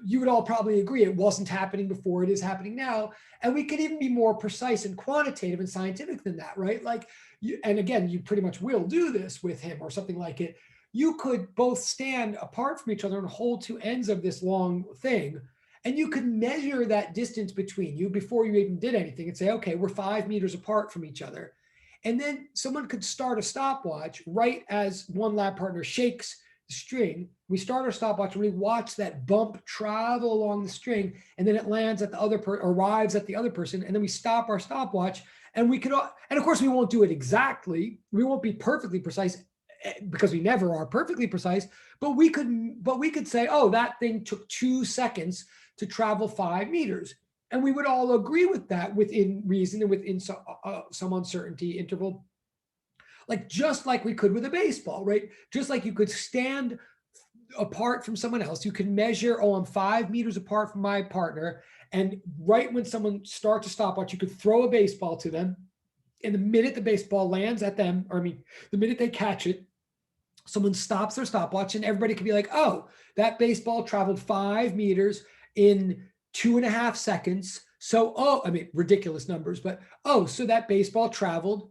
you would all probably agree it wasn't happening before, it is happening now. And we could even be more precise and quantitative and scientific than that, right? Like, and again, you pretty much will do this with him or something like it. You could both stand apart from each other and hold two ends of this long thing. And you could measure that distance between you before you even did anything and say, okay, we're 5 meters apart from each other. And then someone could start a stopwatch right as one lab partner shakes the string. We start our stopwatch and we watch that bump travel along the string, and then it lands at the other arrives at the other person, and then we stop our stopwatch. And we could, and of course, we won't do it exactly. We won't be perfectly precise because we never are perfectly precise. But we could say, oh, that thing took 2 seconds to travel 5 meters. And we would all agree with that within reason and within some uncertainty interval. Like just like we could with a baseball, right? Just like you could stand apart from someone else, you can measure, oh, I'm 5 meters apart from my partner. And right when someone starts a stopwatch, you could throw a baseball to them. And the minute the baseball lands at them, the minute they catch it, someone stops their stopwatch and everybody can be like, oh, that baseball traveled 5 meters in 2.5 seconds. So, ridiculous numbers, but so that baseball traveled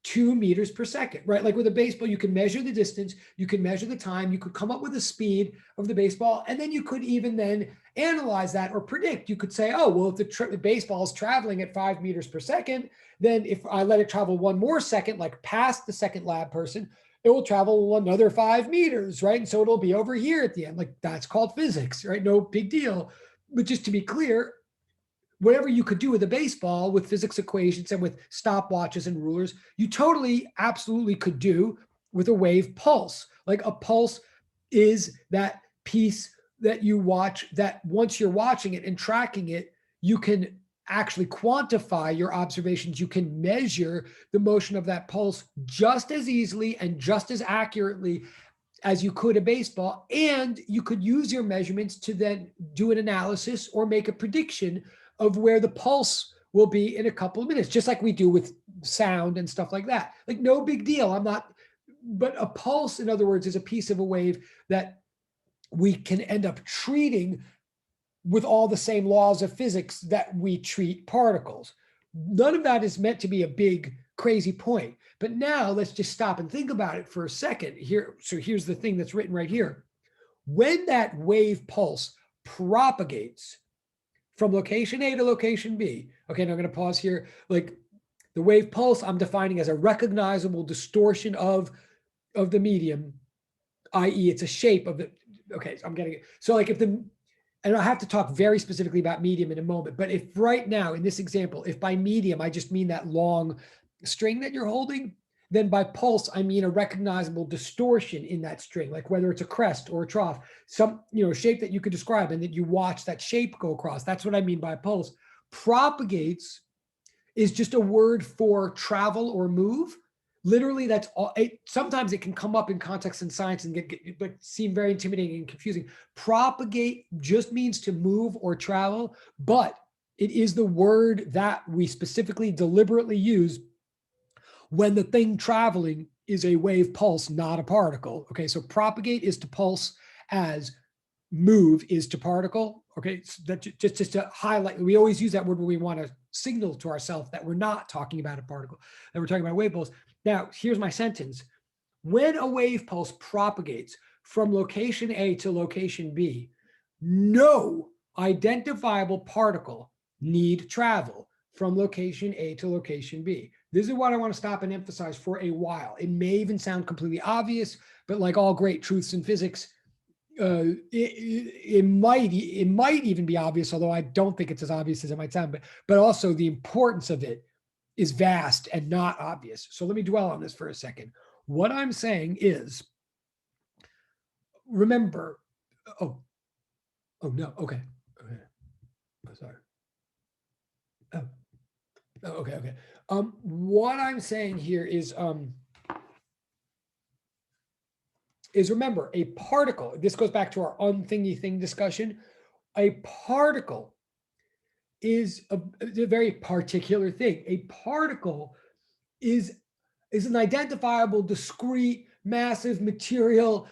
2 meters per second, right? Like with a baseball, you can measure the distance, you can measure the time, you could come up with the speed of the baseball, and then you could even then analyze that or predict. You could say, oh, well, if the baseball is traveling at 5 meters per second, then if I let it travel 1 more second, like past the second lab person, it will travel another 5 meters, right? And so it'll be over here at the end. Like that's called physics, right? No big deal. But just to be clear, whatever you could do with a baseball with physics equations and with stopwatches and rulers, you totally, absolutely could do with a wave pulse. Like a pulse is that piece that you watch that once you're watching it and tracking it, you can actually quantify your observations. You can measure the motion of that pulse just as easily and just as accurately as you could a baseball. And you could use your measurements to then do an analysis or make a prediction of where the pulse will be in a couple of minutes, just like we do with sound and stuff like that. Like no big deal. But a pulse, in other words, is a piece of a wave that we can end up treating with all the same laws of physics that we treat particles. None of that is meant to be a big, crazy point. But now let's just stop and think about it for a second. So here's the thing that's written right here. When that wave pulse propagates from location A to location B. Okay, now I'm going to pause here. Like the wave pulse, I'm defining as a recognizable distortion of the medium, i.e. it's a shape of the, okay, so I'm getting it. So like and I have to talk very specifically about medium in a moment, but if right now in this example, if by medium, I just mean that long string that you're holding, then by pulse, I mean a recognizable distortion in that string, like whether it's a crest or a trough, some shape that you could describe and that you watch that shape go across. That's what I mean by pulse. Propagates is just a word for travel or move. Literally, that's all. Sometimes it can come up in context in science and but seem very intimidating and confusing. Propagate just means to move or travel, but it is the word that we specifically deliberately use when the thing traveling is a wave pulse, not a particle. Okay, so propagate is to pulse as move is to particle. Okay, so that just to highlight, we always use that word when we want to signal to ourselves that we're not talking about a particle, that we're talking about a wave pulse. Now, here's my sentence. When a wave pulse propagates from location A to location B, no identifiable particle need travel from location A to location B. This is what I want to stop and emphasize for a while. It may even sound completely obvious, but like all great truths in physics, it might even be obvious, although I don't think it's as obvious as it might sound. But also the importance of it is vast and not obvious. So let me dwell on this for a second. What I'm saying is, remember, oh no, okay. Oh, sorry. Oh, okay. What I'm saying here is remember, a particle, this goes back to our unthingy thing discussion. A particle is a very particular thing. A particle is an identifiable, discrete, massive material,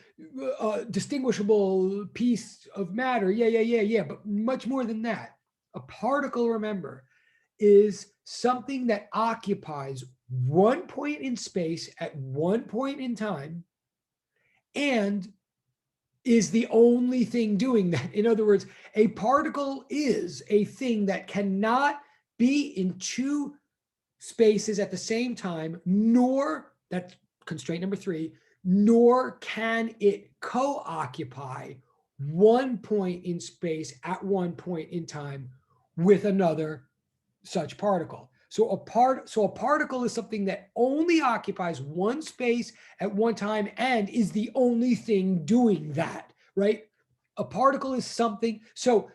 distinguishable piece of matter. Yeah. But much more than that. A particle, remember, is something that occupies one point in space at one point in time and is the only thing doing that. In other words, a particle is a thing that cannot be in two spaces at the same time, nor, that's constraint number 3, nor can it co-occupy one point in space at one point in time with another such particle. So a particle is something that only occupies one space at one time and is the only thing doing that, right? A particle is something. So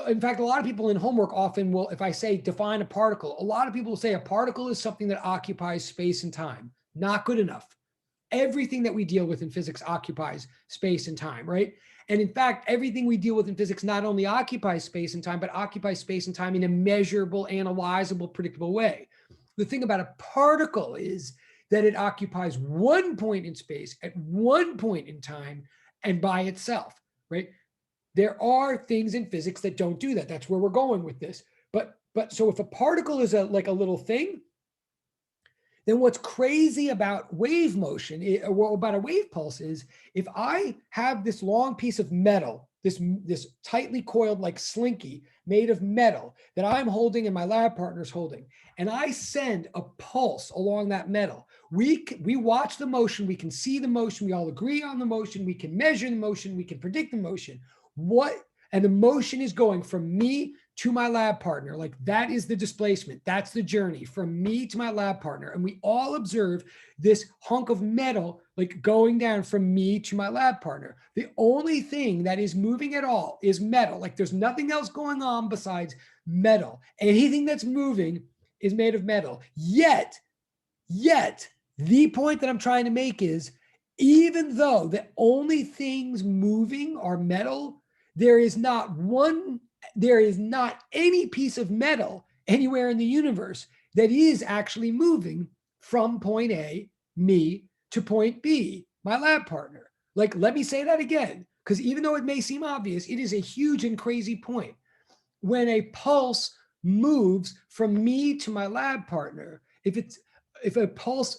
in fact, a lot of people in homework often will, if I say define a particle, a lot of people will say a particle is something that occupies space and time. Not good enough. Everything that we deal with in physics occupies space and time, right? And in fact, everything we deal with in physics not only occupies space and time, but occupies space and time in a measurable, analyzable, predictable way. The thing about a particle is that it occupies one point in space at one point in time and by itself, right? There are things in physics that don't do that. That's where we're going with this. But so if a particle is like a little thing, then what's crazy about wave motion, or about a wave pulse, is if I have this long piece of metal, this tightly coiled like slinky made of metal that I'm holding and my lab partner's holding, and I send a pulse along that metal, we watch the motion, we can see the motion, we all agree on the motion, we can measure the motion, we can predict the motion. And the motion is going from me to my lab partner. Like that is the displacement. That's the journey from me to my lab partner. And we all observe this hunk of metal like going down from me to my lab partner. The only thing that is moving at all is metal. Like there's nothing else going on besides metal. Anything that's moving is made of metal. Yet, the point that I'm trying to make is, even though the only things moving are metal, there is not any piece of metal anywhere in the universe that is actually moving from point A, me, to point B, my lab partner. Like, let me say that again, because even though it may seem obvious, it is a huge and crazy point. When a pulse moves from me to my lab partner, if a pulse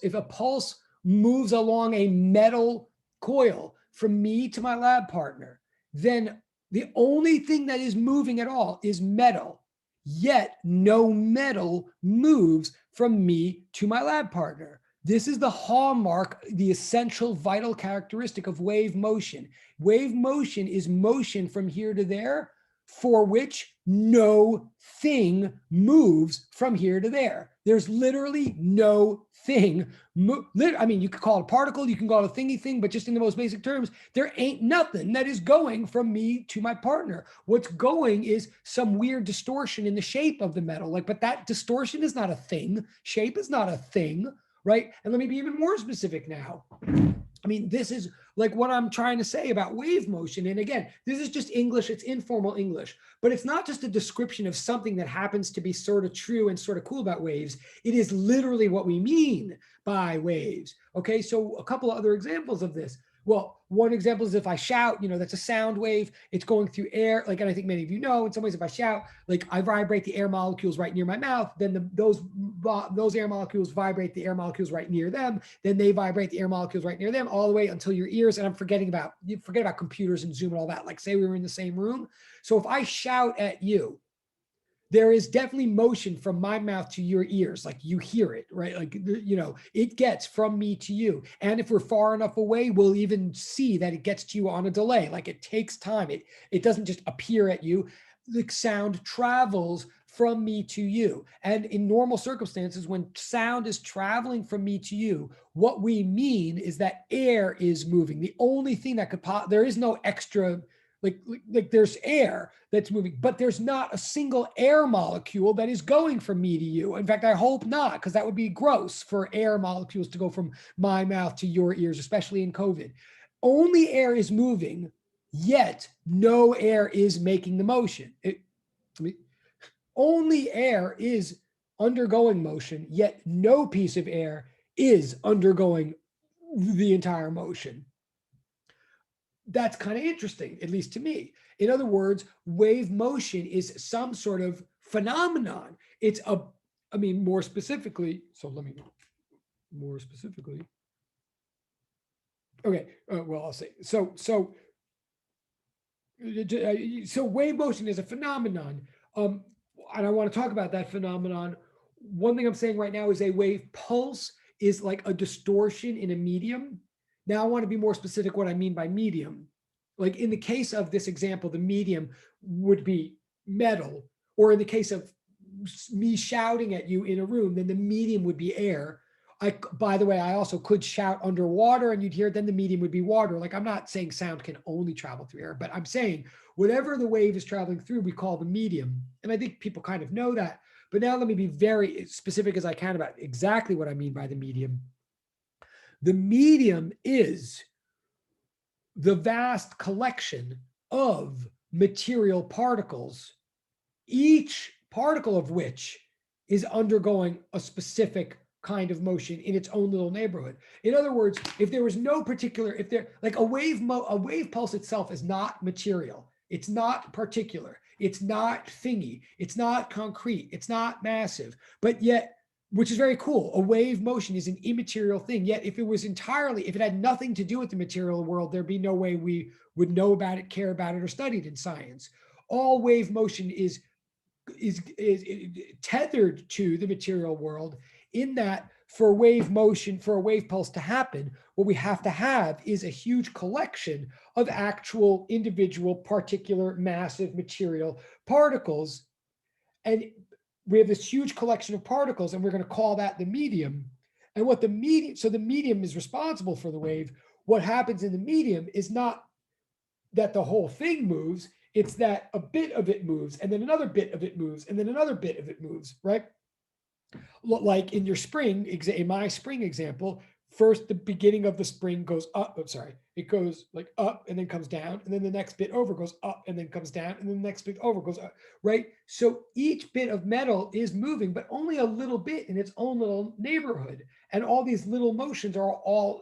moves along a metal coil from me to my lab partner, then the only thing that is moving at all is metal. Yet no metal moves from me to my lab partner. This is the hallmark, the essential vital characteristic of wave motion. Wave motion is motion from here to there, for which no thing moves from here to there. There's literally no thing. I mean, you could call it a particle, you can call it a thingy thing, but just in the most basic terms, there ain't nothing that is going from me to my partner. What's going is some weird distortion in the shape of the metal. Like, but that distortion is not a thing. Shape is not a thing, right? And let me be even more specific now. I mean, this is like what I'm trying to say about wave motion. And again, this is just English. It's informal English, but it's not just a description of something that happens to be sort of true and sort of cool about waves. It is literally what we mean by waves. Okay, so a couple of other examples of this. Well, one example is if I shout, that's a sound wave. It's going through air. And I think many of you know, in some ways, if I shout, like I vibrate the air molecules right near my mouth, then those those air molecules vibrate the air molecules right near them. Then they vibrate the air molecules right near them, all the way until your ears. And you forget about computers and Zoom and all that. Like say we were in the same room. So if I shout at you, there is definitely motion from my mouth to your ears. Like you hear it, right? Like, it gets from me to you. And if we're far enough away, we'll even see that it gets to you on a delay. Like it takes time. It doesn't just appear at you. The sound travels from me to you. And in normal circumstances, when sound is traveling from me to you, what we mean is that air is moving. The only thing that there is no extra, like there's air that's moving, but there's not a single air molecule that is going from me to you. In fact, I hope not, because that would be gross for air molecules to go from my mouth to your ears, especially in COVID. Only air is moving, yet no air is making the motion. Only air is undergoing motion, yet no piece of air is undergoing the entire motion. That's kind of interesting, at least to me. In other words, wave motion is some sort of phenomenon. More specifically, okay, I'll say, so wave motion is a phenomenon. And I want to talk about that phenomenon. One thing I'm saying right now is a wave pulse is like a distortion in a medium. Now I want to be more specific what I mean by medium. Like in the case of this example, the medium would be metal, or in the case of me shouting at you in a room, then the medium would be air. By the way, I also could shout underwater and you'd hear it, then the medium would be water. Like I'm not saying sound can only travel through air, but I'm saying whatever the wave is traveling through, we call the medium. And I think people kind of know that. But now let me be very specific as I can about exactly what I mean by the medium. The medium is the vast collection of material particles, each particle of which is undergoing a specific kind of motion in its own little neighborhood. In other words, if there was no particular, like a wave pulse itself is not material. It's not particular. It's not thingy. It's not concrete. It's not massive. But yet, which is very cool, a wave motion is an immaterial thing. Yet if it had nothing to do with the material world, there'd be no way we would know about it, care about it, or study it in science. All wave motion is tethered to the material world, in that for wave motion, for a wave pulse to happen, what we have to have is a huge collection of actual individual particular massive material particles. And we have this huge collection of particles, and we're going to call that the medium. And what the medium is responsible for the wave. What happens in the medium is not that the whole thing moves, it's that a bit of it moves, and then another bit of it moves, and then another bit of it moves, right? Like in my spring example, first the beginning of the spring goes up. It goes like up and then comes down, and then the next bit over goes up and then comes down, and then the next bit over goes up, right? So each bit of metal is moving, but only a little bit in its own little neighborhood. And all these little motions are all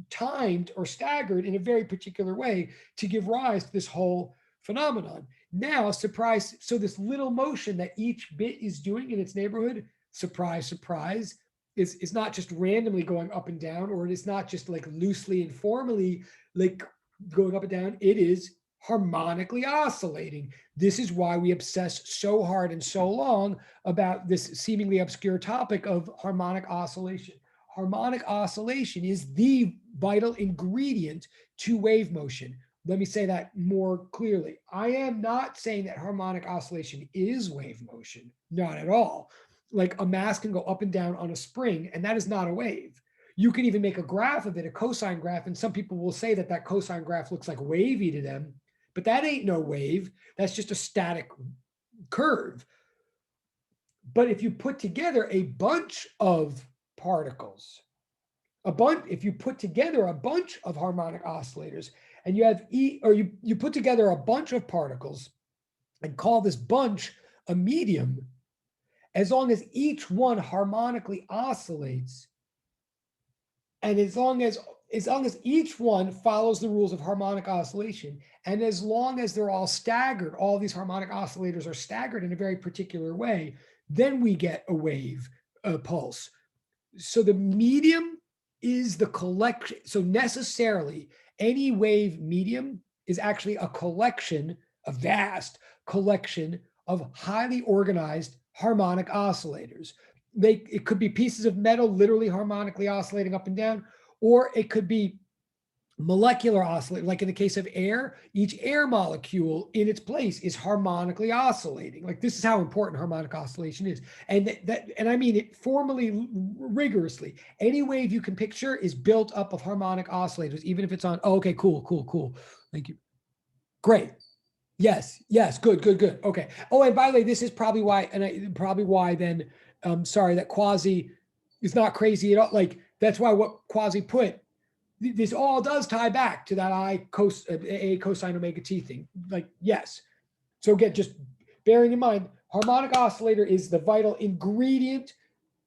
timed or staggered in a very particular way to give rise to this whole phenomenon. Now, surprise, so this little motion that each bit is doing in its neighborhood, surprise, surprise, is not just randomly going up and down, or it is not just like loosely and formally like going up and down. It is harmonically oscillating. This is why we obsess so hard and so long about this seemingly obscure topic of harmonic oscillation. Harmonic oscillation is the vital ingredient to wave motion. Let me say that more clearly. I am not saying that harmonic oscillation is wave motion, not at all. Like a mass can go up and down on a spring, and that is not a wave. You can even make a graph of it, a cosine graph, and some people will say that cosine graph looks like wavy to them, but that ain't no wave. That's just a static curve. But if you put together a bunch of particles, if you put together a bunch of harmonic oscillators, and you put together a bunch of particles and call this bunch a medium, as long as each one harmonically oscillates, and as long as each one follows the rules of harmonic oscillation, and as long as they're all staggered, all these harmonic oscillators are staggered in a very particular way, then we get a wave. pulse. So the medium is the collection. So necessarily any wave medium is actually a collection, a vast collection of highly organized harmonic oscillators. It could be pieces of metal literally harmonically oscillating up and down, or it could be molecular oscillator. Like in the case of air, each air molecule in its place is harmonically oscillating. Like this is how important harmonic oscillation is. And and I mean it formally, rigorously. Any wave you can picture is built up of harmonic oscillators, even if it's on, oh, okay, cool. Thank you. Great. Yes, good. Okay. Oh, and by the way, this is probably why, then, sorry, that Quasi is not crazy at all. Like, that's why what Quasi put, this all does tie back to that A cosine omega t thing. Like, yes. So again, just bearing in mind, harmonic oscillator is the vital ingredient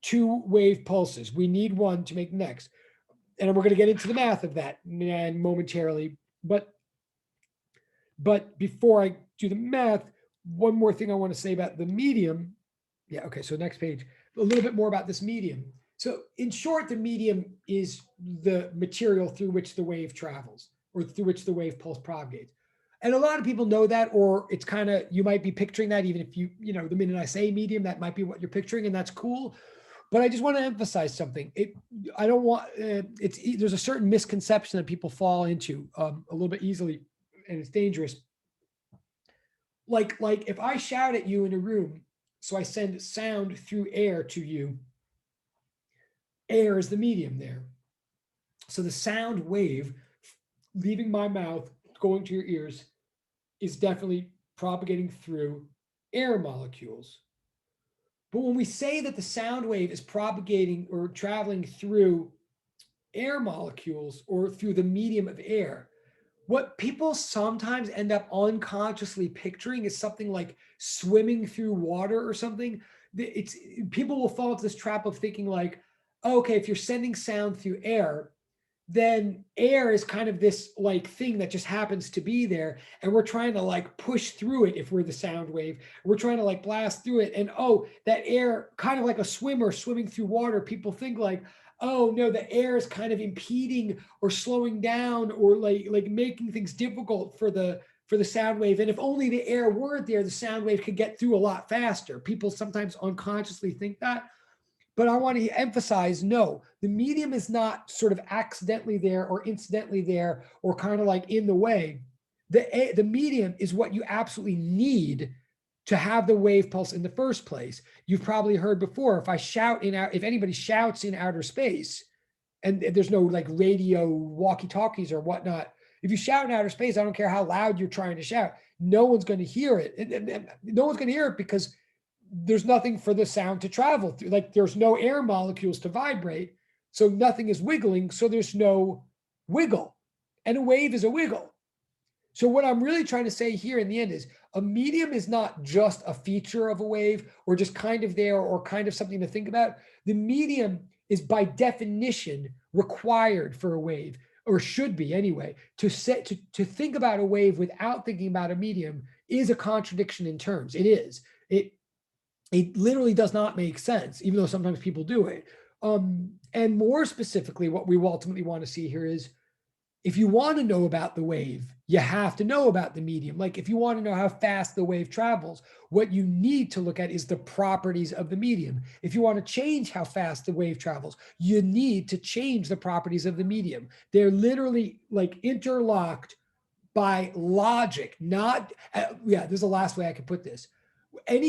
to wave pulses. We need one to make next. And we're going to get into the math of that momentarily. But before I do the math, one more thing I want to say about the medium. Yeah, okay, so next page, a little bit more about this medium. So in short, the medium is the material through which the wave travels, or through which the wave pulse propagates. And a lot of people know that, or it's kind of, you might be picturing that, even if the minute I say medium, that might be what you're picturing, and that's cool. But I just want to emphasize something. There's a certain misconception that people fall into a little bit easily, and it's dangerous. Like if I shout at you in a room, so I send sound through air to you, air is the medium there. So the sound wave leaving my mouth, going to your ears, is definitely propagating through air molecules. But when we say that the sound wave is propagating or traveling through air molecules or through the medium of air, what people sometimes end up unconsciously picturing is something like swimming through water or something. People will fall into this trap of thinking like, oh, okay, if you're sending sound through air, then air is kind of this like thing that just happens to be there, and we're trying to like push through it. If we're the sound wave, we're trying to like blast through it, and oh, that air, kind of like a swimmer swimming through water, people think like, oh no, the air is kind of impeding or slowing down or like making things difficult for the sound wave. And if only the air weren't there, the sound wave could get through a lot faster. People sometimes unconsciously think that. But I want to emphasize, no, the medium is not sort of accidentally there or incidentally there or kind of like in the way. The medium is what you absolutely need to have the wave pulse in the first place. You've probably heard before, if anybody shouts in outer space, and there's no like radio walkie-talkies or whatnot, if you shout in outer space, I don't care how loud you're trying to shout, no one's going to hear it. And no one's going to hear it because there's nothing for the sound to travel through. Like there's no air molecules to vibrate, so nothing is wiggling, so there's no wiggle. And a wave is a wiggle. So what I'm really trying to say here in the end is a medium is not just a feature of a wave or just kind of there or kind of something to think about. The medium is by definition required for a wave, or should be anyway. To think about a wave without thinking about a medium is a contradiction in terms. It is. It literally does not make sense, even though sometimes people do it. And more specifically, what we ultimately want to see here is, if you want to know about the wave, you have to know about the medium. Like if you want to know how fast the wave travels, what you need to look at is the properties of the medium. If you want to change how fast the wave travels, you need to change the properties of the medium. They're literally like interlocked by logic, not, this is the last way I could put this. And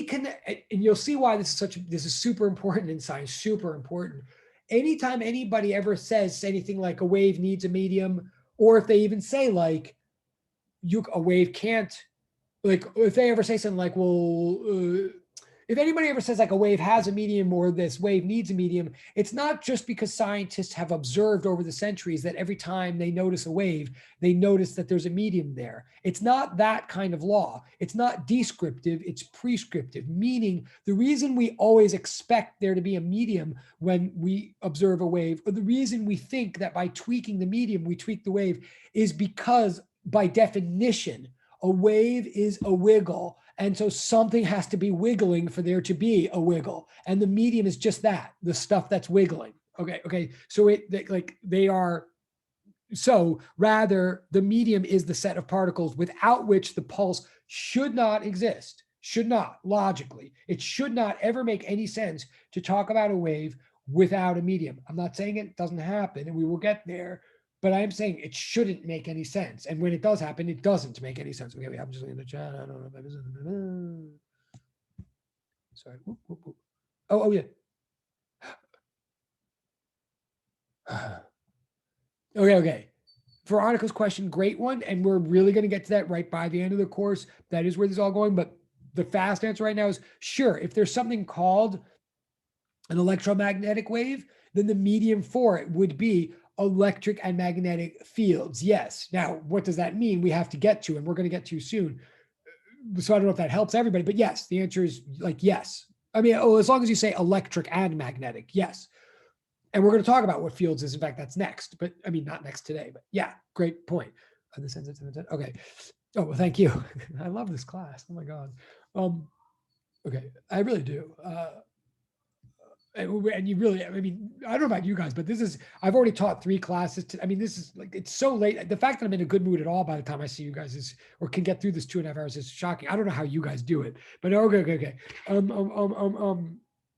you'll see why this is super important in science, super important. Anytime anybody ever says anything like a wave needs a medium, or if they even say like a wave can't, like if they ever say something like, well, if anybody ever says like a wave has a medium or this wave needs a medium, it's not just because scientists have observed over the centuries that every time they notice a wave, they notice that there's a medium there. It's not that kind of law. It's not descriptive, it's prescriptive, meaning the reason we always expect there to be a medium when we observe a wave, or the reason we think that by tweaking the medium, we tweak the wave, is because by definition, a wave is a wiggle. And so something has to be wiggling for there to be a wiggle. And the medium is just that, the stuff that's wiggling. Okay. So they are, so rather the medium is the set of particles without which the pulse should not exist, should not logically. It should not ever make any sense to talk about a wave without a medium. I'm not saying it doesn't happen and we will get there, but I'm saying it shouldn't make any sense. And when it does happen, it doesn't make any sense. Okay, I'm just looking at the chat. I don't know if that is. Sorry. Oh, yeah. Okay. Veronica's question, great one. And we're really going to get to that right by the end of the course. That is where this is all going. But the fast answer right now is sure. If there's something called an electromagnetic wave, then the medium for it would be electric and magnetic fields. Yes. Now, what does that mean? We have to get to, and we're going to get to soon. So I don't know if that helps everybody, but yes, the answer is like, yes. I mean, as long as you say electric and magnetic, yes. And we're going to talk about what fields is. In fact, that's next, but I mean, not next today, but yeah, great point. Okay. Oh, well, thank you. I love this class. Oh my God. Okay. I really do. And you really, I mean, I don't know about you guys, but I've already taught 3 classes. This is like, it's so late. The fact that I'm in a good mood at all by the time I see you guys or can get through this 2.5 hours is shocking. I don't know how you guys do it, but okay.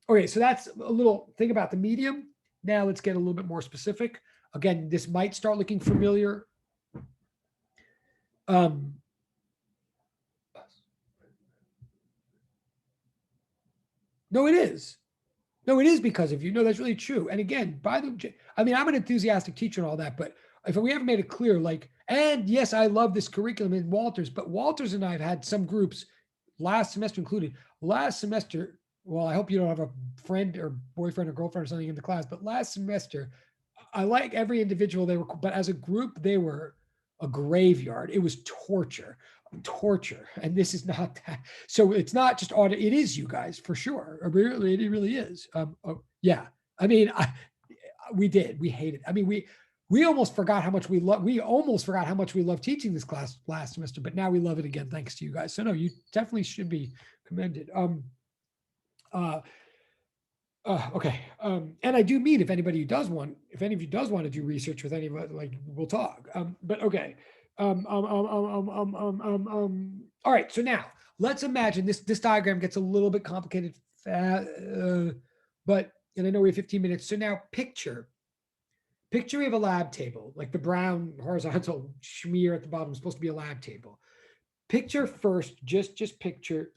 Okay. So that's a little thing about the medium. Now let's get a little bit more specific. Again, this might start looking familiar. No, it is. No, it is because of you. No, that's really true. And again, I'm an enthusiastic teacher and all that, but if we haven't made it clear, and yes, I love this curriculum in Walters, but Walters and I have had some groups last semester included. Last semester, well, I hope you don't have a friend or boyfriend or girlfriend or something in the class, but last semester, I like every individual but as a group, they were a graveyard. It was torture. And this is not that. So it's not just audit. It is you guys for sure. It really is. Yeah. We hated. We almost forgot how much we love teaching this class last semester, but now we love it again thanks to you guys. So no, you definitely should be commended. Okay. And I do mean if any of you does want to do research with any of us, we'll talk. But okay. All right. So now let's imagine this diagram gets a little bit complicated, and I know we have 15 minutes. So now picture we have a lab table, like the brown horizontal schmear at the bottom is supposed to be a lab table. Picture first, just picture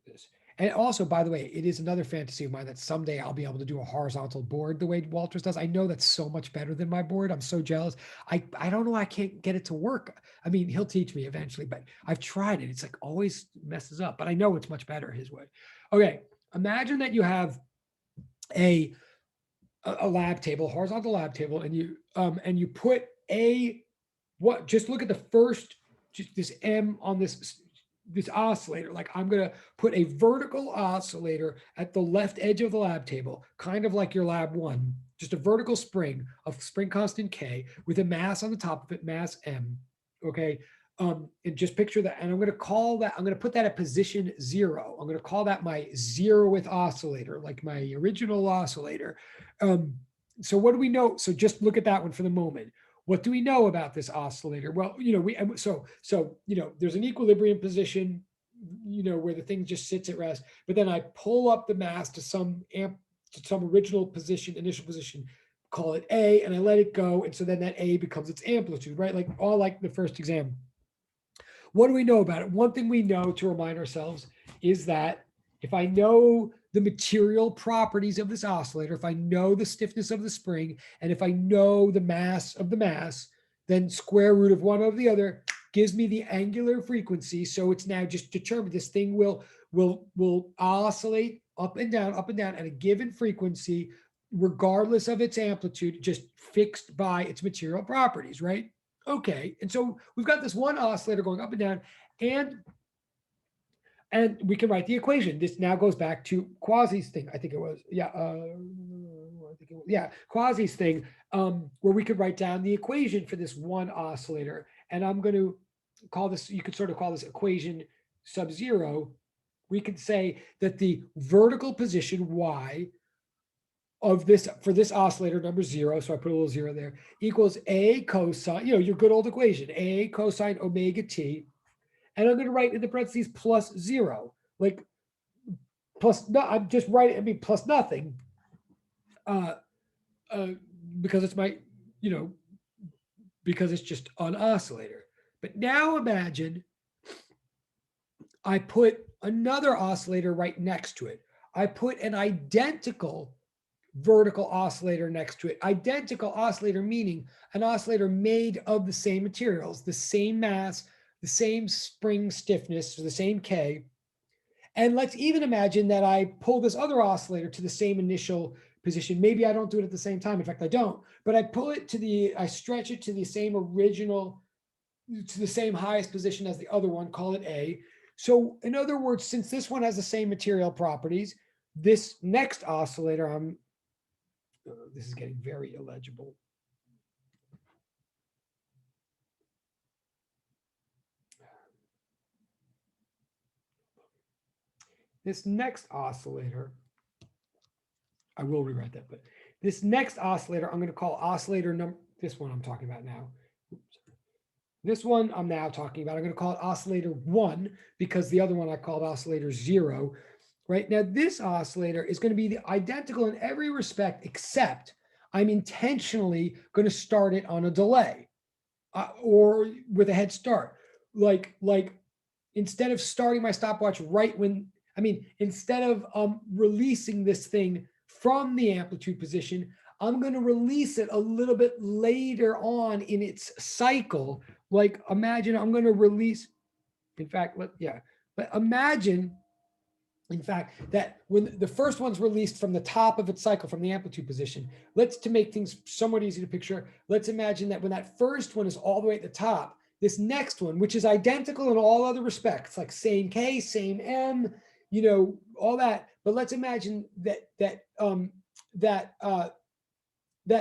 this. And also, by the way, it is another fantasy of mine that someday I'll be able to do a horizontal board the way Walters does. I know that's so much better than my board. I'm so jealous. I don't know. I can't get it to work. I mean, he'll teach me eventually, but I've tried it. It's like always messes up, but I know it's much better his way. Okay. Imagine that you have a lab table, horizontal lab table, and you put just look at the first, just this M on this oscillator. Like I'm going to put a vertical oscillator at the left edge of the lab table, kind of like your lab 1, just a vertical spring of spring constant K with a mass on the top of it, mass M. Okay. And just picture that. And I'm going to put that at position 0. I'm going to call that my 0th oscillator, like my original oscillator. So what do we know? So just look at that one for the moment. What do we know about this oscillator? Well, there's an equilibrium position, where the thing just sits at rest, but then I pull up the mass to some initial position, call it A, and I let it go. And so then that A becomes its amplitude, right? Like the first exam. What do we know about it? One thing we know to remind ourselves is that if I know the material properties of this oscillator, if I know the stiffness of the spring, and if I know the mass of the mass, then square root of one over the other gives me the angular frequency. So it's now just determined this thing will oscillate up and down at a given frequency, regardless of its amplitude, just fixed by its material properties, right? Okay. And so we've got this one oscillator going up and down, and we can write the equation. This now goes back to Quasi's thing. I think it was, Quasi's thing, where we could write down the equation for this one oscillator. And I'm going to call this, you could sort of call this equation sub zero. We could say that the vertical position y of this, for this oscillator number zero, so I put a little zero there, equals a cosine, your good old equation, a cosine omega t. And I'm going to write in the parentheses plus zero, like plus, no, I'm just writing, I mean, plus nothing, because it's my, because it's just an oscillator. But now imagine I put another oscillator right next to it. I put an identical vertical oscillator next to it. Identical oscillator meaning an oscillator made of the same materials, the same mass, the same spring stiffness, the same K. And let's even imagine that I pull this other oscillator to the same initial position. Maybe I don't do it at the same time. In fact, I don't. But I stretch it to the same original, to the same highest position as the other one, call it A. So in other words, since this one has the same material properties, this next oscillator, this is getting very illegible. This next oscillator, I will rewrite that, but this next oscillator, I'm going to call oscillator number, this one I'm talking about now. Oops. This one I'm now talking about, I'm going to call it oscillator 1 because the other one I called oscillator 0. Right now, this oscillator is going to be identical in every respect, except I'm intentionally going to start it on a delay or with a head start. Like instead of starting my stopwatch right when, instead of releasing this thing from the amplitude position, I'm going to release it a little bit later on in its cycle. Like imagine I'm going to release, in fact, but imagine, in fact, that when the first one's released from the top of its cycle, from the amplitude position, to make things somewhat easy to picture, let's imagine that when that first one is all the way at the top, this next one, which is identical in all other respects, like same K, same M, all that. But let's imagine that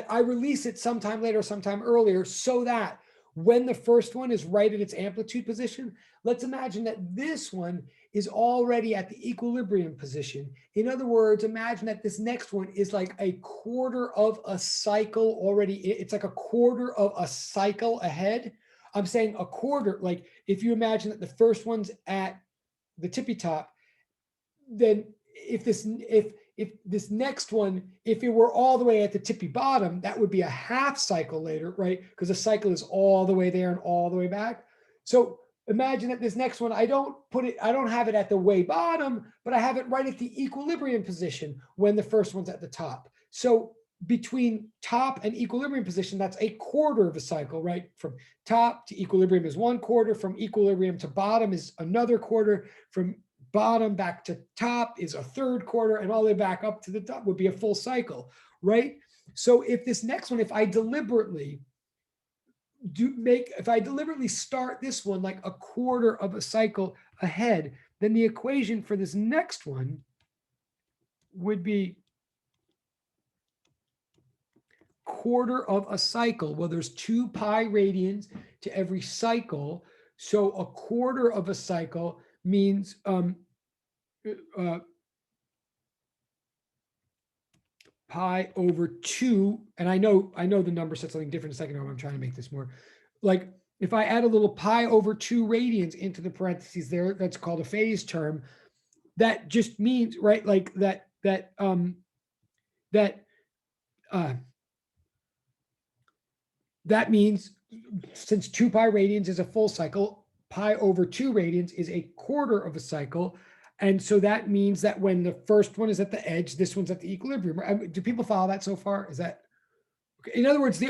I release it sometime later, sometime earlier, so that when the first one is right at its amplitude position, let's imagine that this one is already at the equilibrium position. In other words, imagine that this next one is like a quarter of a cycle already. It's like a quarter of a cycle ahead. I'm saying a quarter, like if you imagine that the first one's at the tippy top, then if this next one, if it were all the way at the tippy bottom, that would be a half cycle later, right? Because a cycle is all the way there and all the way back. So imagine that this next one, I don't have it at the way bottom, but I have it right at the equilibrium position when the first one's at the top. So between top and equilibrium position, that's a quarter of a cycle, right? From top to equilibrium is 1/4, from equilibrium to bottom is another quarter, from bottom back to top is a third quarter, and all the way back up to the top would be a full cycle, right? So if this next one, if I deliberately start this one like a quarter of a cycle ahead, then the equation for this next one would be quarter of a cycle. Well, there's 2 pi radians to every cycle. So a quarter of a cycle means pi over 2, and I know the number said something different a second ago. I'm trying to make this more like, if I add a little pi over 2 radians into the parentheses there, that's called a phase term. That just means, right, like that means since 2 pi radians is a full cycle, pi over 2 radians is a quarter of a cycle. And so that means that when the first one is at the edge, this one's at the equilibrium. Do people follow that so far? Is that, okay? In other words, the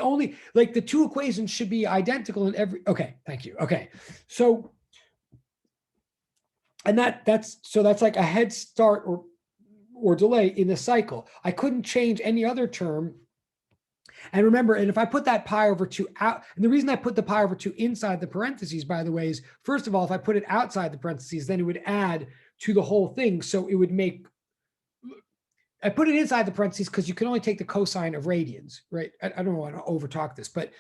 2 equations should be identical in every, okay, thank you. Okay. So, and that's like a head start or delay in the cycle. I couldn't change any other term. And remember, and if I put that pi over 2 out, and the reason I put the pi over 2 inside the parentheses, by the way, is first of all, if I put it outside the parentheses, then it would add to the whole thing. So it would make, I put it inside the parentheses because you can only take the cosine of radians, right? I don't want to overtalk this, but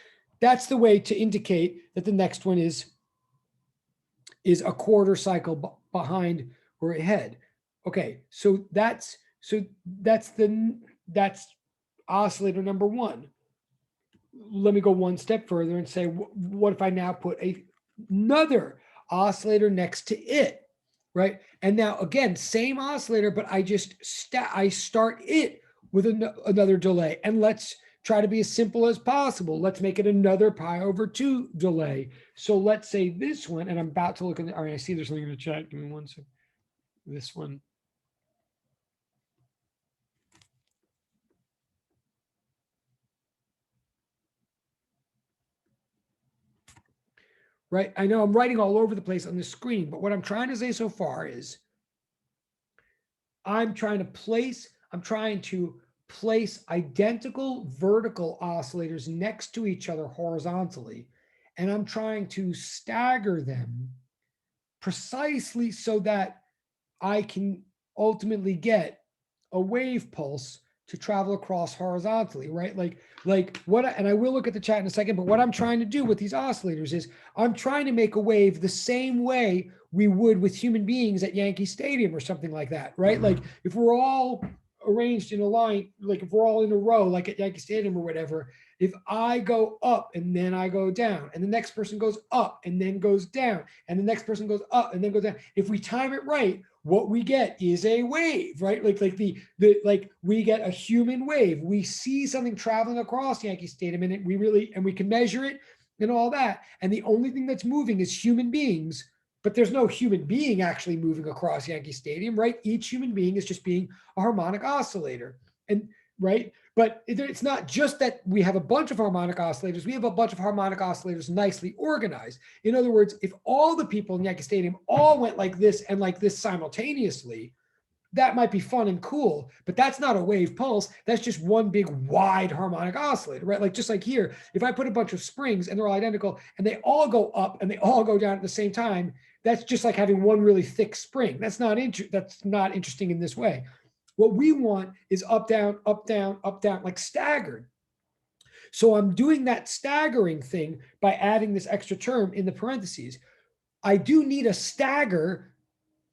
that's the way to indicate that the next one is is a quarter cycle behind or ahead. Okay, that's that's oscillator number one. Let me go one step further and say, what if I now put another oscillator next to it, right? And now again, same oscillator, but I just I start it with another delay, and let's try to be as simple as possible. Let's make it another pi over 2 delay. So let's say this one, and I'm about to look at all right, I see there's something in the chat. Give me one second. This one. Right? I know I'm writing all over the place on the screen, but what I'm trying to say so far is I'm trying to place identical vertical oscillators next to each other horizontally, and I'm trying to stagger them precisely so that I can ultimately get a wave pulse to travel across horizontally, right? Like what, and I will look at the chat in a second, but what I'm trying to do with these oscillators is I'm trying to make a wave the same way we would with human beings at Yankee Stadium or something like that, right? Like if we're all arranged in a line, like if we're all in a row, like at Yankee Stadium or whatever, if I go up and then I go down, and the next person goes up and then goes down, and the next person goes up and then goes down, if we time it right, what we get is a wave, right? Like like we get a human wave. We see something traveling across Yankee Stadium, and we can measure it and all that. And the only thing that's moving is human beings, but there's no human being actually moving across Yankee Stadium, right? Each human being is just being a harmonic oscillator, and right. But it's not just that we have a bunch of harmonic oscillators. We have a bunch of harmonic oscillators nicely organized. In other words, if all the people in Yankee Stadium all went like this and like this simultaneously, that might be fun and cool, but that's not a wave pulse. That's just one big wide harmonic oscillator, right? Like just like here, if I put a bunch of springs and they're all identical and they all go up and they all go down at the same time, that's just like having one really thick spring. That's not interesting in this way. What we want is up, down, up, down, up, down, like staggered. So I'm doing that staggering thing by adding this extra term in the parentheses. I do need a stagger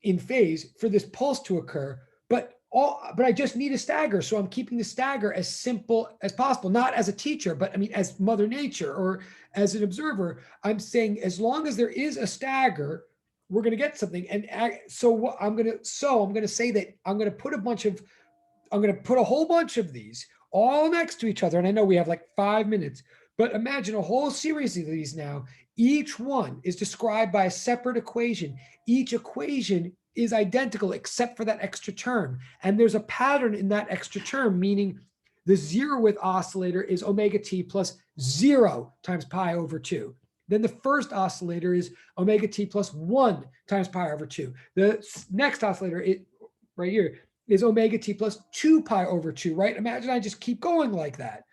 in phase for this pulse to occur, but I just need a stagger. So I'm keeping the stagger as simple as possible, not as a teacher, but I mean, as Mother Nature or as an observer. I'm saying as long as there is a stagger, we're going to get something. And so I'm going to say that I'm going to put a whole bunch of these all next to each other. And I know we have like 5 minutes, but imagine a whole series of these now. Each one is described by a separate equation. Each equation is identical except for that extra term. And there's a pattern in that extra term, meaning the zeroth oscillator is omega t plus 0 times pi over 2. Then the first oscillator is omega t plus 1 times pi over 2. The next oscillator, right here, is omega t plus 2 pi over 2, right? Imagine I just keep going like that.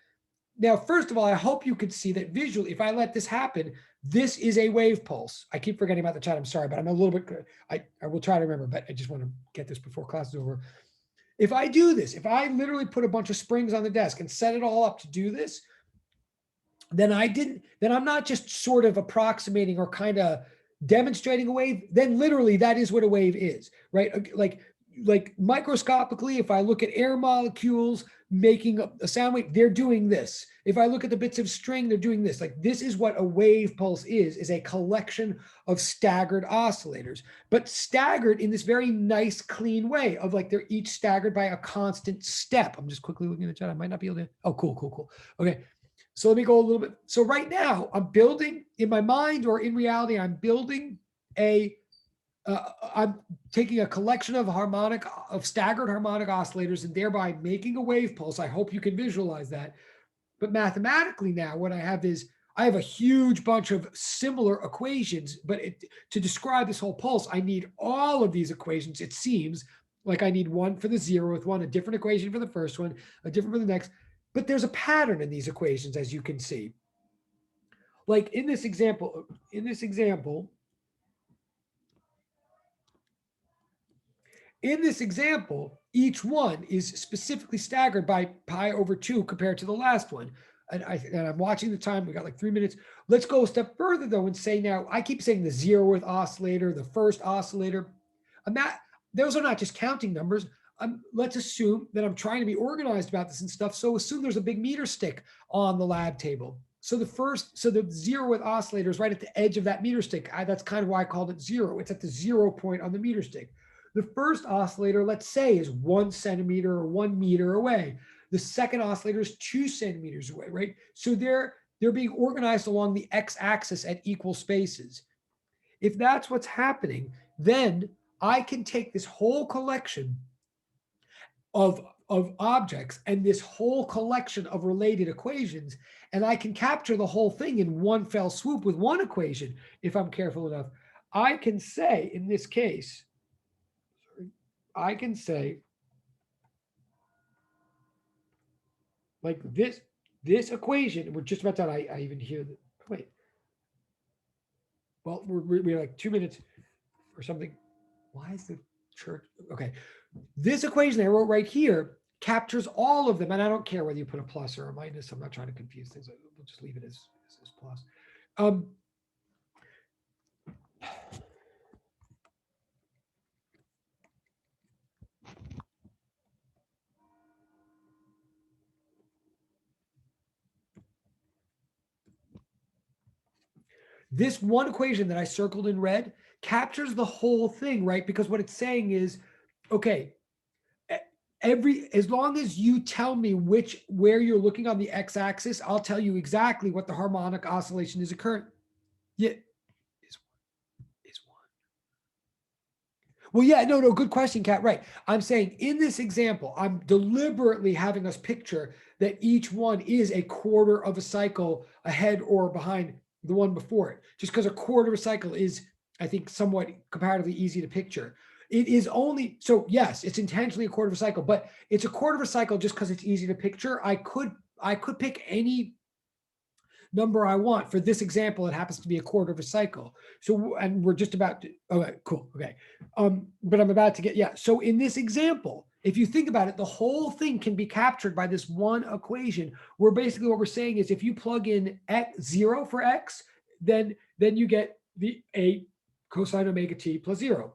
Now, first of all, I hope you could see that visually, if I let this happen, this is a wave pulse. I keep forgetting about the chat. I'm sorry, but I'm a little bit, I will try to remember, but I just want to get this before class is over. If I do this, if I literally put a bunch of springs on the desk and set it all up to do this, then I'm not just sort of approximating or kind of demonstrating a wave. Then literally that is what a wave is, right? Like microscopically, if I look at air molecules making a sound wave, they're doing this. If I look at the bits of string, they're doing this. Like this is what a wave pulse is a collection of staggered oscillators, but staggered in this very nice, clean way of like they're each staggered by a constant step. I'm just quickly looking at the chat. I might not be able to. Oh, cool. Okay. So let me go a little bit. So right now I'm building in my mind, or in reality, I'm building I'm taking a collection of staggered harmonic oscillators and thereby making a wave pulse. I hope you can visualize that. But mathematically now what I have is I have a huge bunch of similar equations, but to describe this whole pulse, I need all of these equations. It seems like I need one for the zeroth one, a different equation for the first one, a different for the next. But there's a pattern in these equations, as you can see. Like in this example, each one is specifically staggered by pi over 2 compared to the last one. and I'm watching the time. We got like 3 minutes. Let's go a step further though and say now, I keep saying the 0th oscillator, the first oscillator. Those are not just counting numbers. Let's assume that I'm trying to be organized about this and stuff. So assume there's a big meter stick on the lab table. So the 0th oscillator is right at the edge of that meter stick. That's kind of why I called it 0. It's at the 0 point on the meter stick. The first oscillator, let's say, is 1 centimeter or 1 meter away. The second oscillator is 2 centimeters away, right? So they're being organized along the x-axis at equal spaces. If that's what's happening, then I can take this whole collection of objects and this whole collection of related equations, and I can capture the whole thing in one fell swoop with one equation if I'm careful enough. I can say, in this case, I can say, like this equation, and we're just about done. I even hear the, wait. Well, we're like 2 minutes or something. Why is the church? Okay. This equation I wrote right here captures all of them. And I don't care whether you put a plus or a minus. I'm not trying to confuse things. We'll just leave it as plus. This one equation that I circled in red captures the whole thing, right? Because what it's saying is, okay, as long as you tell me where you're looking on the x-axis, I'll tell you exactly what the harmonic oscillation is occurring. Yeah, is one. Well, yeah, no, good question, Kat. Right. I'm saying in this example, I'm deliberately having us picture that each one is a quarter of a cycle ahead or behind the one before it, just because a quarter of a cycle is, I think, somewhat comparatively easy to picture. It is only, so yes, it's intentionally a quarter of a cycle, but it's a quarter of a cycle just because it's easy to picture. I could pick any number I want. For this example, it happens to be a quarter of a cycle. So, and we're just about to, okay, cool, okay. But I'm about to get, yeah. So in this example, if you think about it, the whole thing can be captured by this one equation, where basically what we're saying is if you plug in x, 0 for x, then you get the a cosine omega t plus 0.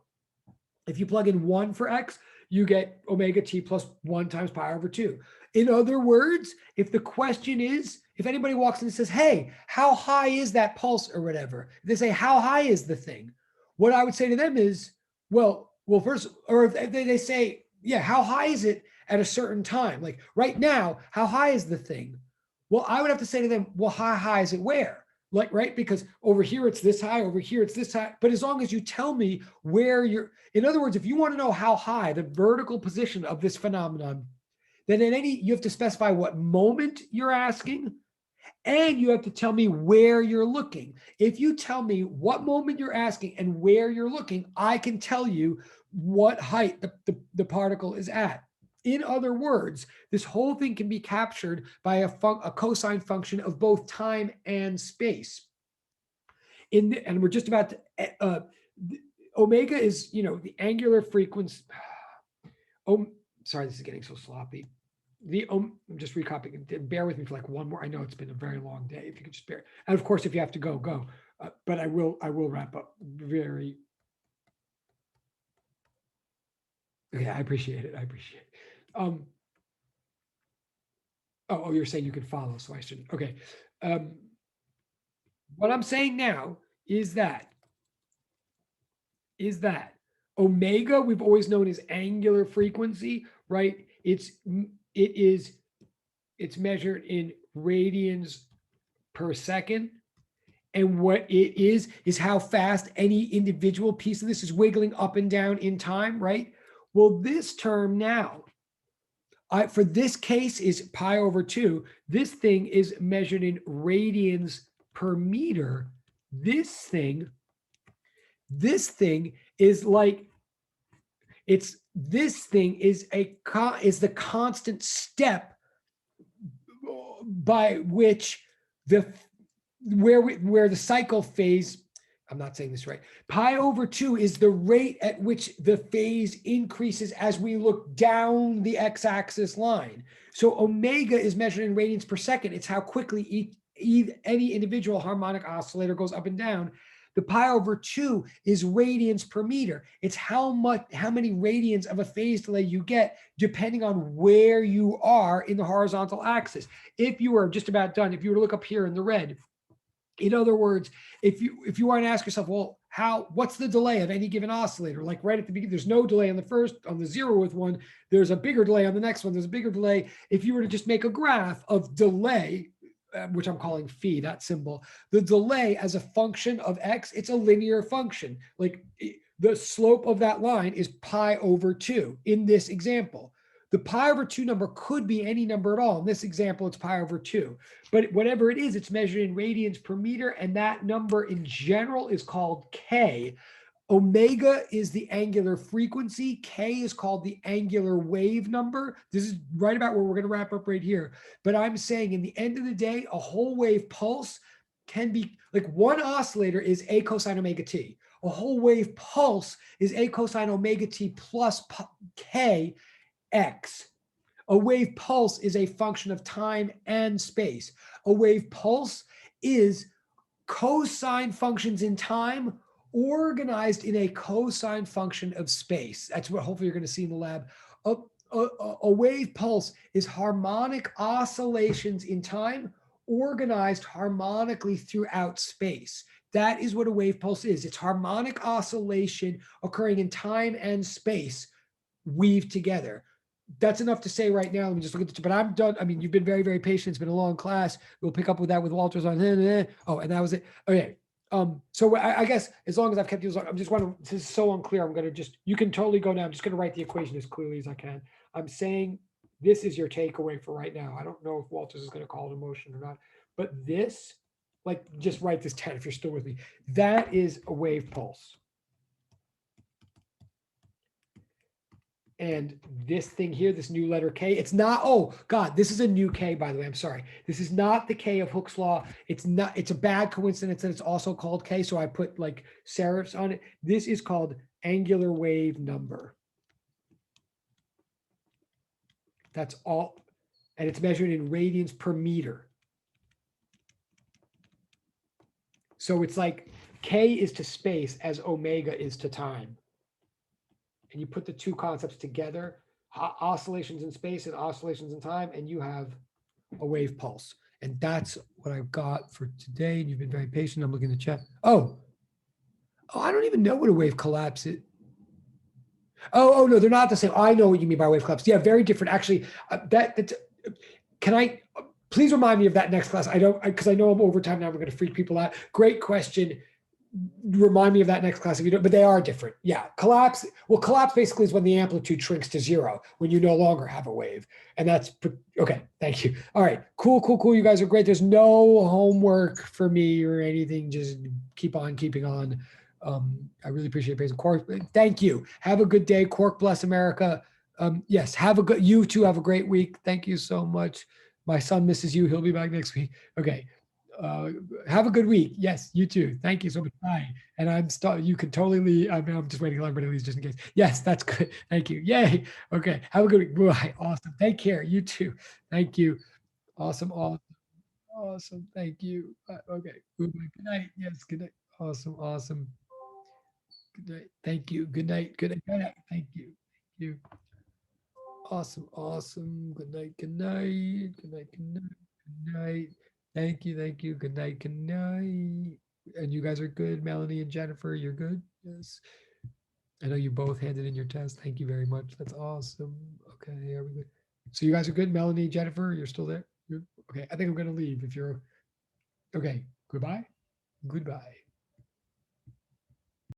If you plug in 1 for x, you get omega t plus 1 times pi over 2. In other words, if the question is, if anybody walks in and says, hey, how high is that pulse or whatever, they say, how high is the thing? What I would say to them is, well, first, or if they say, yeah, how high is it at a certain time? Like right now, how high is the thing? Well, I would have to say to them, well, how high is it where? Like, right? Because over here it's this high, over here it's this high. But as long as you tell me where you're, in other words, if you want to know how high the vertical position of this phenomenon, then you have to specify what moment you're asking, and you have to tell me where you're looking. If you tell me what moment you're asking and where you're looking, I can tell you what height the particle is at. In other words, this whole thing can be captured by a cosine function of both time and space. And we're just about to, omega is, the angular frequency. Oh, sorry, this is getting so sloppy. I'm just recopying. Bear with me for like one more. I know it's been a very long day. If you could just bear. And of course, if you have to go, go. But I will wrap up very. Okay, I appreciate it. Oh, you're saying you can follow, so I shouldn't. Okay. What I'm saying now is that omega we've always known as angular frequency, right? It's measured in radians per second. And what it is how fast any individual piece of this is wiggling up and down in time, right? Well, this term now, for this case is pi over 2. This thing is measured in radians per meter. This thing is like, this thing is the constant step by which where the cycle phase, I'm not saying this right, pi over 2 is the rate at which the phase increases as we look down the x-axis line. So omega is measured in radians per second. It's how quickly any individual harmonic oscillator goes up and down. The pi over 2 is radians per meter. It's how many radians of a phase delay you get depending on where you are in the horizontal axis. If you are just about done, if you were to look up here in the red, in other words, if you want to ask yourself, well, what's the delay of any given oscillator? Like right at the beginning, there's no delay on the 0th one. There's a bigger delay on the next one. There's a bigger delay. If you were to just make a graph of delay, which I'm calling phi, that symbol, the delay as a function of x, it's a linear function. Like the slope of that line is pi over 2 in this example. The pi over 2 number could be any number at all. In this example, it's pi over 2. But whatever it is, it's measured in radians per meter, and that number in general is called K. Omega is the angular frequency. K is called the angular wave number. This is right about where we're going to wrap up right here. But I'm saying in the end of the day, a whole wave pulse can be like one oscillator is A cosine omega t. A whole wave pulse is A cosine omega t plus K x. A wave pulse is a function of time and space. A wave pulse is cosine functions in time organized in a cosine function of space. That's what hopefully you're going to see in the lab. A wave pulse is harmonic oscillations in time organized harmonically throughout space. That is what a wave pulse is. It's harmonic oscillation occurring in time and space weaved together. That's enough to say right now. Let me just look at but I'm done. I mean, you've been very, very patient. It's been a long class. We'll pick up with that with Walter's on. Oh, and that was it. Okay. So I guess as long as I've kept you, I'm just wondering, this is so unclear. I'm going to just, you can totally go now. I'm just going to write the equation as clearly as I can. I'm saying this is your takeaway for right now. I don't know if Walter's is going to call it a motion or not, but this, like, just write this 10 if you're still with me. That is a wave pulse. And this thing here, this new letter K, it's not, oh God, this is a new K, by the way, I'm sorry. This is not the K of Hooke's law. It's not, it's a bad coincidence that it's also called K. So I put like serifs on it. This is called angular wave number. That's all. And it's measured in radians per meter. So it's like K is to space as omega is to time. And you put the two concepts together, oscillations in space and oscillations in time, and you have a wave pulse. And that's what I've got for today. And you've been very patient. I'm looking at the chat. Oh, I don't even know what a wave collapse is. Oh, no, they're not the same. I know what you mean by wave collapse. Yeah, very different. Actually, can I please remind me of that next class? I don't, because I know I'm over time now. We're going to freak people out. Great question. Remind me of that next class if you don't, but they are different. Yeah. Collapse. Well, collapse basically is when the amplitude shrinks to 0, when you no longer have a wave. And that's okay. Thank you. All right. Cool. You guys are great. There's no homework for me or anything. Just keep on keeping on. I really appreciate praising Quark. Thank you. Have a good day. Quark bless America. Yes. You too have a great week. Thank you so much. My son misses you. He'll be back next week. Okay. Have a good week. Yes, you too. Thank you so much. Bye. And you can totally leave. I'm just waiting till everybody leaves just in case. Yes, that's good. Thank you. Yay. Okay. Have a good week. Bye. Awesome. Take care. You too. Thank you. Awesome. Thank you. Okay. Good night. Yes. Good night. Awesome. Good night. Thank you. Good night. Good night. Thank you. Thank you. Awesome. Good night. Good night. Thank you. Good night. And you guys are good. Melanie and Jennifer, you're good? Yes. I know you both handed in your test. Thank you very much. That's awesome. Okay, are we good? So you guys are good? Melanie, Jennifer, you're still there? Okay, I think I'm going to leave if you're okay. Goodbye.